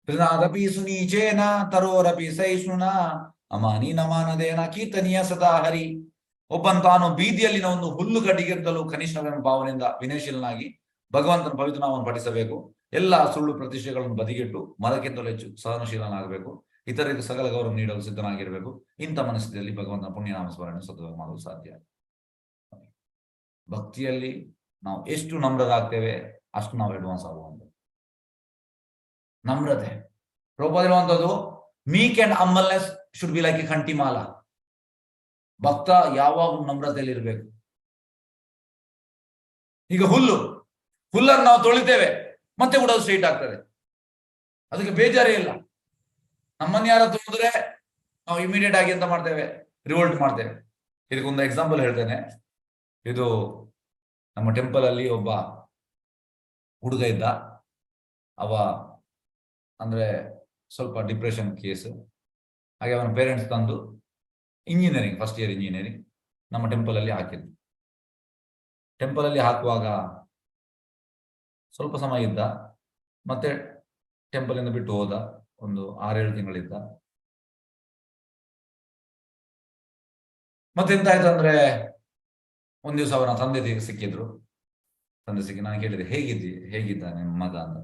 ಪ್ರಿನಾದಪಿ ಸುನೀಚೇನ ತರೋರಪಿ ಸಹಿಷ್ಣುನ ಅಮಾನಿ ನಮಾನದೇನ ಕೀರ್ತನೀಯ ಸದಾ ಹರಿ. ಒಬ್ಬನ್ ತಾನು ಬೀದಿಯಲ್ಲಿನ ಒಂದು ಹುಲ್ಲು ಗಡ್ಡಿಗಿಂತಲೂ ಕನಿಷ್ಠವೆಂಬ ಭಾವನೆಯಿಂದ ವಿನಯಶೀಲನಾಗಿ ಭಗವಂತನ ಪವಿತ್ರ ನಾಮವನ್ನು ಪಠಿಸಬೇಕು. ಎಲ್ಲ ಸುಳ್ಳು ಪ್ರತಿಷ್ಠೆಗಳನ್ನು ಬದಿಗಿಟ್ಟು ಮರಕ್ಕಿಂತಲೂ ಹೆಚ್ಚು ಸಹನಶೀಲನಾಗಬೇಕು. ಇತರರಿಗೆ ಸಕಲ ಗೌರವ ನೀಡಲು ಸಿದ್ಧನಾಗಿರಬೇಕು. ಇಂಥ ಮನಸ್ಥಿತಿಯಲ್ಲಿ ಭಗವಂತನ ಪುಣ್ಯನಾಮ ಸ್ಮರಣೆ ಸತತವಾಗಿ ಮಾಡಲು ಸಾಧ್ಯ. ಭಕ್ತಿಯಲ್ಲಿ ನಾವು ಎಷ್ಟು ನಮ್ರರಾಗ್ತೇವೆ ಅಷ್ಟು ನಾವು ಅಡ್ವಾನ್ಸ್ ಆಗುವಂಥದ್ದು. ನಮ್ರತೆ ರೂಪದಿರುವಂಥದ್ದು meek and humbleness should be like a kanthimala. ಭಕ್ತ ಯಾವಾಗಲೂ ನಮ್ರತೆಯಲ್ಲಿ ಇರಬೇಕು. ಈಗ ಹುಲ್ಲನ್ನು ನಾವು ತೊಳಿತೇವೆ, ಮತ್ತೆ ಕೂಡ ಅದು ಸ್ಟ್ರೈಟ್ ಆಗ್ತದೆ, ಅದಕ್ಕೆ ಬೇಜಾರೇ ಇಲ್ಲ. ನಮ್ಮನ್ನ ಯಾರ ತೊಳೆದ್ರೆ ನಾವು ಇಮಿಡಿಯೇಟ್ ಆಗಿ ಎಂತ ಮಾಡ್ತೇವೆ, ರಿವೋಲ್ಟ್ ಮಾಡ್ತೇವೆ. ಇದಕ್ಕೊಂದು ಎಕ್ಸಾಂಪಲ್ ಹೇಳ್ತೇನೆ. ಇದು ನಮ್ಮ ಟೆಂಪಲ್ ಅಲ್ಲಿ ಒಬ್ಬ ಹುಡುಗ ಇದ್ದ. ಅವ ಅಂದ್ರೆ ಸ್ವಲ್ಪ ಡಿಪ್ರೆಷನ್ ಕೇಸ್. ಹಾಗೆ ಅವನ ಪೇರೆಂಟ್ಸ್ ತಂದು ಇಂಜಿನಿಯರಿಂಗ್, ಫಸ್ಟ್ ಇಯರ್ ಇಂಜಿನಿಯರಿಂಗ್ ನಮ್ಮ ಟೆಂಪಲ್ ಅಲ್ಲಿ ಹಾಕಿದ್ರು. ಟೆಂಪಲ್ ಅಲ್ಲಿ ಹಾಕುವಾಗ ಸ್ವಲ್ಪ ಸಮಯ ಇದ್ದ, ಮತ್ತೆ ಟೆಂಪಲ್ ಇಂದ ಬಿಟ್ಟು ಹೋದ. ಒಂದು 6-7 ತಿಂಗಳಿದ್ದ. ಮತ್ತೆ ಎಂತ ಆಯ್ತು ಅಂದ್ರೆ, ಒಂದ್ ದಿವಸ ಅವರ ತಂದೆ ಸಿಕ್ಕಿದ್ರು. ತಂದೆ ಸಿಕ್ಕಿ ನಾನು ಕೇಳಿದೆ, ಹೇಗಿದ್ದ ನಿಮ್ಮ ಮಗ ಅಂತ.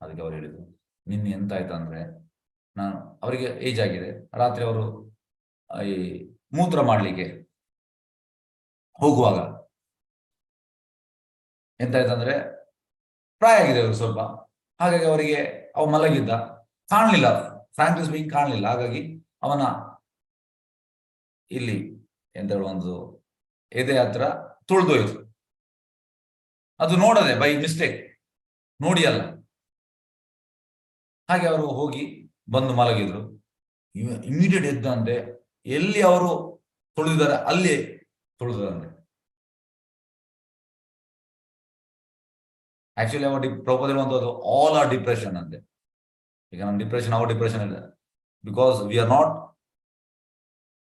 ಅದಕ್ಕೆ ಅವ್ರು ಹೇಳಿದ್ರು, ನಿನ್ನೆ ಎಂತ ಆಯ್ತು ಅಂದ್ರೆ, ನಾನು ಅವರಿಗೆ ಏಜ್ ಆಗಿದೆ, ರಾತ್ರಿ ಅವರು ಈ ಮೂತ್ರ ಮಾಡ್ಲಿಕ್ಕೆ ಹೋಗುವಾಗ ಎಂತಾಯ್ತಂದ್ರೆ, ಪ್ರಾಯ ಆಗಿದೆ ಅವರು ಸ್ವಲ್ಪ. ಹಾಗಾಗಿ ಅವರಿಗೆ ಅವ ಮಲಗಿದ್ದ, ಕಾಣಲಿಲ್ಲ, ಫ್ರಾಂಕ್ಲಿ ಸ್ಪೀಕಿಂಗ್ ಕಾಣಲಿಲ್ಲ. ಹಾಗಾಗಿ ಅವನ ಇಲ್ಲಿ ಎಂತ ಒಂದು ಎದೆ ಹತ್ರ ತುಳಿದೋಯ್ತು. ಅದು ನೋಡದೆ ಬೈ ಮಿಸ್ಟೇಕ್, ನೋಡಿ ಅಲ್ಲ. ಹಾಗೆ ಅವರು ಹೋಗಿ ಬಂದು ಮಲಗಿದ್ರು. ಇಮಿಡಿಯೇಟ್ ಎದ್ದಂತೆ, ಎಲ್ಲಿ ಅವರು ತುಳಿದಿದ್ದಾರೆ ಅಲ್ಲಿ ತುಳಿದಂತೆ. ಆಕ್ಚುಲಿ ಅವರ ಪ್ರಪೋದಿರುವಂತದ್ದು ಆಲ್ ಆರ್ ಡಿಪ್ರೆಷನ್ ಅಂತೆ. ಈಗ ನಮ್ಮ ಡಿಪ್ರೆಷನ್, ಅವರ್ ಡಿಪ್ರೆಷನ್ ಇದೆ. Because we are not.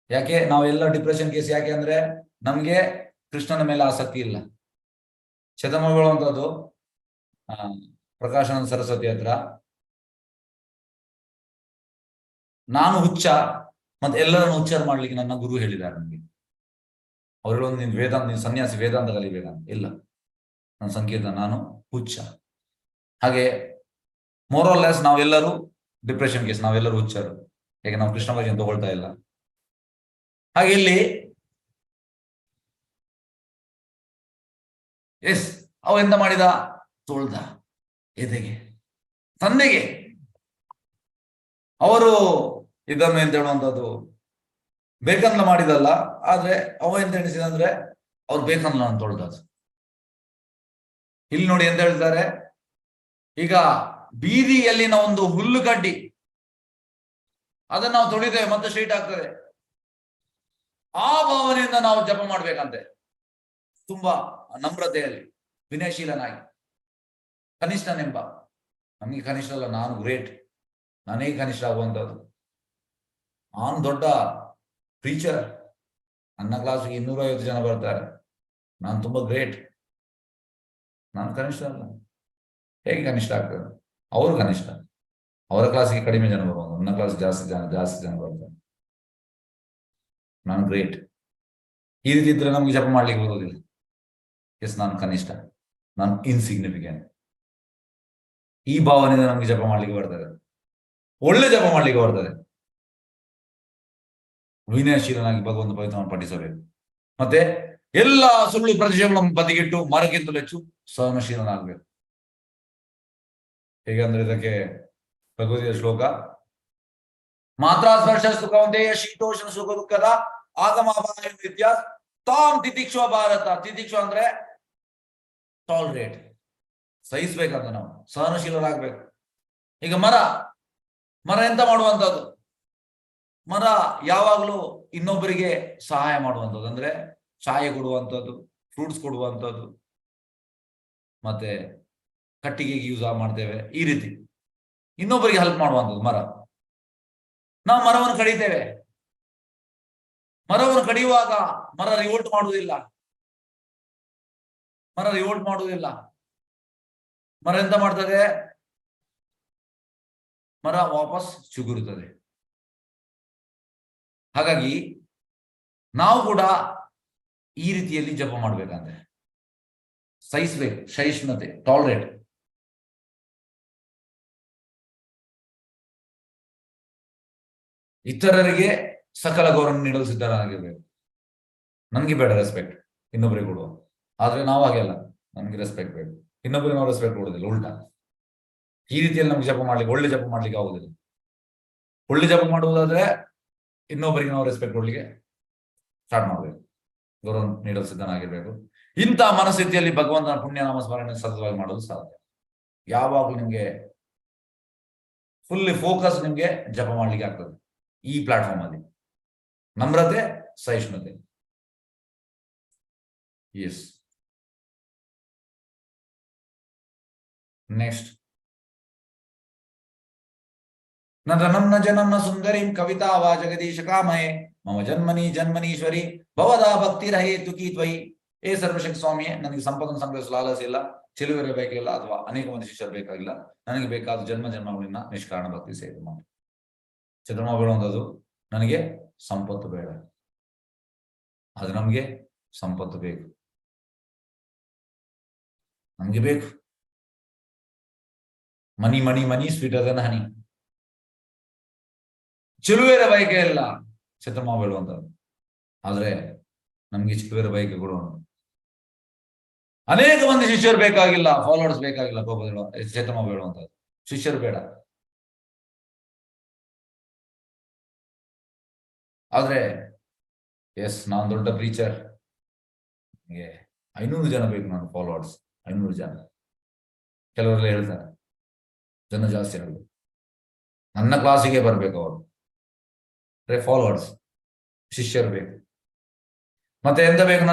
ಯಾಕೆ ನಾವೆಲ್ಲ ಡಿಪ್ರೆಷನ್ ಕೇಸ್? ಯಾಕೆ ಅಂದ್ರೆ ನಮ್ಗೆ ಕೃಷ್ಣನ ಮೇಲೆ ಆಸಕ್ತಿ ಇಲ್ಲ. ಶತಮ ಹೇಳುವಂಥದ್ದು ಪ್ರಕಾಶಾನಂದ ಸರಸ್ವತಿ ಹತ್ರ, ನಾನು ಹುಚ್ಚ ಮತ್ತೆ ಎಲ್ಲರನ್ನು ಉಚ್ಚಾರ ಮಾಡ್ಲಿಕ್ಕೆ ನನ್ನ ಗುರು ಹೇಳಿದ್ದಾರೆ ನನಗೆ. ಅವ್ರು ಹೇಳೋದು, ನೀನು ಸನ್ಯಾಸಿ, ವೇದಾಂತ ಕಲಿಬೇಕಂತ. ಇಲ್ಲ, ನನ್ನ ಸಂಕೀರ್ಣ, ನಾನು ಹುಚ್ಚ. ಹಾಗೆ ಮೋರಲ್ ಲೆಸ್ ನಾವೆಲ್ಲರೂ ಡಿಪ್ರೆಷನ್ ಕೇಸ್, ನಾವೆಲ್ಲರೂ ಹುಚ್ಚರು. ಯಾಕೆ ನಾವು ಕೃಷ್ಣ ಭಜನೆ ತಗೊಳ್ತಾ ಇಲ್ಲ. ಹಾಗೆ ಇಲ್ಲಿ ಅವ ಎಂತ ಮಾಡಿದ, ತೊಳ್ದ ಎದೆಗೆ, ತಂದೆಗೆ. ಅವರು ಇದನ್ನು ಎಂತ ಹೇಳುವಂಥದ್ದು ಬೇಕಂದ್ಲ ಮಾಡಿದಲ್ಲ, ಆದ್ರೆ ಅವ ಎಂತ ಎಣಿಸಿದ ಅಂದ್ರೆ ಅವ್ರು ಬೇಕಂದ್ಲ ಅಂತ ತೊಳ್ದದು. ಇಲ್ಲಿ ನೋಡಿ ಎಂತ ಹೇಳ್ತಾರೆ, ಈಗ ಬೀದಿಯಲ್ಲಿನ ಒಂದು ಹುಲ್ಲು ಕಡ್ಡಿ ಅದನ್ನ ನಾವು ತೊಳಿತೇವೆ, ಮತ್ತೆ ಸ್ಟ್ರೈಟ್ ಆಗ್ತದೆ. ಆ ಭಾವನೆಯಿಂದ ನಾವು ಜಪ ಮಾಡ್ಬೇಕಂತೆ, ತುಂಬಾ ನಮ್ರತೆಯಲ್ಲಿ, ವಿನಯಶೀಲನಾಗಿ. ಕನಿಷ್ಠನೆಂಬ, ನಮಗೆ ಕನಿಷ್ಠ ಅಲ್ಲ, ನಾನು ಗ್ರೇಟ್, ನಾನೇ ಕನಿಷ್ಠ ಆಗುವಂಥದ್ದು. ನಾನು ದೊಡ್ಡ ಟೀಚರ್, ನನ್ನ ಕ್ಲಾಸ್ಗೆ 250 ಜನ ಬರ್ತಾರೆ, ನಾನು ತುಂಬಾ ಗ್ರೇಟ್, ನಾನು ಕನಿಷ್ಠ ಅಲ್ಲ. ಹೇಗೆ ಕನಿಷ್ಠ ಆಗ್ತದೆ? ಅವರು ಕನಿಷ್ಠ, ಅವರ ಕ್ಲಾಸಿಗೆ ಕಡಿಮೆ ಜನ ಬರ್ಬೋದು, ನನ್ನ ಕ್ಲಾಸ್ ಜಾಸ್ತಿ ಜನ ಬರ್ತಾರೆ. ನಾನು ಗ್ರೇಟ್. ಈ ರೀತಿ ಇದ್ರೆ ನಮ್ಗೆ ಜಪ ಮಾಡ್ಲಿಕ್ಕೆ ಬರೋದಿಲ್ಲ. ನಾನು ಕನಿಷ್ಠ, ನಾನು ಇನ್ಸಿಗ್ನಿಫಿಕೆಂಟ್. ಈ ಭಾವನೆಯಿಂದ ನಮ್ಗೆ ಜಪ ಮಾಡ್ಲಿಕ್ಕೆ ಬರ್ತದೆ, ಒಳ್ಳೆ ಜಪ ಮಾಡ್ಲಿಕ್ಕೆ ಬರ್ತದೆ. ವಿನಯಶೀಲನಾಗಿ ಭಗವಂತ ಪವಿತ್ರವನ್ನು ಪಠಿಸಬೇಕು. ಮತ್ತೆ ಎಲ್ಲ ಸುಳ್ಳು ಪ್ರದೇಶಗಳನ್ನು ಬದಿಗಿಟ್ಟು ಮರಕ್ಕಿಂತಲೂ ಹೆಚ್ಚು ಸಹನಶೀಲನಾಗಬೇಕು. ಹೇಗಂದ್ರೆ ಇದಕ್ಕೆ ಭಗವದ್ಗೀತೆ ಶ್ಲೋಕ, ಮಾತ್ರಾ ಸ್ಪರ್ಶಸ್ತು ಕೌಂತೆಯ ಶೀತೋಷ್ಣ ಸುಖ ದುಃಖದ ಆಗಮಾಪಾಯ ವಿದ್ಯಾ ತಾಮ್ ತಿತಿಕ್ಷ ಭಾರತ. ತಿತಿಕ್ಷ ಅಂದ್ರೆ ಟಾಲರೇಟ್, ಸಹಿಸ್ಬೇಕಂತ ನಾವು ಸಹನಶೀಲರಾಗ್ಬೇಕು. ಈಗ ಮರ ಎಂತ ಮಾಡುವಂಥದ್ದು? ಮರ ಯಾವಾಗಲೂ ಇನ್ನೊಬ್ಬರಿಗೆ ಸಹಾಯ ಮಾಡುವಂಥದ್ದು, ಅಂದ್ರೆ ಛಾಯೆ ಕೊಡುವಂಥದ್ದು, ಫ್ರೂಟ್ಸ್ ಕೊಡುವಂಥದ್ದು, ಮತ್ತೆ ಕಟ್ಟಿಗೆಗೆ ಯೂಸ್ ಮಾಡ್ತೇವೆ. ಈ ರೀತಿ ಇನ್ನೊಬ್ಬರಿಗೆ ಹೆಲ್ಪ್ ಮಾಡುವಂಥದ್ದು ಮರ. ನಾವು ಮರವನ್ನು ಕಡಿತೇವೆ. ಮರವನ್ನು ಕಡಿಯುವಾಗ ಮರ ರಿವೋಲ್ಟ್ ಮಾಡುವುದಿಲ್ಲ. ಮರ ಎಂತ ಮಾಡ್ತದೆ? ಮರ ವಾಪಸ್ ಚಿಗುರುತ್ತದೆ. ಹಾಗಾಗಿ ನಾವು ಕೂಡ ಈ ರೀತಿಯಲ್ಲಿ ಜಪ ಮಾಡ್ಬೇಕಂತೆ, ಸಹಿಸ್ಬೇಕು, ಸಹಿಷ್ಣುತೆ, ಟಾಲರೇಟ್. ಇತರರಿಗೆ ಸಕಲ ಗೌರವ ನೀಡಲು ಸಿದ್ಧರಾಗಿರ್ಬೇಕು. ನನ್ಗೆ ಬೇಡ ರೆಸ್ಪೆಕ್ಟ್, ಇನ್ನೊಬ್ಬರಿಗೆ ಕೊಡುವ. ಆದ್ರೆ ನಾವು ಹಾಗೆಲ್ಲ, ನಮ್ಗೆ ರೆಸ್ಪೆಕ್ಟ್ ಬೇಕು, ಇನ್ನೊಬ್ಬರಿಗೆ ನಾವು ರೆಸ್ಪೆಕ್ಟ್ ಕೊಡುದಿಲ್ಲ, ಉಲ್ಟಾ. ಈ ರೀತಿಯಲ್ಲಿ ನಮ್ಗೆ ಜಪ ಮಾಡ್ಲಿಕ್ಕೆ, ಒಳ್ಳೆ ಜಪ ಮಾಡ್ಲಿಕ್ಕೆ ಆಗುದಿಲ್ಲ. ಒಳ್ಳೆ ಜಪ ಮಾಡುವುದಾದ್ರೆ ಇನ್ನೊಬ್ಬರಿಗೆ ನಾವು ರೆಸ್ಪೆಕ್ಟ್ ಕೊಡ್ಲಿಕ್ಕೆ ಸ್ಟಾರ್ಟ್ ಮಾಡ್ಬೇಕು, ಗೌರವ ನೀಡಲು ಸಿದ್ಧನಾಗಿರ್ಬೇಕು. ಇಂಥ ಮನಸ್ಥಿತಿಯಲ್ಲಿ ಭಗವಂತನ ಪುಣ್ಯನಾಮ ಸ್ಮರಣೆ ಸತತವಾಗಿ ಮಾಡೋದು ಸಾಧ್ಯ. ಯಾವಾಗಲೂ ನಿಮ್ಗೆ ಫುಲ್ಲಿ ಫೋಕಸ್ ನಿಮ್ಗೆ ಜಪ ಮಾಡ್ಲಿಕ್ಕೆ ಆಗ್ತದೆ ಈ ಪ್ಲಾಟ್ಫಾರ್ಮ್ ಅಲ್ಲಿ. ನಮ್ರತೆ, ಸಹಿಷ್ಣುತೆ. ಎಸ್. ನೆಕ್ಸ್ಟ್, ನನ್ನ ಜನನ್ನ ಸುಂದರಿಂ ಕವಿತಾ ವಾ ಜಗದೀಶ ಕಾಮಯೇ ಮಮ ಜನ್ಮನೀಶ್ವರಿ ಭವದಾ ಭಕ್ತಿ ರಹೇತು ಕಿ ತ್ವಯಿ. ಏ ಸರ್ವಶಕ್ತಿ ಸ್ವಾಮಿಯೇ, ನನಗೆ ಸಂಪದನ್ನು ಸಂಗ್ರಹಿಸಲು ಆಲಸ್ಯ ಇಲ್ಲ, ಚೆಲುವಿರ ಬೇಕಿಲ್ಲ, ಅಥವಾ ಅನೇಕ ಮಂದಿ ಶಿಷ್ಯರು ಬೇಕಾಗಿಲ್ಲ. ನನಗೆ ಬೇಕಾದ ಜನ್ಮಗಳಿಂದ ನಿಷ್ಕಾರಣ ಭಕ್ತಿ ಸೇವೆ ಮಾಡಿ. ಚಂದ್ರಮ ಬೀಳುವಂಥದ್ದು, ನನಗೆ ಸಂಪತ್ತು ಬೇಡ, ಅದು ನಮ್ಗೆ ಸಂಪತ್ತು ಬೇಕು. ನಮ್ಗೆ ಬೇಕು ಮನಿ ಸ್ವೀಟರ್ ದನ್ ಹನಿ. ಚೆಲುವೆರ ಬಯಕೆ ಇಲ್ಲ ಚಂದ್ರಮ ಬೀಳುವಂಥದ್ದು, ಆದ್ರೆ ನಮ್ಗೆ ಚಿಕ್ಕವೇರ ಬಯಕೆ ಕೊಡೋಣ. ಅನೇಕ ಮಂದಿ ಶಿಷ್ಯರು ಬೇಕಾಗಿಲ್ಲ, ಫಾಲೋವರ್ಸ್ ಬೇಕಾಗಿಲ್ಲ, ಚೇತಮ ಬೇಡುವಂಥದ್ದು. ಶಿಷ್ಯರು ಬೇಡ, ಆದ್ರೆ ಎಸ್ ನಾನು ದೊಡ್ಡ ಪ್ರೀಚರ್, ನನಗೆ 500 ಜನ ಬೇಕು, ನಾನು ಫಾಲೋವರ್ಸ್ 500 ಜನ. ಕೆಲವರೆಲ್ಲ ಹೇಳ್ತಾರೆ ಜನ ಜಾಸ್ತಿ ಆಗಬೇಕು, ನನ್ನ ಕ್ಲಾಸಿಗೆ ಬರ್ಬೇಕು ಅವರು. ಫಾಲೋವರ್ಸ್, ಶಿಷ್ಯರು ಬೇಕು. ಮತ್ತೆ ಎಂತ ಬೇಕು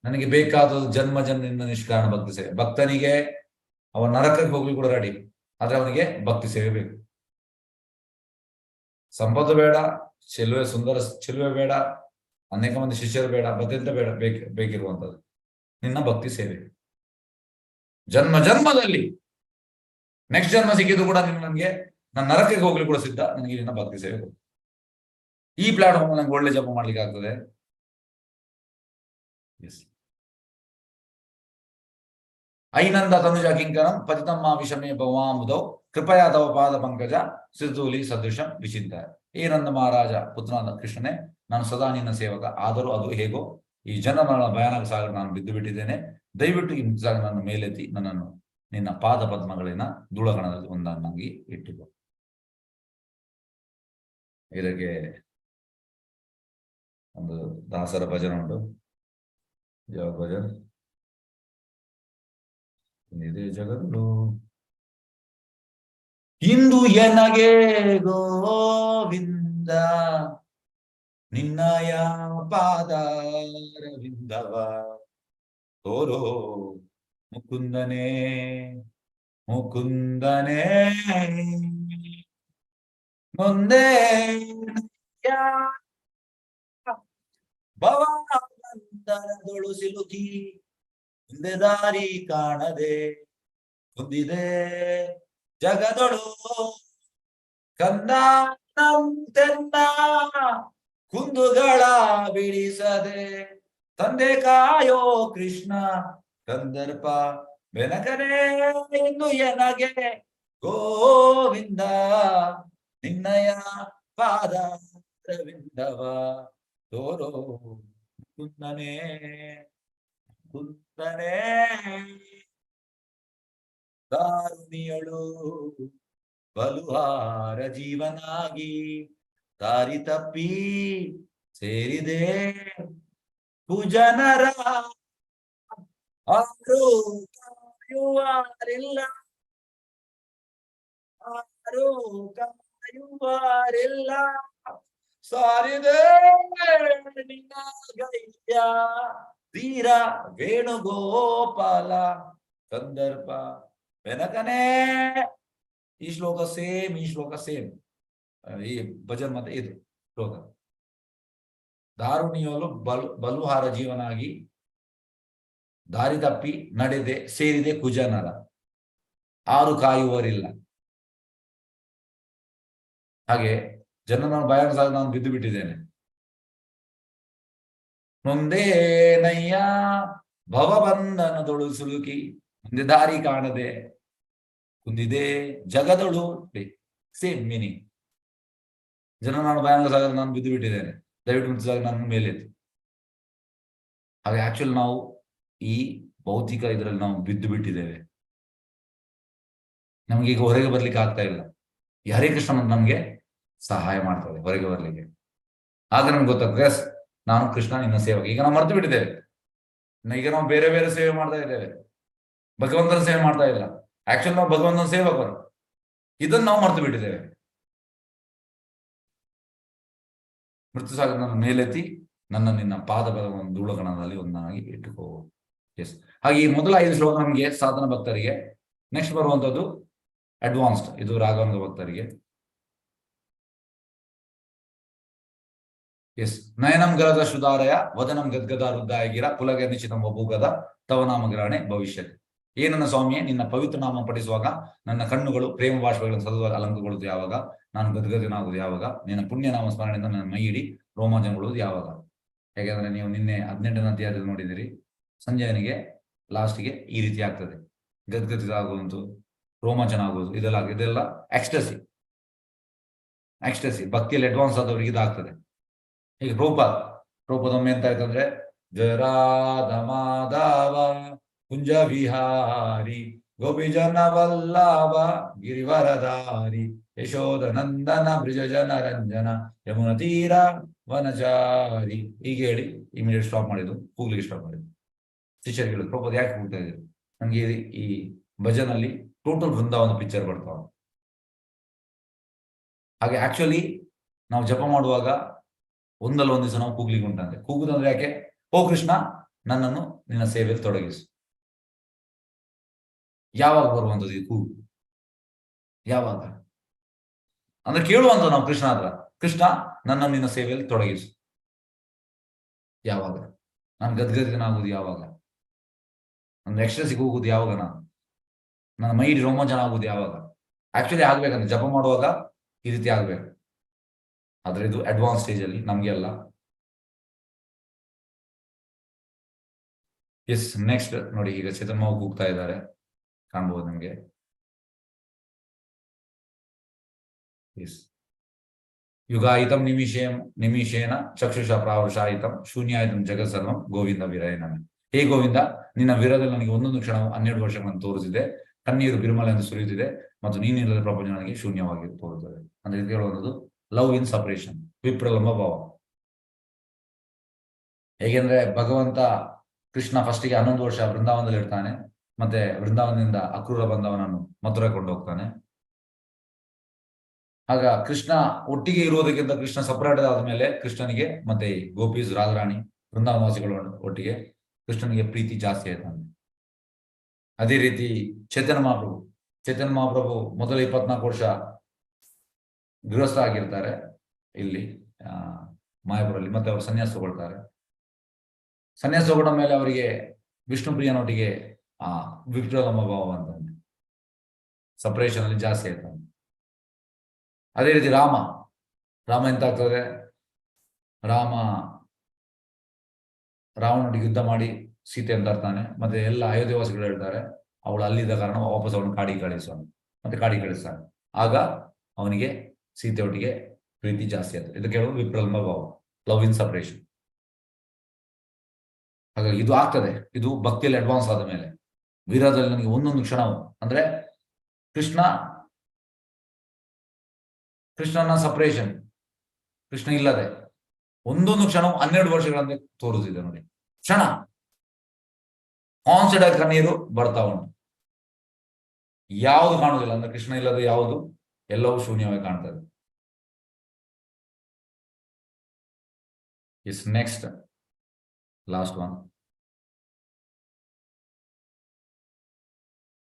ನನಗೆ ಬೇಕಾದದ್ದು ಜನ್ಮದಿಂದ ನಿಷ್ಕಾರಣ ಭಕ್ತಿ ಸೇವೆ. ಭಕ್ತನಿಗೆ ಅವನ ನರಕಕ್ಕೆ ಹೋಗ್ಲಿ ಕೂಡ ರೆಡಿ, ಆದ್ರೆ ಅವನಿಗೆ ಭಕ್ತಿ ಸೇವೆ ಬೇಕು. ಸಂಪತ್ತು ಬೇಡ, ಸುಂದರ ಚೆಲುವೆ ಬೇಡ, ಅನೇಕ ಮಂದಿ ಶಿಷ್ಯರು ಬೇಡ, ಮತ್ತೆಂತ ಬೇಡ, ಬೇಕಿರುವಂಥದ್ದು ನಿನ್ನ ಭಕ್ತಿ ಸೇವೆ. ಜನ್ಮದಲ್ಲಿ ನೆಕ್ಸ್ಟ್ ಜನ್ಮ ಸಿಕ್ಕಿದ್ರು ಕೂಡ ನನಗೆ ನನ್ನ ನರಕಕ್ಕೆ ಹೋಗ್ಲಿ ಕೂಡ ಸಿದ್ಧ, ನನಗೆ ನಿನ್ನ ಭಕ್ತಿ ಸೇವೆ ಕೊಡು. ಈ ಪ್ಲಾಟ್ಫಾರ್ಮ್ ನಂಗೆ ಒಳ್ಳೆ ಜಪ ಮಾಡ್ಲಿಕ್ಕೆ ಆಗ್ತದೆ. ಐನಂದ ತನುಜ ಕಿಂಕರಂ ಪತಿತಮ್ಮ ವಿಷಮೇ ಭವಾಮುದೌ ಕೃಪಯಾ ತವ ಪಾದ ಪಂಕಜ ಸಿದ್ಧೂಲಿ ಸದೃಶಂ ವಿಚಿಂತ. ಏ ನಂದ ಮಹಾರಾಜ ಪುತ್ರನಾದ ಕೃಷ್ಣನೇ, ನಾನು ಸದಾ ನಿನ್ನ ಸೇವಕ. ಆದರೂ ಅದು ಹೇಗೋ ಈ ಜನ್ಮಗಳ ಭಯಾನಕ ಸಾಗರ ನಾನು ಬಿದ್ದು ಬಿಟ್ಟಿದ್ದೇನೆ. ದಯವಿಟ್ಟು ಈ ನನ್ನ ಮೇಲೆತ್ತಿ ನನ್ನನ್ನು ನಿನ್ನ ಪಾದ ಪದ್ಮಗಳಿನ ಧೂಳಗಣದಲ್ಲಿ ಒಂದನ್ನಾಗಿ ಇಟ್ಟಿಕೊ. ಇದಕ್ಕೆ ಒಂದು ದಾಸರ ಭಜನೆ ಉಂಟು. ಯಾವ ಭಜನ್? ಇದೇ ಜಗತ್ತು ಇಂದು ಎನಗೆ ಗೋವಿಂದ ನಿನ್ನಯ ಪಾದಾರವಿಂದವ ತೋರೋ ಮುಕುಂದನೇ ನೊಂದೇ ಭವಬಂಧನದೊಳು ಸಿಲುಕಿ ಮುಂದೆ ದಾರಿ ಕಾಣದೆ ಕುಂದಿದೆ ಜಗದೊಳು ಕಂದನಂತೆನ್ನ ಕುಂದುಗಳ ಬಿಡಿಸದೆ ತಂದೆ ಕಾಯೋ ಕೃಷ್ಣ ಕಂದರ್ಪ ಬೆನಕನೇ ಎಂದು ಎನಗೆ ಗೋವಿಂದ ನಿನ್ನಯ ಪಾದ ಅರವಿಂದವ ತೋರೋ ಕುಂದನೆ ಕುಂದನೆ ದಾರುಣಿಯಳು ಬಲುಹಾರ ಜೀವನಾಗಿ ದಾರಿ ತಪ್ಪಿ ಸೇರಿದೆ ಕುಜನರ ಆರು ಕಾಯುವಾರಿಲ್ಲ ಆರು ಕಾಯುವಾರಿಲ್ಲ ಸಾರಿದೆ ನಿನ್ನ ಗೈಯ ತೀರ ವೇಣುಗೋಪಾಲ ಸಂದರ್ಭ ಬೆನಕನೇ. ಈ ಶ್ಲೋಕ ಸೇಮ್ ಈ ಭಜನ್ ಮತ್ತೆ ಇದು ಶ್ಲೋಕ. ದಾರುಣಿಯಲು ಬಲುಹಾರ ಜೀವನಾಗಿ ದಾರಿ ತಪ್ಪಿ ನಡೆದೆ ಸೇರಿದೆ ಕುಜನರ ಆರು ಕಾಯುವರಿಲ್ಲ. ಹಾಗೆ ಜನನ ಭಯಾನ ಸಾಗ ನಾನು ಬಿದ್ದು ಬಿಟ್ಟಿದ್ದೇನೆ. ನೊಂದೇ ನಯ್ಯ ಭವಬಂಧನದೊಳು ಸುಲುಕಿ ಮುಂದೆ ದಾರಿ ಕಾಣದೆ ಕುಂದಿದೆ ಜಗದೊಳು. Same meaning. ಜನನ ಭಯಾನಕ ಸಾಗ ನಾನು ಬಿದ್ದು ಬಿಟ್ಟಿದ್ದೇನೆ, ದಯವಿಟ್ಟು ಮುಟ್ಟಿದಾಗ ನನ್ನ ಮೇಲೆತ್ತು. ಹಾಗೆ ಆಕ್ಚುಲಿ ನಾವು ಈ ಭೌತಿಕ ಇದರಲ್ಲಿ ನಾವು ಬಿದ್ದು ಬಿಟ್ಟಿದ್ದೇವೆ. ನಮ್ಗೆ ಈಗ ಹೊರಗೆ ಬರ್ಲಿಕ್ಕೆ ಆಗ್ತಾ ಇಲ್ಲ. ಈ ಹರೇ ಕೃಷ್ಣ ನಮ್ಗೆ ಸಹಾಯ ಮಾಡ್ತದೆ ಹೊರಗೆ ಬರ್ಲಿಕ್ಕೆ. ಆಗ ನಮ್ಗೆ ಗೊತ್ತಾಗ್ತದೆ, ಎಸ್ ನಾನು ಕೃಷ್ಣ ನಿನ್ನ ಸೇವಕ. ಈಗ ನಾವು ಮರ್ತು ಬಿಟ್ಟಿದ್ದೇವೆ. ಈಗ ನಾವು ಬೇರೆ ಬೇರೆ ಸೇವೆ ಮಾಡ್ತಾ ಇದ್ದೇವೆ, ಭಗವಂತನ ಸೇವೆ ಮಾಡ್ತಾ ಇಲ್ಲ. ಆಕ್ಚುಲಿ ನಾವು ಭಗವಂತನ ಸೇವಕರು. ಇದನ್ನು ನಾವು ಮರ್ತು ಬಿಟ್ಟಿದ್ದೇವೆ. ಮೃತ್ಯು ಸಾಗ ನನ್ನ ಮೇಲೆತ್ತಿ ನನ್ನ ನಿನ್ನ ಪಾದ ಒಂದು ಧೂಳಗಣದಲ್ಲಿ ಒಂದಾಗಿ ಇಟ್ಟುಕೋ. ಎಸ್. ಹಾಗೆ ಈ ಮೊದಲ 5 ಶ್ಲೋಕ ನಮಗೆ ಸಾಧನ ಭಕ್ತರಿಗೆ. ನೆಕ್ಸ್ಟ್ ಬರುವಂತದ್ದು ಅಡ್ವಾನ್ಸ್ಡ್, ಇದು ರಾಘವೇಂದ್ರ ಭಕ್ತರಿಗೆ. ಎಸ್. ನಯನಂ ಗರದ ಸುಧಾರಯ ವದನಂ ಗದ್ಗದ ವೃದ್ಧಾಯಗಿರ ಕುಲಗ ನಿಶ್ಚಿತಂ ವಭೂಗದ ತವ ನಾಮಗ್ರಹಣೆ ಭವಿಷ್ಯತ್. ಏನನ್ನ ಸ್ವಾಮಿಯೇ, ನಿನ್ನ ಪವಿತ್ರ ನಾಮ ಪಠಿಸುವಾಗ ನನ್ನ ಕಣ್ಣುಗಳು ಪ್ರೇಮ ಭಾಷೆಗಳನ್ನು ಸದವಾಗಿ ಅಲಂಕಗೊಳ್ಳುವುದು ಯಾವಾಗ, ನಾನು ಗದ್ಗದನಾಗುವುದು ಯಾವಾಗ, ನಿನ್ನ ಪುಣ್ಯ ನಾಮ ಸ್ಮರಣೆಯಿಂದ ನನ್ನ ಮೈ ಇಡಿ ರೋಮಾಂಚನಗೊಳ್ಳುವುದು ಯಾವಾಗ. ಯಾಕೆಂದ್ರೆ ನೀವು ನಿನ್ನೆ 18ನೇ ಅಧ್ಯಾಯದಲ್ಲಿ ನೋಡಿದಿರಿ, ಸಂಜಯನಿಗೆ ಲಾಸ್ಟ್ಗೆ ಈ ರೀತಿ ಆಗ್ತದೆ, ಗದ್ಗದಿತ ಆಗುವಂತು, ರೋಮಾಂಚನ ಆಗುವುದು, ಇದೆಲ್ಲ ಎಕ್ಸ್ಟಸಿ. ಭಕ್ತಿಯಲ್ಲಿ ಅಡ್ವಾನ್ಸ್ ಆದವರಿಗೆ ಇದಾಗ್ತದೆ. ಈಗ ರೂಪದೊಮ್ಮೆ ಎಂತ ಆಯ್ತಂದ್ರೆ ಜರಾಧ ಮಾಧವ ಕುಂಜ ವಿಹಾರಿ ಗೋಪಿಜನ ವಲ್ಲಭ ಗಿರಿವರಧಾರಿ ಯಶೋಧ ನಂದನ ಬ್ರಿಜ ಜನ ರಂಜನ ಯಮುನ ತೀರ ವನಚಾರಿ. ಹೀಗೆ ಹೇಳಿ ಇಮಿಡಿಯೇಟ್ ಸ್ಟಾಪ್ ಮಾಡಿದ್ದು, ಕೂಗ್ಲಿಕ್ಕೆ ಸ್ಟಾಪ್ ಮಾಡಿದ್ದು. ಶಿಷ್ಯರು ಹೇಳಿದ್ರು, ಪ್ರಭುಪಾದ ಯಾಕೆ ಕೂಗ್ತಾ ಇದ್ರು? ನಮ್ಗೆ ಈ ಭಜನಲ್ಲಿ ಟೋಟಲ್ ಬೃಂದಾವನ ಪಿಕ್ಚರ್ ಬರ್ತಾವ. ಹಾಗೆ ಆಕ್ಚುಲಿ ನಾವು ಜಪ ಮಾಡುವಾಗ ಒಂದಲ್ಲ ಒಂದು ದಿವಸ ನಾವು ಕೂಗ್ಲಿಕ್ಕೆ ಉಂಟಂತೆ. ಕೂಗುದಂದ್ರೆ ಯಾಕೆ? ಓ ಕೃಷ್ಣ, ನನ್ನನ್ನು ನಿನ್ನ ಸೇವೆಯಲ್ಲಿ ತೊಡಗಿಸು. ಯಾವಾಗ ಬರುವಂಥದ್ದು ಈ ಕೂಗು? ಯಾವಾಗ ಅಂದ್ರೆ ಕೇಳುವಂತ ನಾವು ಕೃಷ್ಣ ಹತ್ರ, ಕೃಷ್ಣ ನನ್ನನ್ನು ನಿನ್ನ ಸೇವೆಯಲ್ಲಿ ತೊಡಗಿಸು. ಯಾವಾಗ? ನಾನು ಗದ್ಗದನಾಗುವುದು ಯಾವಾಗ? ನನ್ನ ಎಕ್ಸ್ಟ್ರೆಸಿಗೆ ಹೋಗುದು ಯಾವಾಗ? ನನ್ನ ಮೈ ರೋಮಾಂಚನ ಆಗುವುದು ಯಾವಾಗ? ಆಕ್ಚುಲಿ ಆಗ್ಬೇಕಂದ್ರೆ ಜಪ ಮಾಡುವಾಗ ಈ ರೀತಿ ಆಗ್ಬೇಕು. ಆದ್ರೆ ಇದು ಅಡ್ವಾನ್ಸ್ ಸ್ಟೇಜ್ ಅಲ್ಲಿ ನಮ್ಗೆ ಅಲ್ಲ. ಎಸ್. ನೆಕ್ಸ್ಟ್ ನೋಡಿ, ಈಗ ಚೇತನ್ ಕೂಗ್ತಾ ಇದ್ದಾರೆ, ಕಾಣ್ಬೋದು ನಿಮ್ಗೆ. ಎಸ್. ಯುಗಾಯಿತಂ ನಿಮಿಷೇನ ಚಕ್ಷುಷ ಪ್ರಾವೃಷಾಯಿತಂ ಶೂನ್ಯಾಯಿತಂ ಜಗತ್ ಸರ್ವಂ ಗೋವಿಂದ ವಿರಯನಮೆ. ಹೇ ಗೋವಿಂದ, ನಿನ್ನ ವಿರದಲ್ಲಿ ನನಗೆ ಒಂದೊಂದು ಕ್ಷಣ 12 ವರ್ಷಗಳನ್ನು ತೋರಿಸಿದೆ. ಕಣ್ಣೀರು ಬಿರುಮಲೆ ಎಂದು ಸುರಿಯುತ್ತಿದೆ ಮತ್ತು ನೀನಿಲ್ಲದ ಪ್ರಪಂಚ ನನಗೆ ಶೂನ್ಯವಾಗಿ ತೋರುತ್ತದೆ. ಅಂದ್ರೆ ಇದು ಹೇಳುವಂಥದ್ದು ಲವ್ ಇನ್ ಸಪರೇಷನ್, ವಿಪ್ರಲಂಬ ಭಾವ. ಹೇಗೆಂದ್ರೆ ಭಗವಂತ ಕೃಷ್ಣ ಫಸ್ಟಿಗೆ 11 ವರ್ಷ ವೃಂದಾವನದಲ್ಲಿ ಇರ್ತಾನೆ, ಮತ್ತೆ ವೃಂದಾವನದಿಂದ ಅಕ್ರೂರ ಬಂದವನನ್ನು ಮಥುರೆ ಕೊಂಡು ಹೋಗ್ತಾನೆ. ಆಗ ಕೃಷ್ಣ ಒಟ್ಟಿಗೆ ಇರುವುದಕ್ಕಿಂತ ಕೃಷ್ಣ ಸಪರೇಟ್ ಆದ್ಮೇಲೆ ಕೃಷ್ಣನಿಗೆ ಮತ್ತೆ ಗೋಪೀಸ್ ರಾಜರಾಣಿ ವೃಂದಾವನವಾಸಿಗಳು ಒಟ್ಟಿಗೆ ಕೃಷ್ಣನಿಗೆ ಪ್ರೀತಿ ಜಾಸ್ತಿ ಆಯ್ತಾನೆ. ಅದೇ ರೀತಿ ಚೈತನ್ಯ ಮಹಾಪ್ರಭು ಮೊದಲ 24 ವರ್ಷ ಗೃಹಸ್ಥ ಆಗಿರ್ತಾರೆ ಇಲ್ಲಿ ಮಾಯಾಪುರಲ್ಲಿ. ಮತ್ತೆ ಅವರು ಸನ್ಯಾಸ ತಗೊಳ್ತಾರೆ. ಸನ್ಯಾಸ ತಗೊಂಡ ಮೇಲೆ ಅವರಿಗೆ ವಿಷ್ಣು ಪ್ರಿಯನೊಟ್ಟಿಗೆ ವಿಪ್ರಲಂಬ ಭಾವ ಅಂತಂದ್ರೆ ಸಪರೇಷನ್ ಅಲ್ಲಿ ಜಾಸ್ತಿ ಆಯ್ತಾನೆ. ಅದೇ ರೀತಿ ರಾಮ ಎಂತ ಆಗ್ತದೆ? ರಾವಣೊಟ್ಟಿಗೆ ಯುದ್ಧ ಮಾಡಿ ಸೀತೆಯನ್ನು ತರ್ತಾನೆ. ಮತ್ತೆ ಎಲ್ಲ ಅಯೋಧ್ಯವಾಸಿಗಳು ಹೇಳ್ತಾರೆ ಅವಳು ಅಲ್ಲಿದ್ದ ಕಾರಣ ವಾಪಸ್ ಅವನು ಕಾಡಿಗೆ ಕಳಿಸ್ತಾನೆ. ಆಗ ಅವನಿಗೆ ಸೀತೆಯೊಟ್ಟಿಗೆ ಪ್ರೀತಿ ಜಾಸ್ತಿ ಆಯ್ತು. ಇದಕ್ಕೆ ಹೇಳೋದು ವಿಪ್ರಲಂಬ ಭಾವ, ಲವ್ ಇನ್ ಸಪರೇಷನ್. ಹಾಗಾಗಿ ಇದು ಆಗ್ತದೆ. ಇದು ಭಕ್ತಿಯಲ್ಲಿ ಅಡ್ವಾನ್ಸ್ ಆದ ಮೇಲೆ. ವೀರದಲ್ಲಿ ನನಗೆ ಒಂದೊಂದು ಕ್ಷಣವು ಅಂದ್ರೆ ಕೃಷ್ಣನ ಸಪರೇಷನ್, ಕೃಷ್ಣ ಇಲ್ಲದೆ ಒಂದೊಂದು ಕ್ಷಣವು 12 ವರ್ಷಗಳಂತೆ ತೋರಿಸಿದೆ ನೋಡಿ. ಕ್ಷಣ ಕಾನ್ಸ್ಟೆಂಟ್ ಆಗಿ ಕಣ್ಣೀರು ಬರ್ತಾ ಉಂಟು. ಯಾವುದು ಕಾಣುವುದಿಲ್ಲ ಅಂದ್ರೆ ಕೃಷ್ಣ ಇಲ್ಲದೆ ಯಾವುದು, ಎಲ್ಲವೂ ಶೂನ್ಯವಾಗಿ ಕಾಣ್ತದೆ. Is next last one.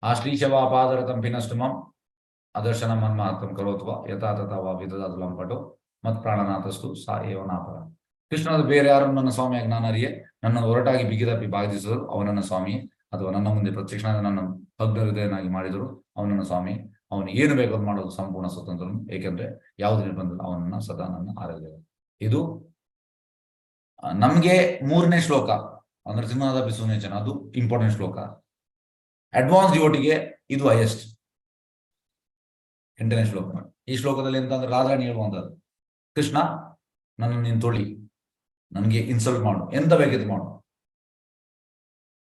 ಆಶ್ಲೀಷವಾಪಾದರತಂ ಪಿನಷ್ಟುಮಂ ಅದರ್ಶನ ಮನ್ಮಾತ್ರಂ ಕರೋತ್ವ ಯಥಾ ತಥಾ ವಾ ವಿದದಾತು ಲಂಪಟು ಮತ್ ಪ್ರಾಣನಾಥಸ್ತು ಸಾ ಏವನಾಪರ. ಕೃಷ್ಣನ ಬೇರೆ ಯಾರು ನನ್ನ ಸ್ವಾಮಿಯಾಗಿ ನಾನು ಅರಿಯೆ, ನನ್ನ ಹೊರಟಾಗಿ ಬಿಗಿದಪ್ಪಿ ಬಾಧಿಸಿದರು ಅವನನ್ನ ಸ್ವಾಮಿ, ಅಥವಾ ನನ್ನ ಮುಂದೆ ಪ್ರತ್ಯಕ್ಷ ನನ್ನ ಭಗ್ನ ಹೃದಯನಾಗಿ ಮಾಡಿದರು ಅವನನ್ನ ಸ್ವಾಮಿ. ಅವನು ಏನು ಬೇಕಾದ್ರೂ ಮಾಡೋದು ಸಂಪೂರ್ಣ ಸ್ವತಂತ್ರನು, ಏಕೆಂದ್ರೆ ಯಾವುದು ನಿರ್ಬಂಧ ಅವನನ್ನ ಸದಾ ನನ್ನ ಆರಾಧ್ಯ. ಇದು ನಮ್ಗೆ 3ನೇ ಶ್ಲೋಕ ಅಂದ್ರೆ ಸಿಂಹನಾದ ಬಿಸುನೇಚನ, ಅದು ಇಂಪಾರ್ಟೆಂಟ್ ಶ್ಲೋಕ. ಅಡ್ವಾನ್ಸ್ ಡಿವೋಟಿಗೆ ಇದು ಹೈಯೆಸ್ಟ್ 8ನೇ ಶ್ಲೋಕ. ಈ ಶ್ಲೋಕದಲ್ಲಿ ಎಂತಂದ್ರೆ ರಾಧಾರಾಣಿ ಹೇಳುವಂತದ್ದು, ಕೃಷ್ಣ ನನ್ನ ನೀನು ತೊಳಿ, ನನಗೆ ಇನ್ಸಲ್ಟ್ ಮಾಡು, ಎಂತ ಬೇಕಿದ್ದು ಮಾಡು,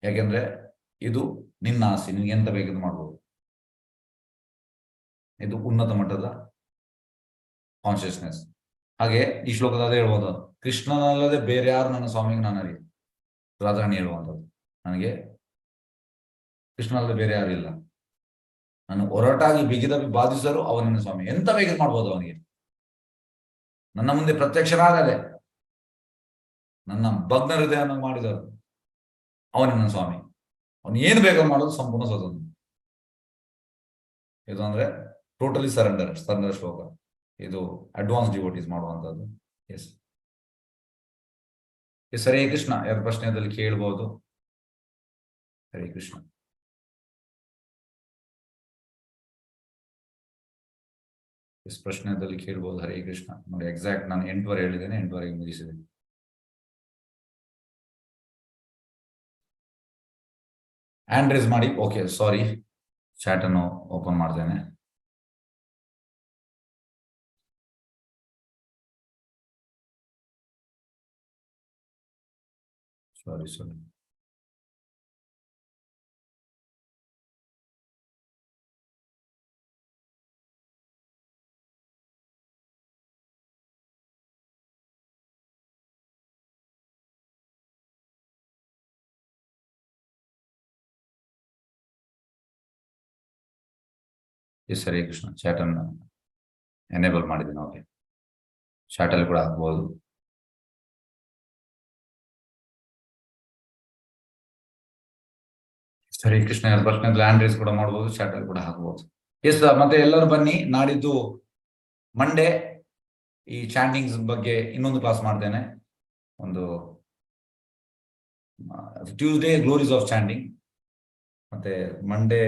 ಯಾಕೆಂದ್ರೆ ಇದು ನಿನ್ನ ಆಸೆ, ನಿನ್ಗೆ ಎಂತ ಬೇಕಿದ್ದು ಮಾಡ್ಬೋದು. ಇದು ಉನ್ನತ ಮಟ್ಟದ ಕಾನ್ಶಿಯಸ್ನೆಸ್. ಹಾಗೆ ಈ ಶ್ಲೋಕದಲ್ಲಿ ಹೇಳ್ಬೋದು, ಕೃಷ್ಣನಲ್ಲದೆ ಬೇರೆ ಯಾರು ನನ್ನ ಸ್ವಾಮಿಗೆ ನಾನು ಅರಿಯ. ರಾಧಾರಾಣಿ ಹೇಳುವಂಥದ್ದು, ನನಗೆ ಕೃಷ್ಣನಲ್ಲದೆ ಬೇರೆ ಯಾರು ಇಲ್ಲ, ನಾನು ಹೊರಟಾಗಿ ಬಿಗಿದಪ್ಪಿ ಬಾಧಿಸಲು ಅವನನ್ನ ಸ್ವಾಮಿ, ಎಂತ ಬೇಕಿದ್ದು ಮಾಡ್ಬೋದು ಅವನಿಗೆ. ನನ್ನ ಮುಂದೆ ಪ್ರತ್ಯಕ್ಷನಾಗದೆ ನನ್ನ ಭಗ್ನ ಹೃದಯ ಮಾಡಿದರು ಅವನಿನ್ನ ಸ್ವಾಮಿ. ಅವನು ಏನು ಬೇಕಾದ್ರೂ ಮಾಡೋದು ಸಂಪೂರ್ಣ ಸ್ವತಂತ್ರ. ಇದು ಅಂದ್ರೆ ಟೋಟಲಿ ಸರೆಂಡರ್ ಶ್ಲೋಕ. ಇದು ಅಡ್ವಾನ್ಸ್ ಡಿವೋಟೀಸ್ ಮಾಡುವಂತದ್ದು. Yes yes. ಹರೇ ಕೃಷ್ಣ. ಯಾರ ಪ್ರಶ್ನೆಯಲ್ಲಿ ಕೇಳ್ಬೋದು. ಹರೇ ಕೃಷ್ಣ. ಎಸ್, ಪ್ರಶ್ನೆದಲ್ಲಿ ಕೇಳ್ಬೋದು. ಹರೇ ಕೃಷ್ಣ. ನೋಡಿ, ಎಕ್ಸಾಕ್ಟ್ ನಾನು 8 ಹೇಳಿದ್ದೇನೆ, 8 ಮುಗಿಸಿದೆ. ಹ್ಯಾಂಡ್ ರೇಸ್ ಮಾಡಿ. ಓಕೆ, ಸಾರಿ, ಚಾಟ್ ಅನ್ನು ಓಪನ್ ಮಾಡ್ತೇನೆ. ಸಾರಿ. ಎಸ್, ಹರೇ ಕೃಷ್ಣ. ಚಾಟ್ ಅನ್ನು ಎನೇಬಲ್ ಮಾಡಿದ್ದೀನಿ. ಓಕೆ, ಚಾಟ್ ಅಲ್ಲಿ ಕೂಡ ಹಾಕ್ಬೋದು. ಹರೇ ಕೃಷ್ಣ. ಯಾರ ಪ್ರಶ್ನೆ ಹ್ಯಾಂಡ್ ರೇಸ್ ಕೂಡ ಮಾಡ್ಬೋದು, ಚಾಟ್ ಅಲ್ಲಿ ಕೂಡ ಹಾಕ್ಬೋದು. ಎಸ್, ಮತ್ತೆ ಎಲ್ಲರೂ ಬನ್ನಿ. ನಾಡಿದ್ದು ಮಂಡೇ ಈ ಚಾಂಟಿಂಗ್ಸ್ ಬಗ್ಗೆ ಇನ್ನೊಂದು ಕ್ಲಾಸ್ ಮಾಡ್ತೇನೆ. ಒಂದು ಟ್ಯೂಸ್ಡೇ ಗ್ಲೋರೀಸ್ ಆಫ್ ಚಾಂಟಿಂಗ್, ಮತ್ತೆ ಮಂಡೇ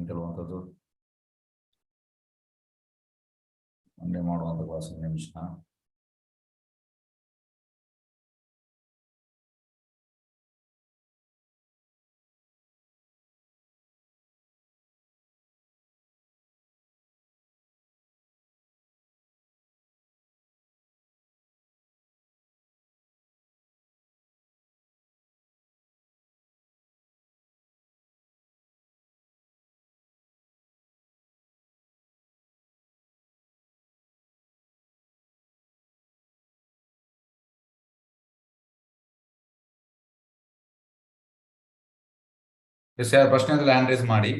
ಕೆಲವಂಥದ್ದು ಮಂಡೇ ಮಾಡುವಂಥ ಕ್ಲಾಸ್. ನಿಮಿಷ. ಎಸ್, ಯಾರ ಪ್ರಶ್ನೆ ಹ್ಯಾಂಡ್ ರೇಸ್ ಮಾಡಿ.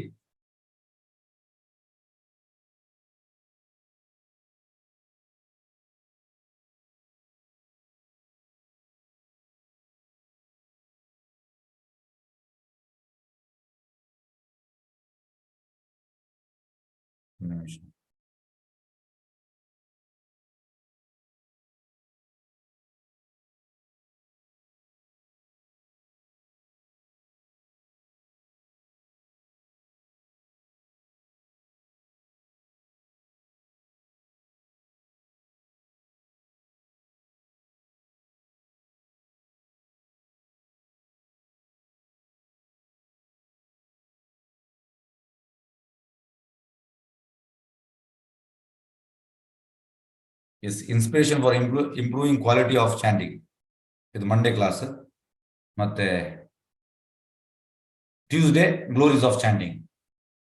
ನಿಮಿಷ. Is inspiration for improving quality of chanting. ಇದು ಮಂಡೇ ಕ್ಲಾಸ್. ಮತ್ತೆ ಟ್ಯೂಸ್ಡೇ ಗ್ಲೋರೀಸ್ ಆಫ್ ಚಾಂಟಿಂಗ್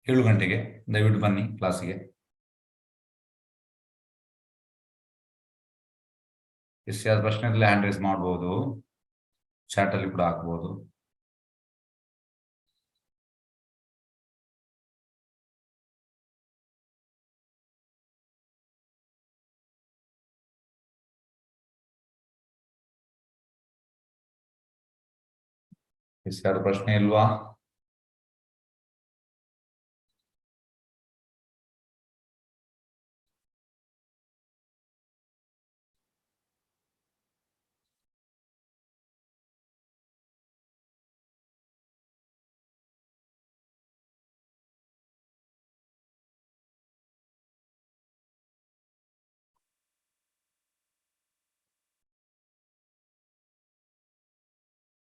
7 ಗಂಟೆಗೆ. ದಯವಿಟ್ಟು ಬನ್ನಿ ಕ್ಲಾಸಿಗೆ. ಯಾರು ಪ್ರಶ್ನೆ ಇರಲಿ ಹ್ಯಾಂಡ್ ರೈಸ್ ಮಾಡ್ಬೋದು, ಚಾಟ್ ಅಲ್ಲಿ ಕೂಡ ಹಾಕ್ಬೋದು. ಯಾರು ಪ್ರಶ್ನೆ ಇಲ್ವಾ?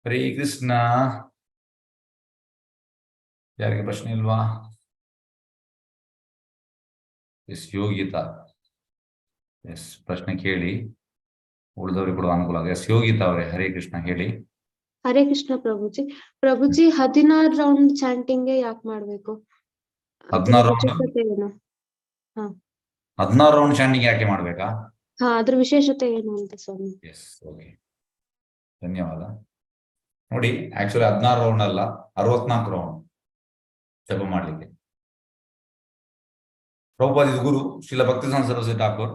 ಹರೇ ಕೃಷ್ಣ. ಯಾರಿಗೆ ಪ್ರಶ್ನೆ ಇಲ್ವಾ? ಎಸ್ ಯೋಗಿತಾ, ಎಸ್ ಪ್ರಶ್ನೆ ಕೇಳಿ, ಉಳಿದವ್ರಿಗೆ ಕೂಡ ಅನುಕೂಲ ಆಗ. ಎಸ್ ಯೋಗಿತಾ ಅವರೇ, ಹರೇ ಕೃಷ್ಣ ಹೇಳಿ. ಹರೇ ಕೃಷ್ಣ ಪ್ರಭುಜಿ. ಪ್ರಭುಜಿ 16 ರೌಂಡ್ ಚಾಂಟಿಂಗ್ ಯಾಕೆ ಮಾಡ್ಬೇಕು? 16 ವಿಶೇಷತೆ ಏನು? 16 ರೌಂಡ್ ಚಾಂಟಿಂಗ್ ಯಾಕೆ ಮಾಡ್ಬೇಕಾ? ಅದ್ರ ವಿಶೇಷತೆ ಏನು ಅಂತ ಸ್ವಾಮಿ? ಎಸ್, ಓಕೆ, ಧನ್ಯವಾದ. ನೋಡಿ, ಆಕ್ಚುಲಿ 16 ರೌಂಡ್ ಅಲ್ಲ, 64 ರೌಂಡ್ ಜಪ ಮಾಡ್ಲಿಕ್ಕೆ. ಪ್ರಭುಪಾದ ಗುರು ಶ್ರೀಲ ಭಕ್ತಿಸಿದ್ಧಾಂತ ಸರಸ್ವತಿ ಠಾಕೂರ್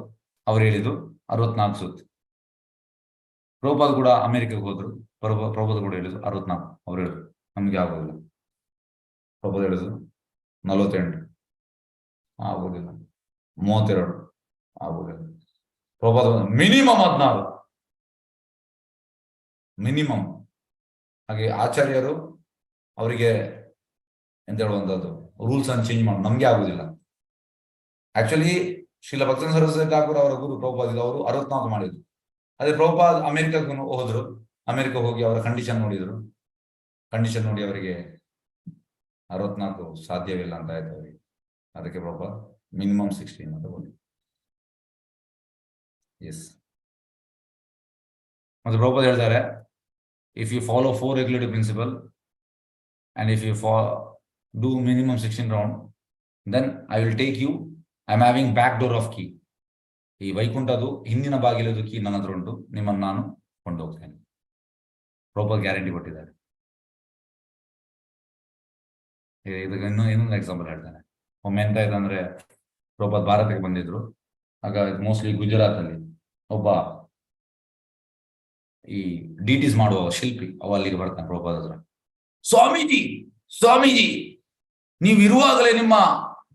ಅವ್ರು ಹೇಳಿದ್ದು 64 ಸುತ್ತು. ಪ್ರಭುಪಾದ ಕೂಡ ಅಮೆರಿಕಕ್ಕೆ ಹೋದ್ರು. ಪ್ರಭುಪಾದ ಕೂಡ ಹೇಳಿದ್ರು 64. ಅವ್ರು ಹೇಳಿದ್ರು ನಮ್ಗೆ ಆಗೋದಿಲ್ಲ. ಪ್ರಭುಪಾದ ಹೇಳಿದ್ರು 48 ಆಗೋದಿಲ್ಲ, 32 ಆಗೋದಿಲ್ಲ. Prabhupada minimum 16 minimum. ಹಾಗೆ ಆಚಾರ್ಯರು ಅವರಿಗೆ ಎಂತ ಹೇಳುವಂಥದ್ದು ರೂಲ್ಸ್ ಅನ್ನು ಚೇಂಜ್ ಮಾಡಿ ನಮ್ಗೆ ಆಗುದಿಲ್ಲ. ಆಕ್ಚುಲಿ ಶ್ರೀಲ ಭಕ್ತಿಸಿದ್ಧಾಂತ ಸರಸ್ವತಿ ಠಾಕೂರ್ ಅವರ ಗುರು ಪ್ರಭುಪಾದ ಅವರು 64 ಮಾಡಿದ್ರು. ಅದೇ ಪ್ರಭುಪಾದ ಅಮೆರಿಕಕ್ಕೆ ಹೋದ್ರು. ಅಮೆರಿಕ ಹೋಗಿ ಅವರ ಕಂಡೀಷನ್ ನೋಡಿದ್ರು. ಕಂಡೀಷನ್ ನೋಡಿ ಅವರಿಗೆ 64 ಸಾಧ್ಯವಿಲ್ಲ ಅಂತ ಆಯ್ತು ಅವರಿಗೆ. ಅದಕ್ಕೆ ಪ್ರಭುಪಾದ ಮಿನಿಮಮ್ 16 ಅಂತ ಬಂದು. ಎಸ್, ಮತ್ತೆ ಪ್ರಭುಪಾದ ಹೇಳ್ತಾರೆ, if you follow 4 regulative principle and if you do minimum 16 round, then I will take you. I am having back door of key. ಈ ವೈಕುಂಠದು ಹಿಂದಿನ ಬಾಗಿಲದು ಕೀ ನನ್ನ ಹತ್ರ ಉಂಟು, ನಿಮ್ಮನ್ನು ನಾನು ಕೊಂಡು ಹೋಗ್ತೇನೆ. ಪ್ರಭುಪಾದ ಗ್ಯಾರಂಟಿ ಕೊಟ್ಟಿದ್ದಾರೆ. ಇದಕ್ಕೆ ಇನ್ನೊಂದು ಎಕ್ಸಾಂಪಲ್ ಹೇಳ್ತಾನೆ. ಒಮ್ಮೆ ಎಂತ ಇದೆ ಅಂದ್ರೆ, ಪ್ರಭುಪಾದ ಭಾರತಕ್ಕೆ ಬಂದಿದ್ರು. ಆಗ ಮೋಸ್ಟ್ಲಿ ಗುಜರಾತ್ ಅಲ್ಲಿ ಒಬ್ಬ ಈ ಡಿಟೀಸ್ ಮಾಡುವ ಶಿಲ್ಪಿ ಅವ ಅಲ್ಲಿಗೆ ಬರ್ತಾನೆ ಪ್ರಭುಪಾದ ಹತ್ರ. ಸ್ವಾಮೀಜಿ, ಸ್ವಾಮೀಜಿ, ನೀವು ಇರುವಾಗಲೇ ನಿಮ್ಮ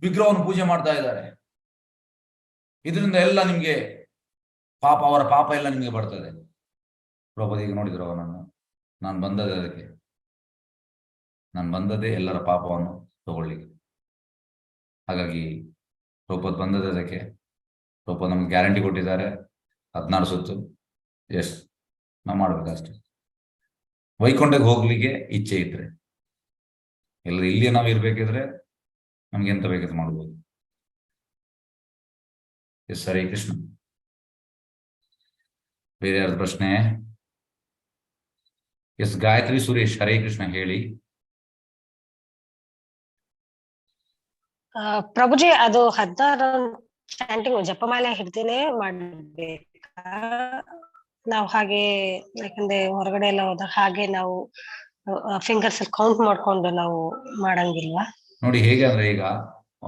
ವಿಗ್ರಹವನ್ನು ಪೂಜೆ ಮಾಡ್ತಾ ಇದ್ದಾರೆ. ಇದರಿಂದ ಎಲ್ಲ ನಿಮ್ಗೆ ಪಾಪ, ಅವರ ಪಾಪ ಎಲ್ಲ ನಿಮ್ಗೆ ಬರ್ತದೆ. ಪ್ರಭುಪಾದ ಈಗ ನೋಡಿದ್ರು ಅವನನ್ನು. ನಾನು ಬಂದದ್ದೇ ಅದಕ್ಕೆ. ನಾನು ಬಂದದ್ದೇ ಎಲ್ಲರ ಪಾಪವನ್ನು ತಗೊಳ್ಳಿಕ್ಕೆ. ಹಾಗಾಗಿ ಪ್ರಭುಪಾದ ಬಂದದ್ದೇ ಅದಕ್ಕೆ. ಪ್ರಭುಪಾದ ನಮ್ಗೆ ಗ್ಯಾರಂಟಿ ಕೊಟ್ಟಿದ್ದಾರೆ 16 ಸುತ್ತು. ಎಸ್, ನಾವು ಮಾಡ್ಬೇಕಷ್ಟೆ. ವೈಕುಂಠಕ್ಕೆ ಹೋಗ್ಲಿಕ್ಕೆ ಇಚ್ಛೆ ಇದ್ರೆ, ಎಲ್ಲರೂ ಇಲ್ಲಿಯೇ ನಾವು ಇರ್ಬೇಕಿದ್ರೆ ನಮ್ಗೆ ಎಂತ ಬೇಕಿದ್ರೆ ಮಾಡ್ಬೋದು. ಎಸ್, ಹರೇ ಕೃಷ್ಣ. ಬೇರೆ ಯಾರ್ದು ಪ್ರಶ್ನೆ? ಎಸ್, ಗಾಯತ್ರಿ ಸುರೇಶ್, ಹರೇ ಕೃಷ್ಣ ಹೇಳಿ. ಪ್ರಭುಜಿ, ಅದು 16 ಚಾಂಟಿಂಗ್ ಜಪಮಾಲೆ ಹಿಡ್ದೇನೆ ಮಾಡ್ಬೇಕಾ? ನಾವು ಹಾಗೆ, ಯಾಕಂದ್ರೆ ಹೊರಗಡೆ ಎಲ್ಲ ಹೋದಾಗ ಹಾಗೆ ನಾವು ಫಿಂಗರ್ಸ್ ಅಲ್ಲಿ ಕೌಂಟ್ ಮಾಡ್ಕೊಂಡು ನಾವು ಮಾಡಂಗಿಲ್ವಾ? ನೋಡಿ, ಹೇಗೆ ಅಂದ್ರೆ, ಈಗ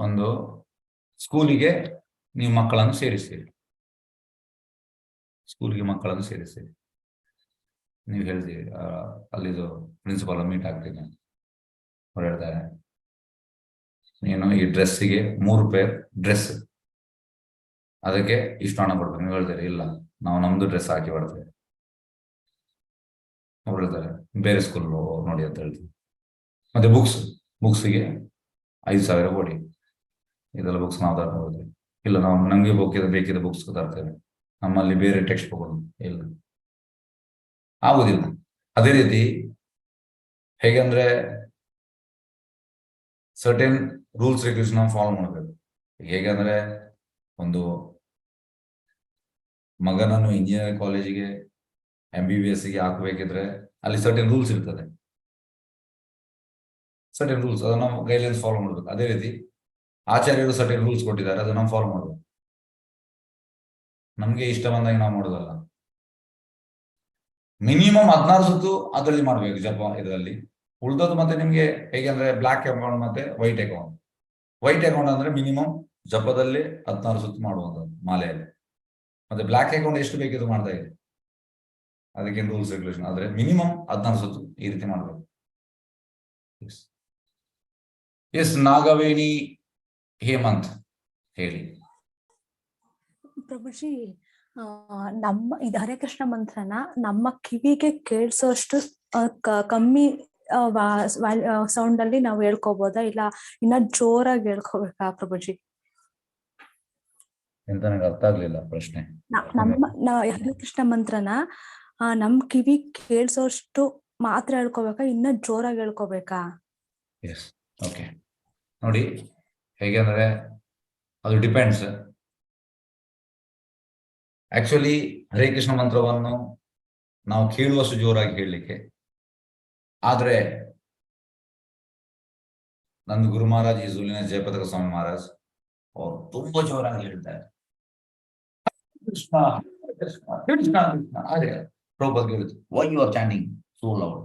ಒಂದು ಸ್ಕೂಲಿಗೆ ನೀವು ಮಕ್ಕಳನ್ನು ಸೇರಿಸ್ತೀರಿ. ಸ್ಕೂಲ್ಗೆ ಮಕ್ಕಳನ್ನು ಸೇರಿಸ್ತೀರಿ. ನೀವು ಹೇಳ್ತೀರಿ, ಅಲ್ಲಿದು ಪ್ರಿನ್ಸಿಪಾಲ್ ಮೀಟ್ ಆಗ್ತೀನಿ. ಅವ್ರು ಹೇಳ್ತಾರೆ, ನೀನು ಈ ಡ್ರೆಸ್ಸಿಗೆ 3 ಪೇರ್ ಡ್ರೆಸ್, ಅದಕ್ಕೆ ಇಷ್ಟು ಹಣ ಕೊಡ್ಬೇಕು. ನೀವು ಹೇಳ್ತೀರಿ, ಇಲ್ಲ ನಾವು ನಮ್ದು ಡ್ರೆಸ್ ಹಾಕಿ ಬರ್ತೇವೆ. ಅವ್ರು ಹೇಳ್ತಾರೆ, ಬೇರೆ ಸ್ಕೂಲ್ ನೋಡಿ ಅಂತ ಹೇಳ್ತೀವಿ. ಮತ್ತೆ ಬುಕ್ಸ್ಗೆ 5,000 ಕೊಡಿ. ಇದೆಲ್ಲ ಬುಕ್ಸ್ ನಾವು ತರ್ಬೋದು. ಇಲ್ಲ, ನಾವು ನಮಗೆ ಬೇಕಿದ್ದ ಬುಕ್ಸ್ ತರ್ತೇವೆ, ನಮ್ಮಲ್ಲಿ ಬೇರೆ ಟೆಕ್ಸ್ಟ್ ಬುಕ್ ಇಲ್ಲ, ಆಗುದಿಲ್ಲ. ಅದೇ ರೀತಿ ಹೇಗಂದ್ರೆ, ಸರ್ಟೆನ್ ರೂಲ್ಸ್ ರೆಗ್ಯುಲೇಷನ್ ನಾವು ಫಾಲೋ ಮಾಡಬೇಕು. ಹೇಗಂದ್ರೆ, ಒಂದು ಮಗನನ್ನು ಇಂಜಿನಿಯರಿಂಗ್ ಕಾಲೇಜಿಗೆ MBBS ಗೆ ಹಾಕಬೇಕಿದ್ರೆ ಅಲ್ಲಿ ಸರ್ಟೆನ್ ರೂಲ್ಸ್ ಇರ್ತದೆ, ಸರ್ಟೆನ್ ರೂಲ್ಸ್, ಅದನ್ನ ನಾವು ಗೈಡ್ಲೈನ್ಸ್ ಫಾಲೋ ಮಾಡಬೇಕು. ಅದೇ ರೀತಿ ಆಚಾರ್ಯರು ಸರ್ಟೆನ್ ರೂಲ್ಸ್ ಕೊಟ್ಟಿದ್ದಾರೆ, ಅದನ್ನ ನಾವು ಫಾಲೋ ಮಾಡಬೇಕು. ನಮ್ಗೆ ಇಷ್ಟ ಬಂದಾಗ ನಾವು ಮಾಡೋದಲ್ಲ. ಮಿನಿಮಮ್ 16 ಸುತ್ತು ಅದರಲ್ಲಿ ಮಾಡ್ಬೇಕು ಜಪ ಇದರಲ್ಲಿ. ಉಳ್ದದ್ದು ಮತ್ತೆ ನಿಮ್ಗೆ ಹೇಗೆ ಅಂದ್ರೆ ಬ್ಲಾಕ್ ಅಕೌಂಟ್ ಮತ್ತೆ ವೈಟ್ ಅಕೌಂಟ್. ವೈಟ್ ಅಕೌಂಟ್ ಅಂದ್ರೆ ಮಿನಿಮಮ್ ಜಪದಲ್ಲಿ 16 ಸುತ್ತು ಮಾಡುವಂಥದ್ದು ಮಾಲೆಯಲ್ಲಿ. ಮತ್ತೆ ಬ್ಲಾಕ್ ಅಕೌಂಟ್ ಎಷ್ಟು ಬೇಕಿದ್ರು ಮಾಡ್ತಾ ಇದೆ, ಅದಕ್ಕೇನು ರೂಲ್ಸ್ ರೆಗ್ಯುಲೇಷನ್. ಆದ್ರೆ ಮಿನಿಮಮ್ 16 ಸುತ್ತು ಈ ರೀತಿ ಮಾಡ್ಬೇಕು. ಎಸ್ ನಾಗವೇಣಿ ಹೇಮಂತ್ ಹೇಳಿ. ಪ್ರಭುಜಿ, ನಮ್ಮ ಇದು ಹರೇ ಕೃಷ್ಣ ಮಂತ್ರನ ನಮ್ಮ ಕಿವಿಗೆ ಕೇಳಿಸೋಷ್ಟು ಕಮ್ಮಿ ಸೌಂಡ್ ಅಲ್ಲಿ ನಾವು ಹೇಳ್ಕೋಬಹುದಾ, ಇಲ್ಲ ಇನ್ನ ಜೋರಾಗಿ ಹೇಳ್ಕೋಬೇಕಾ ಪ್ರಭುಜಿ? ಎಂತ ನನಗೆ ಅರ್ಥ ಆಗ್ಲಿಲ್ಲ ಪ್ರಶ್ನೆ. ನಮ್ಮ ಹರೇ ಕೃಷ್ಣ ಮಂತ್ರನ ನಮ್ ಕಿವಿ ಕೇಳಿಸೋಷ್ಟು ಮಾತ್ರ ಹೇಳ್ಕೋಬೇಕಾ, ಇನ್ನ ಜೋರಾಗಿ ಹೇಳ್ಕೋಬೇಕಾ? S, okay. ನೋಡಿ ಹೇಗೆ ಅಂದ್ರೆ ಅದು ಡಿಪೆಂಡ್ಸ್. ಆಕ್ಚುಲಿ ಹರೇ ಕೃಷ್ಣ ಮಂತ್ರವನ್ನು ನಾವು ಕೇಳುವಷ್ಟು ಜೋರಾಗಿ ಹೇಳಲಿಕ್ಕೆ, ಆದ್ರೆ ನಂದು ಗುರು ಮಹಾರಾಜ್ ಈ ಜೂಲಿನ ಜಯಪದಕ ಸ್ವಾಮಿ ಮಹಾರಾಜ್ ಅವರು ತುಂಬಾ ಜೋರಾಗಿ ಹೇಳ್ತಾರೆ, ಕೃಷ್ಣ ಕೃಷ್ಣ ಕೃಷ್ಣ ಕೃಷ್ಣ. ಅದೇ ಪ್ರಭುಪಾದ್ ಹೇಳಿದ್ರು, why you are chanting so loud?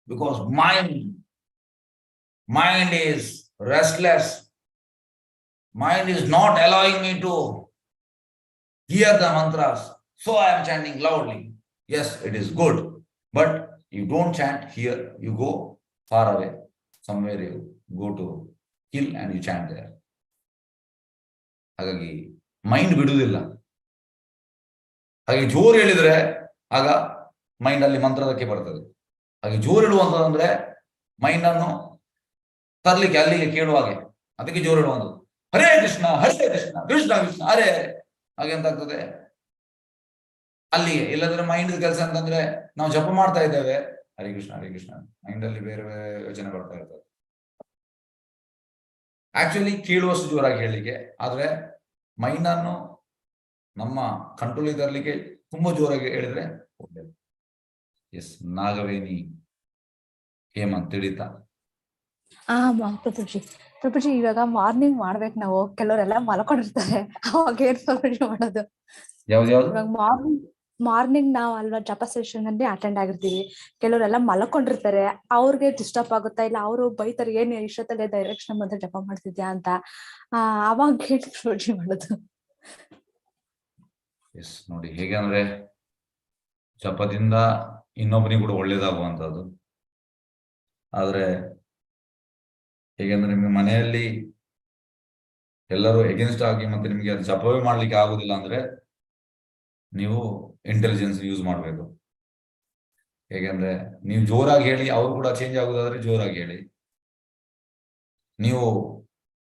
Because mind is restless, mind is not allowing me to hear the mantras, so I am chanting loudly. Yes, it is good, but you don't chant here, you go far away somewhere, you go to hill and you chant there. ಹಾಗಾಗಿ mind ಬಿಡುವುದಿಲ್ಲ. ಹಾಗೆ ಜೋರು ಹೇಳಿದ್ರೆ ಆಗ mind ಅಲ್ಲಿ ಮಂತ್ರದಕ್ಕೆ ಬರ್ತದೆ. ಹಾಗೆ ಜೋರು ಇಡುವಂತಂದ್ರೆ ಮೈಂಡ್ ಅನ್ನು ತರ್ಲಿಕ್ಕೆ ಅಲ್ಲಿಗೆ ಕೇಳುವಾಗೆ, ಅದಕ್ಕೆ ಜೋರು ಇಡುವಂಥದ್ದು. ಹರೇ ಕೃಷ್ಣ ಕೃಷ್ಣ ಕೃಷ್ಣ ಹರೇ ಹರೇ. ಹಾಗೆ ಅಂತ ಆಗ್ತದೆ ಅಲ್ಲಿಗೆ. ಇಲ್ಲಂದ್ರೆ ಮೈಂಡ್ ಕೆಲಸ ಅಂತಂದ್ರೆ ನಾವು ಜಪ ಮಾಡ್ತಾ ಇದ್ದೇವೆ ಹರೇ ಕೃಷ್ಣ ಮೈಂಡ್ ಅಲ್ಲಿ ಬೇರೆ ಬೇರೆ ಯೋಚನೆ ಬರ್ತಾ ಇರ್ತದೆ. ಆಕ್ಚುಲಿ ಕೇಳುವಷ್ಟು ಜೋರಾಗಿ ಹೇಳಲಿಕ್ಕೆ, ಆದ್ರೆ ಮೈಂಡ್ ಅನ್ನು ನಮ್ಮ ಕಂಟ್ರೋಲ್ ತರಲಿಕ್ಕೆ ತುಂಬಾ ಜೋರಾಗಿ ಹೇಳಿದ್ರೆ ಒಳ್ಳೇದು. ಎಸ್ ನಾಗವೇಣಿ ಹೇಮಂತ್ ತಿಳಿತಾ? ಪ್ರಭುಜಿ ಇವಾಗ ಮಾರ್ನಿಂಗ್ ಮಾಡ್ಬೇಕು ನಾವು, ಕೆಲವರೆಲ್ಲ ಮಲ್ಕೊಂಡಿರ್ತಾರೆ, ಅವಾಗ ಏನ್ ಪ್ರಭುಜಿ ಮಾಡೋದು? ಇವಾಗ ಮಾರ್ನಿಂಗ್ ನಾವು ಅಲ್ವಾ ಜಪ ಸೆಷನ್ ಅಲ್ಲಿ ಅಟೆಂಡ್ ಆಗಿರ್ತೀವಿ, ಕೆಲವರೆಲ್ಲ ಮಲ್ಕೊಂಡಿರ್ತಾರೆ, ಅವ್ರಿಗೆ ಡಿಸ್ಟರ್ಬ್ ಆಗುತ್ತಾ, ಇಲ್ಲ ಅವರು ಬೈತಾರೆ ಏನ್ ಇಷ್ಟೊತ್ತಲ್ಲೇ ಡೈರೆಕ್ಷನ್ ಬಂದ್ರೆ ಜಪ ಮಾಡ್ತಿದ್ಯಾ ಅಂತ, ಅವಾಗ ಏನ್ ಪ್ರಭುಜಿ ಮಾಡೋದು? ಎಸ್ ನೋಡಿ, ಹೇಗೆ ಅಂದ್ರೆ ಜಪದಿಂದ ಇನ್ನೊಬ್ಬನಿಗೆ ಕೂಡ ಒಳ್ಳೇದಾಗುವಂಥದ್ದು. ಆದ್ರೆ ಹೇಗೆಂದ್ರೆ ನಿಮ್ಗೆ ಮನೆಯಲ್ಲಿ ಎಲ್ಲರೂ ಎಗೇನ್ಸ್ಟ್ ಆಗಿ ಮತ್ತೆ ನಿಮ್ಗೆ ಅದು ಜಪವೇ ಮಾಡ್ಲಿಕ್ಕೆ ಆಗುದಿಲ್ಲ ಅಂದ್ರೆ ನೀವು ಇಂಟೆಲಿಜೆನ್ಸ್ ಯೂಸ್ ಮಾಡಬೇಕು. ಹೇಗೆಂದ್ರೆ ನೀವು ಜೋರಾಗಿ ಹೇಳಿ ಅವರು ಕೂಡ ಚೇಂಜ್ ಆಗುದಾದ್ರೆ ಜೋರಾಗಿ ಹೇಳಿ. ನೀವು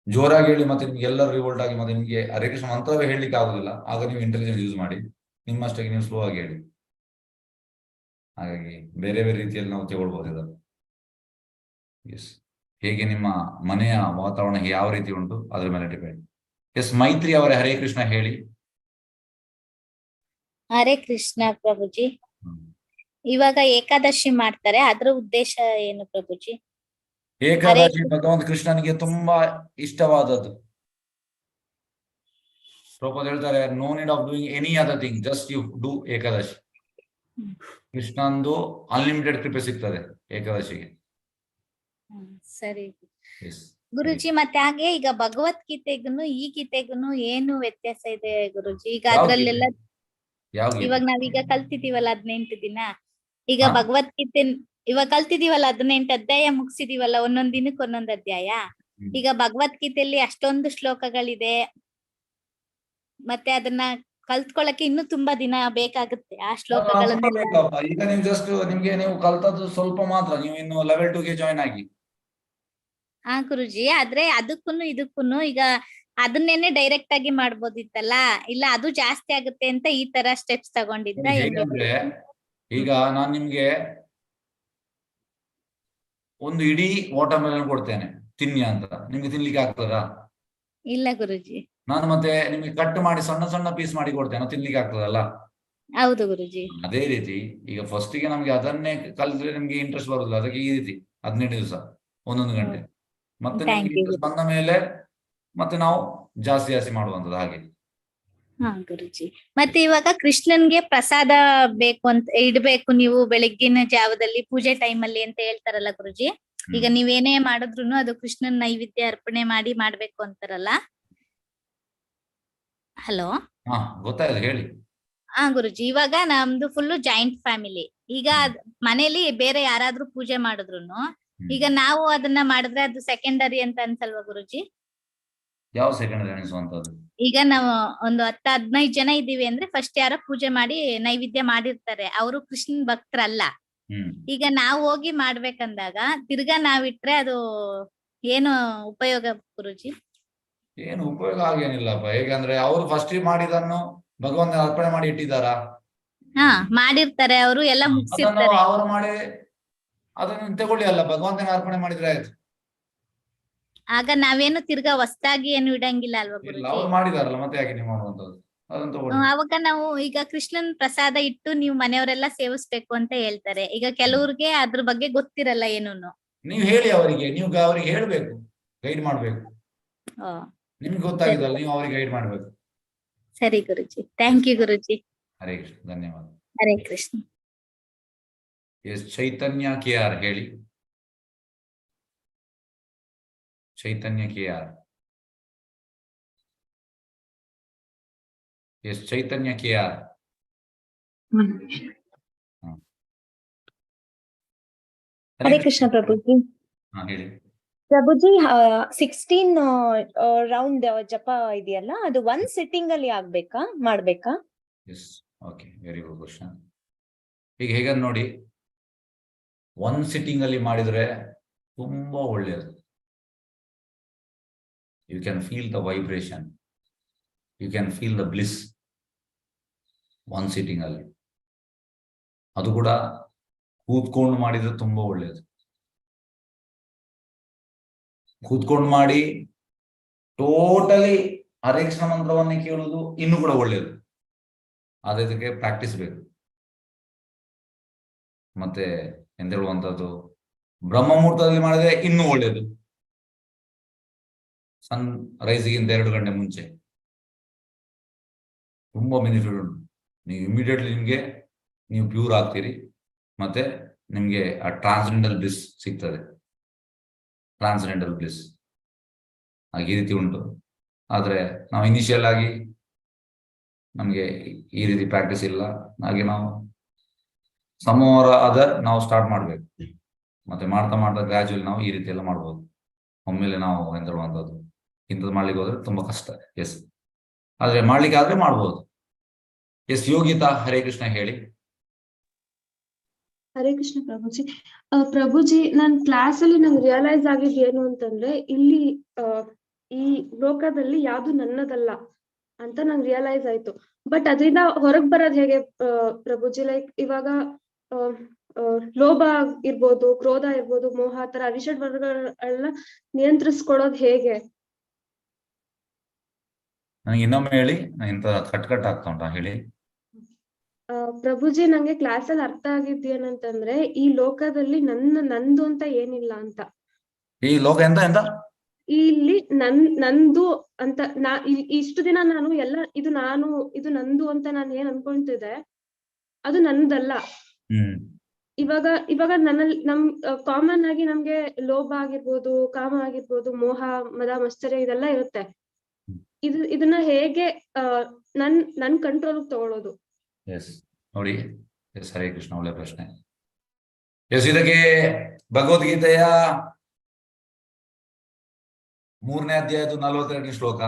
ಜೋರಾಗಿ ಹೇಳಿ ಮತ್ತೆ ನಿಮ್ಗೆ ಎಲ್ಲರೂ ರಿವೋಲ್ಟ್ ಆಗಿ ಮತ್ತೆ ನಿಮ್ಗೆ ಹರೇ ಕೃಷ್ಣ ಮಂತ್ರವೇ ಹೇಳಲಿಕ್ಕೆ ಆಗುದಿಲ್ಲ, ಆಗ ನೀವು ಇಂಟೆಲಿಜೆನ್ಸ್ ಯೂಸ್ ಮಾಡಿ ನಿಮ್ಮಷ್ಟಕ್ಕೆ ನೀವು ಸ್ಲೋ ಆಗಿ ಹೇಳಿ. ಹಾಗಾಗಿ ಬೇರೆ ಬೇರೆ ರೀತಿಯಲ್ಲಿ ನಾವು ತಗೊಳ್ಬಹುದು ಇದನ್ನು. ಎಸ್, ಹೇಗೆ ನಿಮ್ಮ ಮನೆಯ ವಾತಾವರಣ ಯಾವ ರೀತಿ ಉಂಟು ಅದ್ರ ಮೇಲೆ ಡಿಪೆಂಡ್. ಎಸ್ ಮೈತ್ರಿ ಅವರೇ ಹರೇ ಕೃಷ್ಣ ಹೇಳಿ. ಹರೇ ಕೃಷ್ಣ ಪ್ರಭುಜಿ. ಇವಾಗ ಏಕಾದಶಿ ಮಾಡ್ತಾರೆ, ಅದ್ರ ಉದ್ದೇಶ ಏನು ಪ್ರಭುಜಿ? ಏಕಾದಶಿ ಭಗವಂತ ಕೃಷ್ಣನಿಗೆ ತುಂಬಾ ಇಷ್ಟವಾದದ್ದು. ಪ್ರಭುಪಾದ್ ಹೇಳ್ತಾರೆ, no need of doing any other thing, just you do Ekadashi. ಕೃಷ್ಣಂದು ಅನ್ಲಿಮಿಟೆಡ್ ಕೃಪೆ ಸಿಗ್ತದೆ ಏಕಾದಶಿಗೆ. ಸರಿ ಗುರುಜಿ. ಮತ್ತೆ ಹಾಗೆ ಈಗ ಭಗವದ್ಗೀತೆಗೂ ಈ ಗೀತೆಗೂ ಏನು ವ್ಯತ್ಯಾಸ ಇದೆ ಗುರುಜಿ? ಈಗ ಅದ್ರಲ್ಲೆಲ್ಲ ಇವಾಗ ನಾವೀಗ ಕಲ್ತಿದೀವಲ್ಲ 18 ದಿನ, ಈಗ ಭಗವದ್ಗೀತೆ ಇವಾಗ ಕಲ್ತಿದೀವಲ್ಲ 18 ಅಧ್ಯಾಯ ಮುಗಿಸಿದೀವಲ್ಲ, ಒಂದೊಂದ್ ದಿನಕ್ಕೆ ಒಂದೊಂದ್ ಅಧ್ಯಾಯ. ಈಗ ಭಗವದ್ಗೀತೆಯಲ್ಲಿ ಅಷ್ಟೊಂದು ಶ್ಲೋಕಗಳಿದೆ, ಮತ್ತೆ ಅದನ್ನ ಕಲ್ತ್ಕೊಳ್ಳಕ್ಕೆ ಇನ್ನೂ ತುಂಬಾ ದಿನ ಬೇಕಾಗುತ್ತೆ ಆ ಶ್ಲೋಕಗಳನ್ನೆಲ್ಲ. ಈಗ ನೀವು ಜಸ್ಟ್ ನಿಮ್ಗೆ ನೀವು ಕಲ್ತದ್ದು ಸ್ವಲ್ಪ ಮಾತ್ರ, ನೀವು ಇನ್ನು ಲೆವೆಲ್ 2 ಗೆ ಜಾಯ್ನ್ ಆಗಿ. ಹಾ ಗುರುಜಿ, ಆದ್ರೆ ಅದಕ್ಕೂನು ಇದಕ್ಕೂನು ಈಗ ಅದನ್ನೇನೆ ಡೈರೆಕ್ಟ್ ಆಗಿ ಮಾಡ್ಬೋದಿತ್ತಲ್ಲ, ಇಲ್ಲ ಅದು ಜಾಸ್ತಿ ಆಗುತ್ತೆ ಅಂತ ಈ ತರ ಸ್ಟೆಪ್ಸ್ ತಗೊಂಡಿದ್ರ? ಈಗ ನಾನ್ ನಿಮ್ಗೆ ಒಂದು ಇಡೀ ವಾಟರ್ ಮೆಲನ್ ಕೊಡ್ತೇನೆ ತಿನ್ನಿ ಅಂತ, ನಿಮ್ಗೆ ತಿನ್ಲಿಕ್ಕೆ ಆಗ್ತದಾ? ಇಲ್ಲ ಗುರುಜಿ. ನಾನು ಮತ್ತೆ ನಿಮಗೆ ಕಟ್ ಮಾಡಿ ಸಣ್ಣ ಸಣ್ಣ ಪೀಸ್ ಮಾಡಿ ಕೊಡ್ತೇನೆ, ತಿನ್ಲಿಕ್ಕೆ ಆಗ್ತದಲ್ಲ. ಹೌದು ಗುರುಜಿ. ಅದೇ ರೀತಿ ಈಗ ಫಸ್ಟಿಗೆ ನಮ್ಗೆ ಅದನ್ನೇ ಕಲಿತ್ರೆ ನಿಮ್ಗೆ ಇಂಟ್ರೆಸ್ಟ್ ಬರುದಿಲ್ಲ. ಅದಕ್ಕೆ ಈ ರೀತಿ 15 ದಿವಸ 1 ಗಂಟೆ, ಮತ್ತೆ Thank ನಿಮ್ಗೆ you, ಇಂಟ್ರೆಸ್ಟ್ ಬಂದ ಮೇಲೆ ಮತ್ತೆ ನಾವು ಜಾಸ್ತಿ ಮಾಡುವಂಥದ್ದು ಹಾಗೆ. ಹಾ ಗುರುಜಿ. ಮತ್ತೆ ಇವಾಗ ಕೃಷ್ಣನ್ಗೆ ಪ್ರಸಾದ ಬೇಕು ಅಂತ ಇಡ್ಬೇಕು ನೀವು ಬೆಳಗ್ಗಿನ ಜಾವದಲ್ಲಿ ಪೂಜೆ ಟೈಮ್ ಅಲ್ಲಿ ಅಂತ ಹೇಳ್ತಾರಲ್ಲ ಗುರುಜಿ. ಈಗ ನೀವೇನೇ ಮಾಡಿದ್ರುನು ಅದು ಕೃಷ್ಣನ್ ನೈವೇದ್ಯ ಅರ್ಪಣೆ ಮಾಡಿ ಮಾಡ್ಬೇಕು ಅಂತಾರಲ್ಲ. ಹಲೋ. ಹಾ ಗೊತ್ತಾಯ್ತು, ಹೇಳಿ. ಹಾ ಗುರುಜಿ, ಇವಾಗ ನಮ್ದು ಫುಲ್ ಜಾಯಿಂಟ್ ಫ್ಯಾಮಿಲಿ. ಈಗ ಮನೇಲಿ ಬೇರೆ ಯಾರಾದ್ರೂ ಪೂಜೆ ಮಾಡಿದ್ರುನು ಈಗ ನಾವು ಅದನ್ನ ಮಾಡಿದ್ರೆ ಅದು ಸೆಕೆಂಡರಿ ಅಂತ ಅನ್ಸಲ್ವಾ ಗುರುಜಿ? ಯಾವ ಸೆಕೆಂಡರಿ ಅನಿಸುವಂತದ್ದು? ಈಗ ನಾವು ಒಂದು 10-15 ಜನ ಇದ್ದೀವಿ ಅಂದ್ರೆ ಫಸ್ಟ್ ಯಾರೋ ಪೂಜೆ ಮಾಡಿ ನೈವೇದ್ಯ ಮಾಡಿರ್ತಾರೆ, ಅವರು ಕೃಷ್ಣನ್ ಭಕ್ತರಲ್ಲ. ಈಗ ನಾವು ಹೋಗಿ ಮಾಡ್ಬೇಕಂದಾಗ ತಿರ್ಗಾ ನಾವಿಟ್ರೆ ಅದು ಏನು ಉಪಯೋಗ ಗುರುಜಿ? ಏನು ಉಪಯೋಗ ಆಗೇನಿಲ್ಲಪ್ಪ. ಹೇಗಂದ್ರೆ ಅವರು ಫಸ್ಟ್ ಮಾಡಿದನ್ನು ಭಗವಂತನ ಅರ್ಪಣೆ ಮಾಡಿ ಇಟ್ಟಿದ್ದಾರಾ? ಹಾ ಮಾಡಿರ್ತಾರೆ, ಅವರು ಎಲ್ಲ ಮುಗಿಸಿರ್ತಾರೆ. ಅವರು ಮಾಡಿ ಅದನ್ನು ತಗೊಳ್ಳಿ ಅಲ್ಲ, ಭಗವಂತನ ಅರ್ಪಣೆ ಮಾಡಿದ್ರೆ ಆಯ್ತು. ಆಗ ನಾವೇನು ತಿರ್ಗಾ ಹೊಸ್ದಾಗಿ ಏನು ಇಡಂಗಿಲ್ಲ ಅಲ್ವಾ ಗುರುಜಿ? ಅವ್ರು ಮಾಡಿದಾರಲ್ಲ, ಮತ್ತೆ ಯಾಕೆ ನೀವು ಮಾಡುವಂತದ್ದು? ಅದನ್ನ ತಗೊಳ್ಳಿ. ಅವಾಗ ನಾವು ಈಗ ಕೃಷ್ಣನ್ ಪ್ರಸಾದ ಇಟ್ಟು ನೀವು ಮನೆಯವರೆಲ್ಲ ಸೇವಿಸ್ಬೇಕು ಅಂತ ಹೇಳ್ತಾರೆ. ಈಗ ಕೆಲವ್ರಿಗೆ ಅದ್ರ ಬಗ್ಗೆ ಗೊತ್ತಿರಲ್ಲ ಏನೂನು. ನೀವು ಹೇಳಿ ಅವರಿಗೆ, ನೀವು ಅವ್ರಿಗೆ ಹೇಳ್ಬೇಕು, ಗೈಡ್ ಮಾಡ್ಬೇಕು. ನಿಮ್ಗೆ ಗೊತ್ತಾಗಿದ್ದಲ್ಲ, ನೀವು ಅವರಿಗೆ ಗೈಡ್ ಮಾಡ್ಬೇಕು. ಸರಿ ಗುರುಜಿ, ಥ್ಯಾಂಕ್ ಯು ಗುರುಜಿ. ಹರೇ ಕೃಷ್ಣ, ಧನ್ಯವಾದ. ಹರೇ ಕೃಷ್ಣ. ಎಸ್ ಚೈತನ್ಯ KR ಹೇಳಿ. ಚೈತನ್ಯ KR. ಎಸ್ ಚೈತನ್ಯ KR. ಹರೇ ಕೃಷ್ಣ ಪ್ರಭುಜಿ. ಹೇಳಿ ಪ್ರಭುಜಿ. 16 ರೌಂಡ್ ಜಪ ಇದೆಯಲ್ಲ, ಅದು 1 ಸಿಟ್ಟಿಂಗ್ ಅಲ್ಲಿ ಮಾಡ್ಬೇಕಾ? Yes, okay, very good question. ಈಗ ಹೇಗೆ ನೋಡಿ, 1 ಸಿಟ್ಟಿಂಗ್ ಅಲ್ಲಿ ಮಾಡಿದ್ರೆ ತುಂಬಾ ಒಳ್ಳೆಯದು. You can feel the vibration, you can feel the bliss 1 sitting ಅಲ್ಲಿ. ಅದು ಕೂಡ ಕೂತ್ಕೊಂಡು ಮಾಡಿದ್ರೆ ತುಂಬಾ ಒಳ್ಳೆಯದು. ಕೂತ್ಕೊಂಡು ಮಾಡಿ ಟೋಟಲಿ ಹರೇ ಕೃಷ್ಣ ಮಂತ್ರವನ್ನೇ ಕೇಳುವುದು ಇನ್ನೂ ಕೂಡ ಒಳ್ಳೆಯದು. ಆದ್ರೆ ಇದಕ್ಕೆ ಪ್ರಾಕ್ಟೀಸ್ ಬೇಕು. ಮತ್ತೆ ಎಂತ ಹೇಳುವಂತದ್ದು, ಬ್ರಹ್ಮ ಮುಹೂರ್ತದಲ್ಲಿ ಮಾಡಿದ್ರೆ ಇನ್ನೂ ಒಳ್ಳೆಯದು. ಸನ್ ರೈಸಿಗಿಂತ 2 ಗಂಟೆ ಮುಂಚೆ ತುಂಬಾ ಬೆನಿಫಿಟ್ ಉಂಟು. ನೀವು ಇಮಿಡಿಯೇಟ್ಲಿ ನೀವು ಪ್ಯೂರ್ ಆಗ್ತೀರಿ, ಮತ್ತೆ ನಿಮ್ಗೆ ಆ ಟ್ರಾನ್ಸ್ಜೆಂಡಲ್ ಬ್ಲಿಸ್ ಸಿಗ್ತದೆ. ಟ್ರಾನ್ಸ್ಜೆಂಡಲ್ ಬ್ಲಿಸ್ ಹಾಗೆ ಈ ರೀತಿ ಉಂಟು. ಆದ್ರೆ ನಾವು ಇನಿಷಿಯಲ್ ಆಗಿ ನಮ್ಗೆ ಈ ರೀತಿ ಪ್ರಾಕ್ಟೀಸ್ ಇಲ್ಲ, ಹಾಗೆ ನಾವು ಸಮೋರ ಅದರ್ ನಾವು ಸ್ಟಾರ್ಟ್ ಮಾಡ್ಬೇಕು. ಮತ್ತೆ ಮಾಡ್ತಾ ಗ್ರಾಜುವಲಿ ನಾವು ಈ ರೀತಿ ಎಲ್ಲ ಮಾಡ್ಬೋದು. ಒಮ್ಮೆಲೆ ನಾವು ಎಂತ ಹೇಳುವಂಥದ್ದು ಇಂಥದ್ದು ಮಾಡ್ಲಿಕ್ಕೆ ಹೋದ್ರೆ ತುಂಬಾ ಕಷ್ಟ. ಎಸ್, ಆದ್ರೆ ಮಾಡ್ಲಿಕ್ಕೆ ಆದ್ರೆ ಮಾಡ್ಬೋದು. ಎಸ್ ಯೋಗಿತಾ, ಹರೇ ಕೃಷ್ಣ ಹೇಳಿ. ಹರೇ ಕೃಷ್ಣ ಪ್ರಭುಜಿ. ಪ್ರಭುಜಿ, ನನ್ ಕ್ಲಾಸ್ ಅಲ್ಲಿ ನಂಗೆ ರಿಯಲೈಸ್ ಆಗಿದ್ ಏನು ಅಂತಂದ್ರೆ, ಇಲ್ಲಿ ಈ ಲೋಕದಲ್ಲಿ ಯಾವ್ದು ನನ್ನದಲ್ಲ ಅಂತ ನಂಗೆ ರಿಯಲೈಸ್ ಆಯ್ತು. ಬಟ್ ಅದರಿಂದ ಹೊರಗ್ ಬರೋದ್ ಹೇಗೆ ಪ್ರಭುಜಿ? ಲೈಕ್ ಇವಾಗ ಲೋಭ ಇರ್ಬೋದು, ಕ್ರೋಧ ಇರ್ಬೋದು, ಮೋಹ, ತರ ಅರಿಷಡ್ ವರ್ಗಗಳನ್ನ ನಿಯಂತ್ರಿಸ್ಕೊಳ್ಳೋದ್ ಹೇಗೆ? ನನಗೆ ಇನ್ನೊಮ್ಮೆ ಹೇಳಿ, ಇಂತ ಕಟ್ ಆಗ್ತಾ ಉಂಟಾ ಹೇಳಿ. ಪ್ರಭುಜಿ, ನಂಗೆ ಕ್ಲಾಸ್ ಅಲ್ಲಿ ಅರ್ಥ ಆಗಿದ್ದೇನಂತಂದ್ರೆ, ಈ ಲೋಕದಲ್ಲಿ ನಂದು ಅಂತ ಏನಿಲ್ಲ ಅಂತ. ಈ ಲೋಕ ಎಂತ ಇಲ್ಲಿ ನಂದು ಅಂತ ಇಷ್ಟು ದಿನ ನಾನು ಎಲ್ಲ ಇದು ನಂದು ಅಂತ ನಾನು ಏನ್ ಅನ್ಕೊಂತಿದ್ದೆ, ಅದು ನಂದಲ್ಲ. ಇವಾಗ ನಮ್ ಕಾಮನ್ ಆಗಿ ನಮ್ಗೆ ಲೋಭ ಆಗಿರ್ಬೋದು, ಕಾಮ ಆಗಿರ್ಬೋದು, ಮೋಹ, ಮದ, ಮತ್ಸರ್ಯ ಇದೆಲ್ಲ ಇರುತ್ತೆ. ಇದನ್ನ ಹೇಗೆ ನನ್ ಕಂಟ್ರೋಲ್ ತಗೊಳ್ಳೋದು? ಎಸ್ ನೋಡಿ, ಎಸ್ ಹರೇ ಕೃಷ್ಣ, ಒಳ್ಳೆ ಪ್ರಶ್ನೆ. ಎಸ್, ಇದಕ್ಕೆ ಭಗವದ್ಗೀತೆಯ 3ನೇ ಅಧ್ಯಾಯದ 42ನೇ ಶ್ಲೋಕ.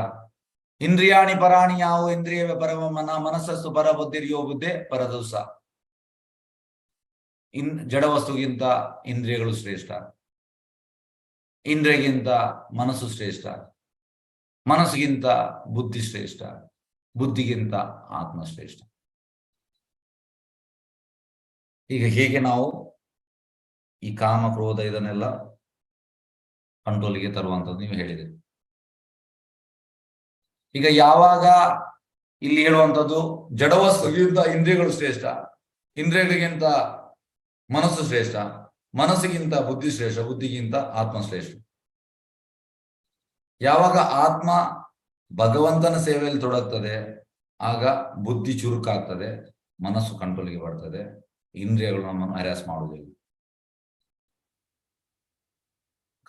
ಇಂದ್ರಿಯಾಣಿ ಪರಾಣಿ ಯಾವು ಇಂದ್ರಿಯ ಪರಮ ಮನಸ್ಸಸ್ಸು ಪರ ಬುದ್ಧಿರ್ಯೋ ಬುದ್ಧಿ ಪರದೋಸ. ಜಡ ವಸ್ತುಗಿಂತ ಇಂದ್ರಿಯಗಳು ಶ್ರೇಷ್ಠ, ಇಂದ್ರಿಯಗಿಂತ ಮನಸ್ಸು ಶ್ರೇಷ್ಠ, ಮನಸ್ಸಿಗಿಂತ ಬುದ್ಧಿ ಶ್ರೇಷ್ಠ, ಬುದ್ಧಿಗಿಂತ ಆತ್ಮ ಶ್ರೇಷ್ಠ. ಈಗ ಹೇಗೆ ನಾವು ಈ ಕಾಮ ಕ್ರೋಧ ಇದನ್ನೆಲ್ಲ ಕಂಟ್ರೋಲ್ಗೆ ತರುವಂಥದ್ದು ನೀವು ಹೇಳಿದೆ. ಈಗ ಯಾವಾಗ ಇಲ್ಲಿ ಹೇಳುವಂಥದ್ದು ಜಡವಸ್ತುಗಿಂತ ಇಂದ್ರಿಯಗಳು ಶ್ರೇಷ್ಠ, ಇಂದ್ರಿಯಗಳಿಗಿಂತ ಮನಸ್ಸು ಶ್ರೇಷ್ಠ, ಮನಸ್ಸಿಗಿಂತ ಬುದ್ಧಿ ಶ್ರೇಷ್ಠ, ಬುದ್ಧಿಗಿಂತ ಆತ್ಮ ಶ್ರೇಷ್ಠ. ಯಾವಾಗ ಆತ್ಮ ಭಗವಂತನ ಸೇವೆಯಲ್ಲಿ ತೊಡಗ್ತದೆ ಆಗ ಬುದ್ಧಿ ಚುರುಕಾಗ್ತದೆ, ಮನಸ್ಸು ಕಂಟ್ರೋಲ್ಗೆ ಬರ್ತದೆ, ಇಂದ್ರಿಯಗಳು ನಮ್ಮನ್ನು ಹ್ಯಾರಾಸ್ ಮಾಡುವುದಿಲ್ಲ.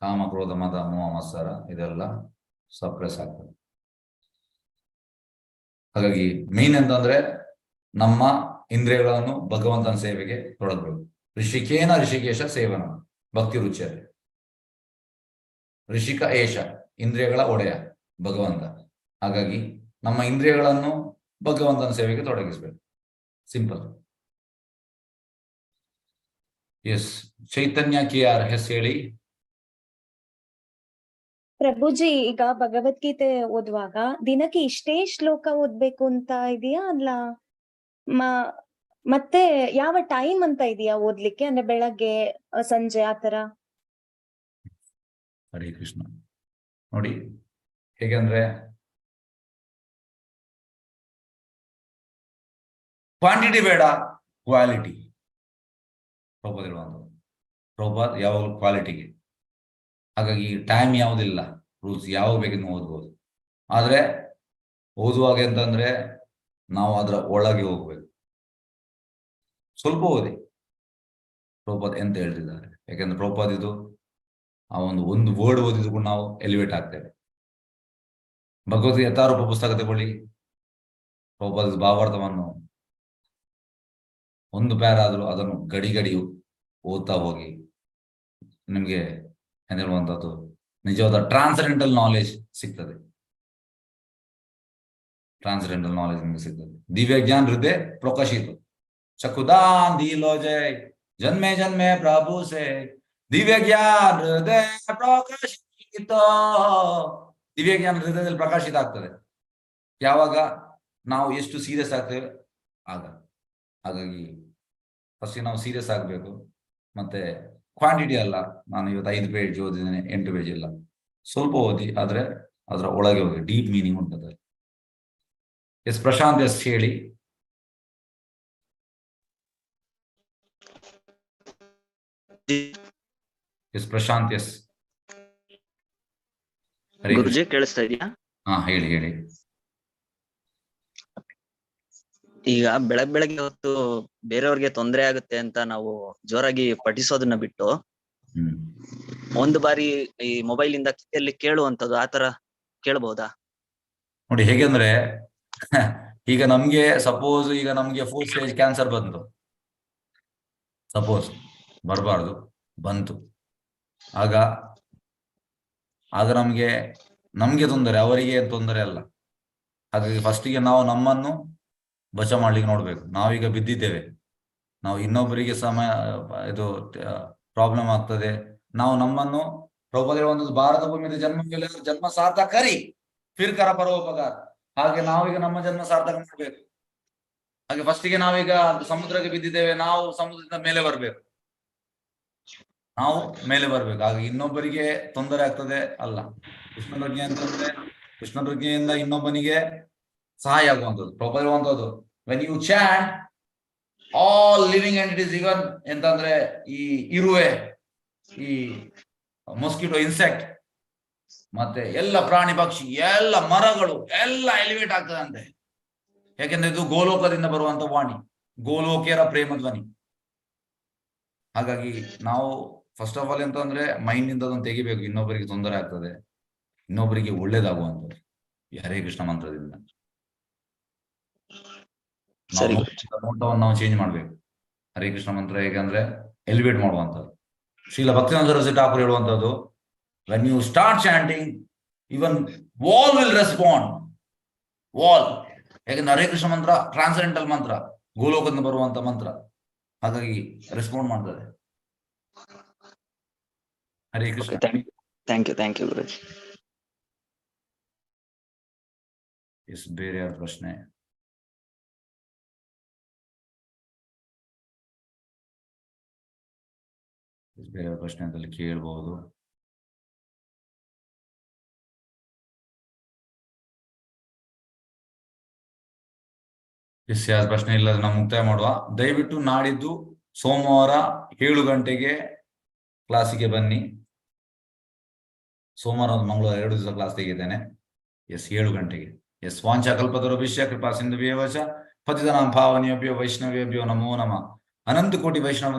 ಕಾಮ, ಕ್ರೋಧ, ಮದ, ಮೋಹ, ಮತ್ಸರ ಇದೆಲ್ಲ ಸಪ್ರೆಸ್ ಆಗ್ತದೆ. ಹಾಗಾಗಿ ಮೇನ್ ಅಂತಂದ್ರೆ ನಮ್ಮ ಇಂದ್ರಿಯಗಳನ್ನು ಭಗವಂತನ ಸೇವೆಗೆ ತೊಡಗಬೇಕು. ಋಷಿಕೇನ ಋಷಿಕೇಶ ಸೇವನ ಭಕ್ತಿ ರುಚ್ಯತೆ. ಋಷಿಕ ಏಷ ಇಂದ್ರಿಯಗಳ ಒಡೆಯ ಭಗವಂತ. ಹಾಗಾಗಿ ನಮ್ಮ ಇಂದ್ರಿಯಗಳನ್ನು ಭಗವಂತನ ಸೇವೆಗೆ ತೊಡಗಿಸ್ಬೇಕು. ಸಿಂಪಲ್. ಎಸ್, ಚೈತನ್ಯ KR ಹೆಸ್ ಹೇಳಿ. ಪ್ರಭುಜಿ, ಈಗ ಭಗವದ್ಗೀತೆ ಓದುವಾಗ ದಿನಕ್ಕೆ ಇಷ್ಟೇ ಶ್ಲೋಕ ಓದ್ಬೇಕು ಅಂತ ಇದೆಯಾ? ಅಲ್ಲ ಮತ್ತೆ ಯಾವ ಟೈಮ್ ಅಂತ ಇದೆಯಾ ಓದ್ಲಿಕ್ಕೆ? ಅಂದ್ರೆ ಬೆಳಗ್ಗೆ, ಸಂಜೆ ಆತರ? ಹರೇ ಕೃಷ್ಣ. ನೋಡಿ ಹೇಗೆಂದ್ರೆ ಕ್ವಾಂಟಿಟಿ ಬೇಡ, ಕ್ವಾಲಿಟಿ. ಪ್ರಭುಪಾದ್ ಯಾವಾಗಲೂ ಕ್ವಾಲಿಟಿಗೆ. ಹಾಗಾಗಿ ಟೈಮ್ ಯಾವುದಿಲ್ಲ, ರೂಲ್ಸ್ ಯಾವ ಬೇಕಿದ್ರು ಓದ್ಬೋದು. ಆದ್ರೆ ಓದುವಾಗ ಅಂತಂದ್ರೆ ನಾವು ಅದರ ಒಳಗೆ ಹೋಗ್ಬೇಕು. ಸ್ವಲ್ಪ ಓದಿ ಪ್ರಭುಪಾದ್ ಎಂತ ಹೇಳ್ತಿದ್ದಾರೆ. ಯಾಕೆಂದ್ರೆ ಪ್ರಭುಪಾದ್ ಇದು ಆ ಒಂದು ವರ್ಡ್ ಓದಿದ್ರು ಕೂಡ ನಾವು ಎಲಿವೇಟ್ ಆಗ್ತೇವೆ. ಭಗವದ್ಗೀತೆ ಯಥಾರೂಪ ಪುಸ್ತಕ ತಗೊಳ್ಳಿ, ಪ್ರಭುಪಾದ ಭಾವಾರ್ಥವನ್ನು ಒಂದು ಪ್ಯಾರ ಆದ್ರೂ ಅದನ್ನು ಗಡಿ ಓದ್ತಾ ಹೋಗಿ ನಿಮ್ಗೆ ಏನ್ ಹೇಳುವಂಥದ್ದು ನಿಜವಾದ ಟ್ರಾನ್ಸೆಂಡೆಂಟಲ್ ನಾಲೆಜ್ ಸಿಗ್ತದೆ. ಟ್ರಾನ್ಸೆಂಡೆಂಟಲ್ ನಾಲೆಜ್ ನಿಮ್ಗೆ ಸಿಗ್ತದೆ. ದಿವ್ಯ ಜ್ಞಾನ ಹೃದಯ ಪ್ರಕಾಶಿತ ಚಕುದಾನ್ ದಿಲೋ ಜಯ ಜನ್ಮೆ ಜನ್ಮೆ ಪ್ರಭು ಸೇ ದಿವ್ಯ ಜ್ಞಾನ ಹೃದಯ ಪ್ರಕಾಶಿತ. ದಿವ್ಯ ಜ್ಞಾನ ಹೃದಯದಲ್ಲಿ ಪ್ರಕಾಶಿತ ಆಗ್ತದೆ ಯಾವಾಗ ನಾವು ಎಷ್ಟು ಸೀರಿಯಸ್ ಆಗ್ತೇವೆ ಆಗ. ಹಾಗಾಗಿ ಫಸ್ಟ್ ನಾವು ಸೀರಿಯಸ್ ಆಗಬೇಕು. ಮತ್ತೆ ಕ್ವಾಂಟಿಟಿ ಅಲ್ಲ, ನಾನು ಇವತ್ತು 5 ಪೇಜ್ ಓದಿದ್ದೇನೆ 8 ಪೇಜ್ ಇಲ್ಲ, ಸ್ವಲ್ಪ ಓದಿ, ಆದ್ರೆ ಅದರ ಒಳಗೆ ಹೋಗಿ ಡೀಪ್ ಮೀನಿಂಗ್ ಉಂಟದ. ಎಸ್ ಪ್ರಶಾಂತ್ ಎಸ್ ಹೇಳಿ. Yes Prashanth yes. ಗುರುಜಿ ಕೇಳಿಸ್ತಾ ಇದೆಯಾ? ಹಾ ಹೇಳಿ ಹೇಳಿ. ಈಗ ಬೆಳಗ್ಗೆ ಹೊತ್ತು ಬೇರೆಯವ್ರಿಗೆ ತೊಂದರೆ ಆಗುತ್ತೆ ಅಂತ ನಾವು ಜೋರಾಗಿ ಪಠಿಸೋದನ್ನ ಬಿಟ್ಟು ಒಂದು ಬಾರಿ ಈ ಮೊಬೈಲ್ ಇಂದ ಕಿವಿಯಲ್ಲಿ ಕೇಳುವಂತದ್ದು ಆತರ ಕೇಳಬಹುದಾ? ನೋಡಿ ಹೇಗೆಂದ್ರೆ ಈಗ ನಮ್ಗೆ ಸಪೋಸ್ ಈಗ ನಮ್ಗೆ 4th ಸ್ಟೇಜ್ ಕ್ಯಾನ್ಸರ್ ಬಂತು, ಸಪೋಸ್ ಬರಬಾರ್ದು, ಬಂತು, ಆಗ ನಮ್ಗೆ ತೊಂದರೆ, ಅವರಿಗೆ ತೊಂದರೆ ಅಲ್ಲ. ಹಾಗಾಗಿ ಫಸ್ಟಿಗೆ ನಾವು ನಮ್ಮನ್ನು ಬಚಾವ್ ಮಾಡ್ಲಿಕ್ಕೆ ನೋಡ್ಬೇಕು. ನಾವೀಗ ಬಿದ್ದಿದ್ದೇವೆ, ನಾವು ಇನ್ನೊಬ್ಬರಿಗೆ ಇದು ಪ್ರಾಬ್ಲಮ್ ಆಗ್ತದೆ, ನಾವು ನಮ್ಮನ್ನು ಒಂದು ಭಾರತ ಭೂಮಿಯಲ್ಲಿ ಜನ್ಮ ಸಾರ್ಥಕ ಕರಿ ಫಿರ್ಕರ ಪರೋಪಕಾರ. ಹಾಗೆ ನಾವೀಗ ನಮ್ಮ ಜನ್ಮ ಸಾರ್ಥಕ ಮಾಡ್ಬೇಕು. ಹಾಗೆ ಫಸ್ಟಿಗೆ ನಾವೀಗ ಸಮುದ್ರಕ್ಕೆ ಬಿದ್ದಿದ್ದೇವೆ, ನಾವು ಸಮುದ್ರದಿಂದ ಮೇಲೆ ಬರ್ಬೇಕು, ನಾವು ಮೇಲೆ ಬರ್ಬೇಕು. ಹಾಗೆ ಇನ್ನೊಬ್ಬರಿಗೆ ತೊಂದರೆ ಆಗ್ತದೆ ಅಲ್ಲ. ಕೃಷ್ಣ ಪ್ರಜ್ಞೆ ಅಂತಂದ್ರೆ ಕೃಷ್ಣ ಪ್ರಜ್ಞೆಯಿಂದ ಇನ್ನೊಬ್ಬನಿಗೆ ಸಹಾಯ ಆಗುವಂಥದ್ದು, ಪ್ರಬಲವಂಥದ್ದು. When you chant all living entities, even ಎಂತಂದ್ರೆ ಈ ಇರುವೆ, ಈ ಮೊಸ್ಕಿಟೋ, ಇನ್ಸೆಕ್ಟ್, ಮತ್ತೆ ಎಲ್ಲ ಪ್ರಾಣಿ ಪಕ್ಷಿ, ಎಲ್ಲ ಮರಗಳು ಎಲ್ಲ ಎಲಿವೇಟ್ ಆಗ್ತದಂತೆ. ಯಾಕೆಂದ್ರೆ ಇದು ಗೋಲೋಕದಿಂದ ಬರುವಂತ ವಾಣಿ, ಗೋಲೋಕಿಯರ ಪ್ರೇಮ ಧ್ವನಿ. ಹಾಗಾಗಿ ನಾವು ಫಸ್ಟ್ ಆಫ್ ಆಲ್ ಎಂತಂದ್ರೆ ಮೈಂಡ್ ಇಂದ ಅದನ್ನು ತೆಗಿಬೇಕು. ಇನ್ನೊಬ್ಬರಿಗೆ ತೊಂದರೆ ಆಗ್ತದೆ, ಇನ್ನೊಬ್ಬರಿಗೆ ಒಳ್ಳೇದಾಗುವಂಥದ್ದು ಈ ಹರೇ ಕೃಷ್ಣ ಮಂತ್ರದಿಂದ ನೋಟವನ್ನು ನಾವು ಚೇಂಜ್ ಮಾಡ್ಬೇಕು. ಹರೇ ಕೃಷ್ಣ ಮಂತ್ರ ಹೇಗಂದ್ರೆ ಎಲಿವೇಟ್ ಮಾಡುವಂಥದ್ದು. ಶ್ರೀಲ ಭಕ್ತಿವೇದಾಂತ ಸರಸ್ವತಿ ಠಾಕೂರ್ ಹೇಳುವಂಥದ್ದು, when you start chanting even wall will respond. Wall, ಯಾಕಂದ್ರೆ ಹರೇ ಕೃಷ್ಣ ಮಂತ್ರ ಟ್ರಾನ್ಸೆಂಡೆಂಟಲ್ ಮಂತ್ರ, ಗೋಲೋಕದಿಂದ ಬರುವಂತ ಮಂತ್ರ. ಹಾಗಾಗಿ ರೆಸ್ಪಾಂಡ್ ಮಾಡ್ತದೆ. Hare Krishna. Thank you Guruji. Yes, ಬೇರೆ ಯಾರ ಪ್ರಶ್ನೆ? ಬೇರೆ ಪ್ರಶ್ನೆ ಅಂತಲ್ಲಿ ಕೇಳಬಹುದು. ಎಸ್ ಯಾಸ್ ಪ್ರಶ್ನೆ ಇಲ್ಲ, ನಾವು ಮುಕ್ತಾಯ ಮಾಡುವ. ದಯವಿಟ್ಟು ನಾಡಿದ್ದು ಸೋಮವಾರ 7 ಗಂಟೆಗೆ ಕ್ಲಾಸಿಗೆ ಬನ್ನಿ. ಸೋಮವಾರ ಮಂಗಳವಾರ 2 ದಿವಸ ಕ್ಲಾಸ್ ತೆಗಿದ್ದೇನೆ. ಎಸ್ 7 ಗಂಟೆಗೆ. ಎಸ್ ವಾಂಚಾ ಕಲ್ಪತರುಭ್ಯಶ್ಚ ಕೃಪಾ ಸಿಂಧುಭ್ಯೇವ ಚ ಪತಿತಾನಾಂ ಪಾವನೇಭ್ಯೋ ವೈಷ್ಣವೇಭ್ಯೋ ನಮೋ ನಮಃ. ಅನಂತ ಕೋಟಿ ವೈಷ್ಣವ